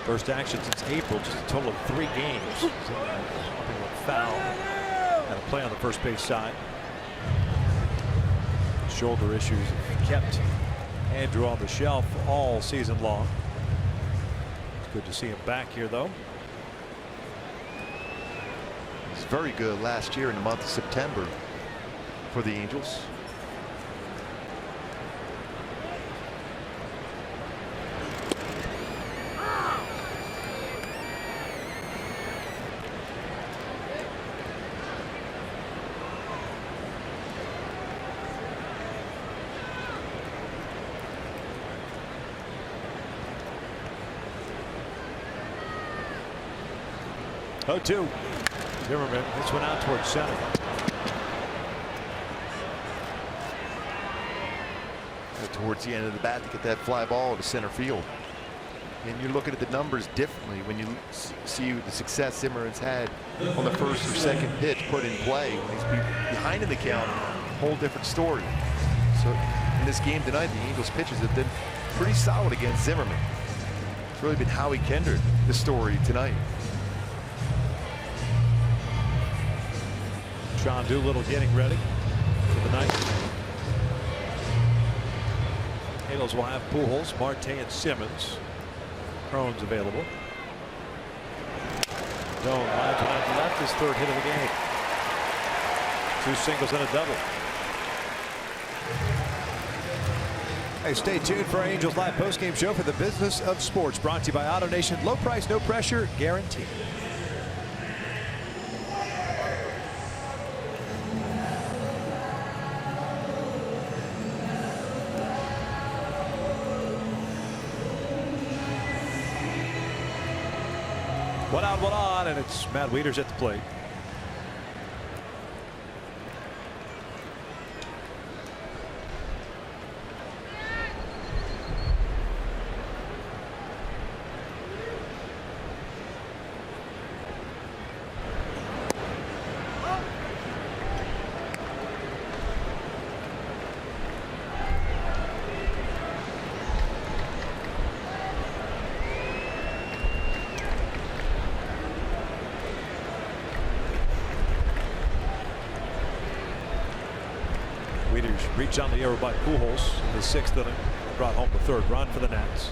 First action since April, just a total of 3 games. Foul and a play on the first base side. Shoulder issues have kept Andrew on the shelf all season long. It's good to see him back here, though. He's very good last year in the month of September for the Angels. Oh, 2. Zimmerman hits one out towards center. Towards the end of the bat to get that fly ball to center field. And you're looking at the numbers differently when you see the success Zimmerman's had on the first or second pitch put in play. When he's behind in the count, whole different story. So in this game tonight, the Angels pitchers have been pretty solid against Zimmerman. It's really been Howie Kendrick, the story tonight. Sean Doolittle getting ready for the night. Angels will have Pujols, Marte, and Simmons. Crone's available. Doan lines one left, his 3rd hit of the game. 2 singles and a double. Hey, stay tuned for our Angels Live postgame show for the business of sports. Brought to you by Auto Nation. Low price, no pressure, guaranteed. One out, one on, and it's Matt Wieters at the plate. Wieters reached on the arrow by Pujols in the 6th inning. Brought home the 3rd run for the Nats.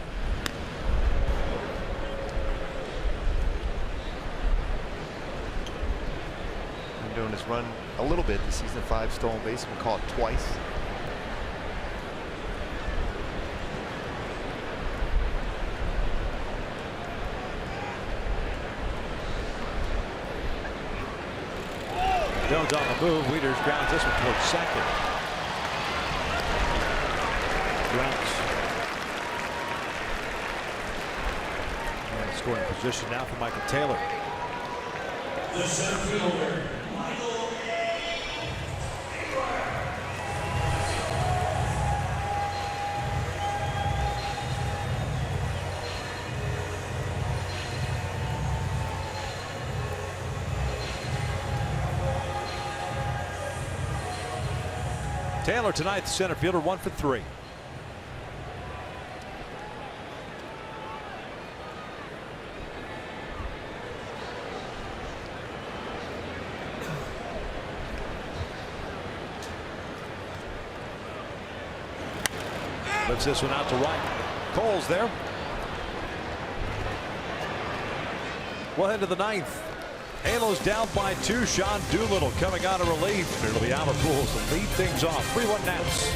Been doing his run a little bit this season. 5 stolen bases, been caught twice. Jones on the move. Wieters grounds this one towards second. Grounds. And scoring position now for Michael Taylor. The center fielder, Michael. Taylor tonight, the center fielder, 1 for 3. Lifts this one out to right. Cole's there. Well, into the 9th. Halos down by 2. Sean Doolittle coming out of relief. It'll be Albert Pujols to lead things off. 3-1 Nats.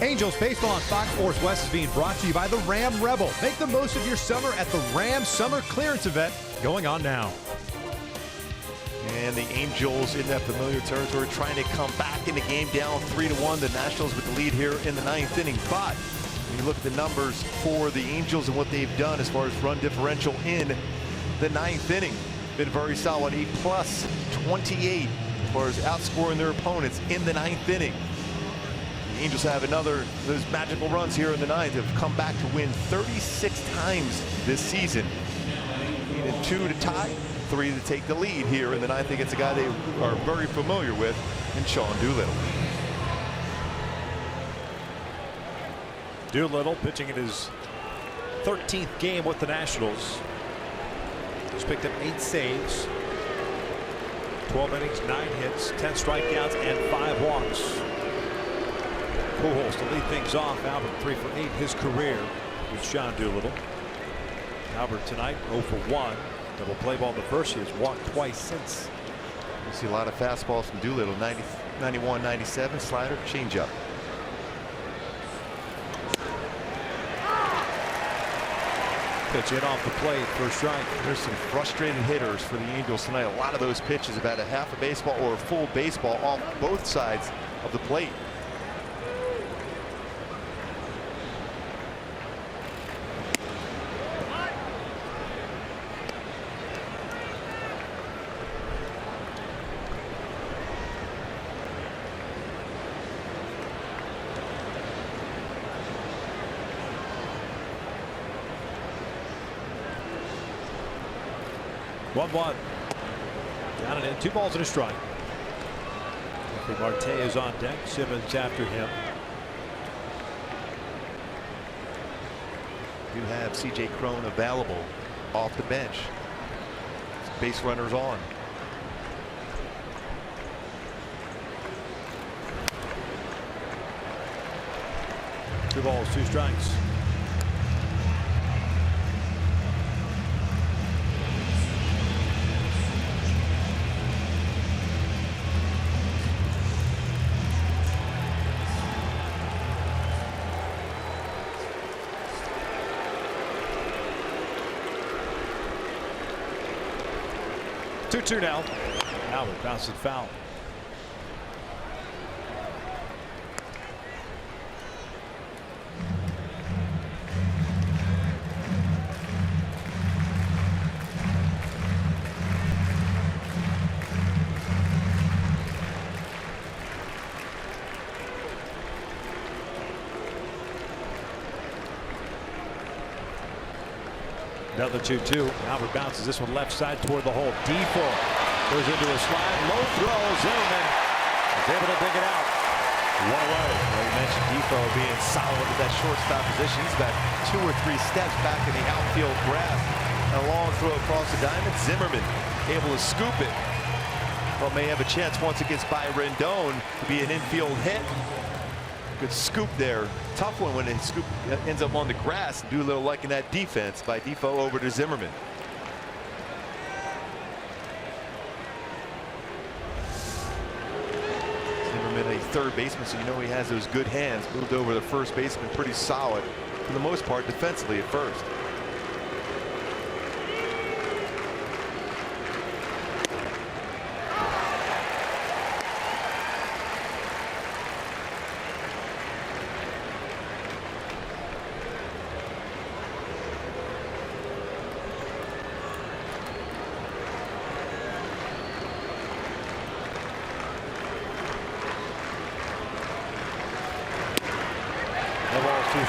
Angels baseball on Fox Sports West is being brought to you by the Ram Rebel. Make the most of your summer at the Ram Summer Clearance Event going on now. And the Angels in that familiar territory trying to come back in the game down 3-1. The Nationals with the lead here in the 9th inning. But when you look at the numbers for the Angels and what they've done as far as run differential in the 9th inning, been very solid. 8+ 28 as far as outscoring their opponents in the 9th inning. The Angels have those magical runs here in the 9th, have come back to win 36 times this season. Needed 2 to tie, 3 to take the lead here in the 9th against a guy they are very familiar with in Sean Doolittle. Doolittle pitching in his 13th game with the Nationals. He's picked up 8 saves, 12 innings, 9 hits, 10 strikeouts, and 5 walks. Pujols to lead things off. Albert 3 for 8 his career with Sean Doolittle. Albert tonight 0 for 1. Double play ball in the first. He has walked twice since. You see a lot of fastballs from Doolittle. 90, 91, 97, slider, changeup. Pitch in off the plate for a strike. There's some frustrated hitters for the Angels tonight. A lot of those pitches, about a half a baseball or a full baseball off both sides of the plate. One. Down and in. 2 balls and a strike. Marte is on deck. Simmons after him. You have C.J. Cron available off the bench. Base runners on. Two balls, 2 strikes. Two now. Albert bounces foul. Another 2-2. Albert bounces this one left side toward the hole. Default goes into a slide. Low throw. Zimmerman is able to dig it out. 1 away. Well, you mentioned Defoe being solid at that shortstop position. He's about 2 or 3 steps back in the outfield grass. A long throw across the diamond. Zimmerman able to scoop it. Well, may have a chance once it gets by Rendon to be an infield hit. Good scoop there. Tough one when the scoop ends up on the grass. Doolittle liking that defense by Defoe over to Zimmerman. Zimmerman, a third baseman, so you know he has those good hands. Moved over the first baseman pretty solid for the most part defensively at first.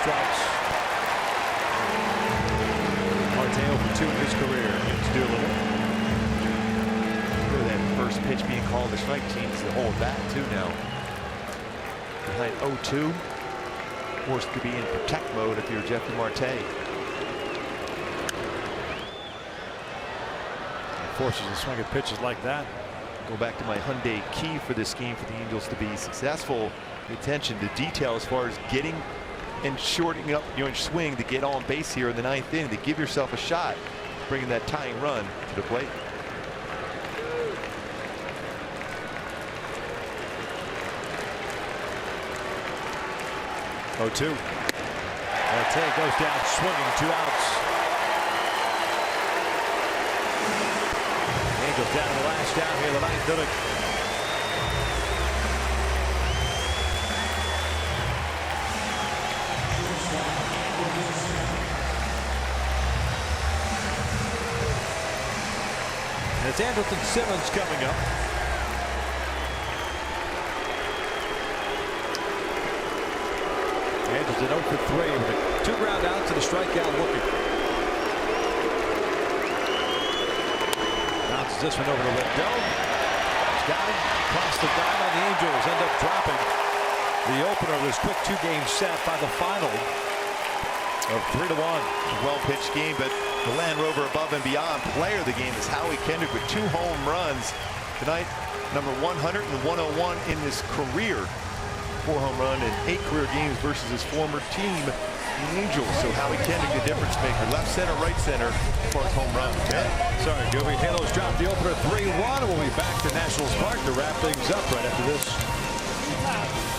Strikes. Marte over 2 in his career against Doolittle. Look at that first pitch being called a strike. Teams to hold back too now. Behind 0-2. Forced to be in protect mode if you're Jeffrey Marte. Forces a swing at pitches like that. Go back to my Hyundai key for this game for the Angels to be successful. Pay attention to detail as far as getting and shortening up your swing to get on base here in the 9th inning to give yourself a shot bringing that tying run to the plate. 0-2. Marte goes down swinging, 2 outs. Angels down to the last down here, the 9th inning. And it's Andrelton Simmons coming up. Angels at 0 for 3 with 2 ground outs and a strikeout looking. Bounces this one over to Rendon. He's got him across the diamond. The Angels end up dropping the opener of this quick 2-game set by the final of 3-1. Well-pitched game, but the Land Rover above and beyond player of the game is Howie Kendrick with 2 home runs tonight. Number 100 and 101 in his career. 4 home run in 8 career games versus his former team, the Angels. So Howie Kendrick, the difference maker. Left center, right center as far as home runs. Sorry, Goby. Halos dropped the opener 3-1. We'll be back to Nationals Park to wrap things up right after this.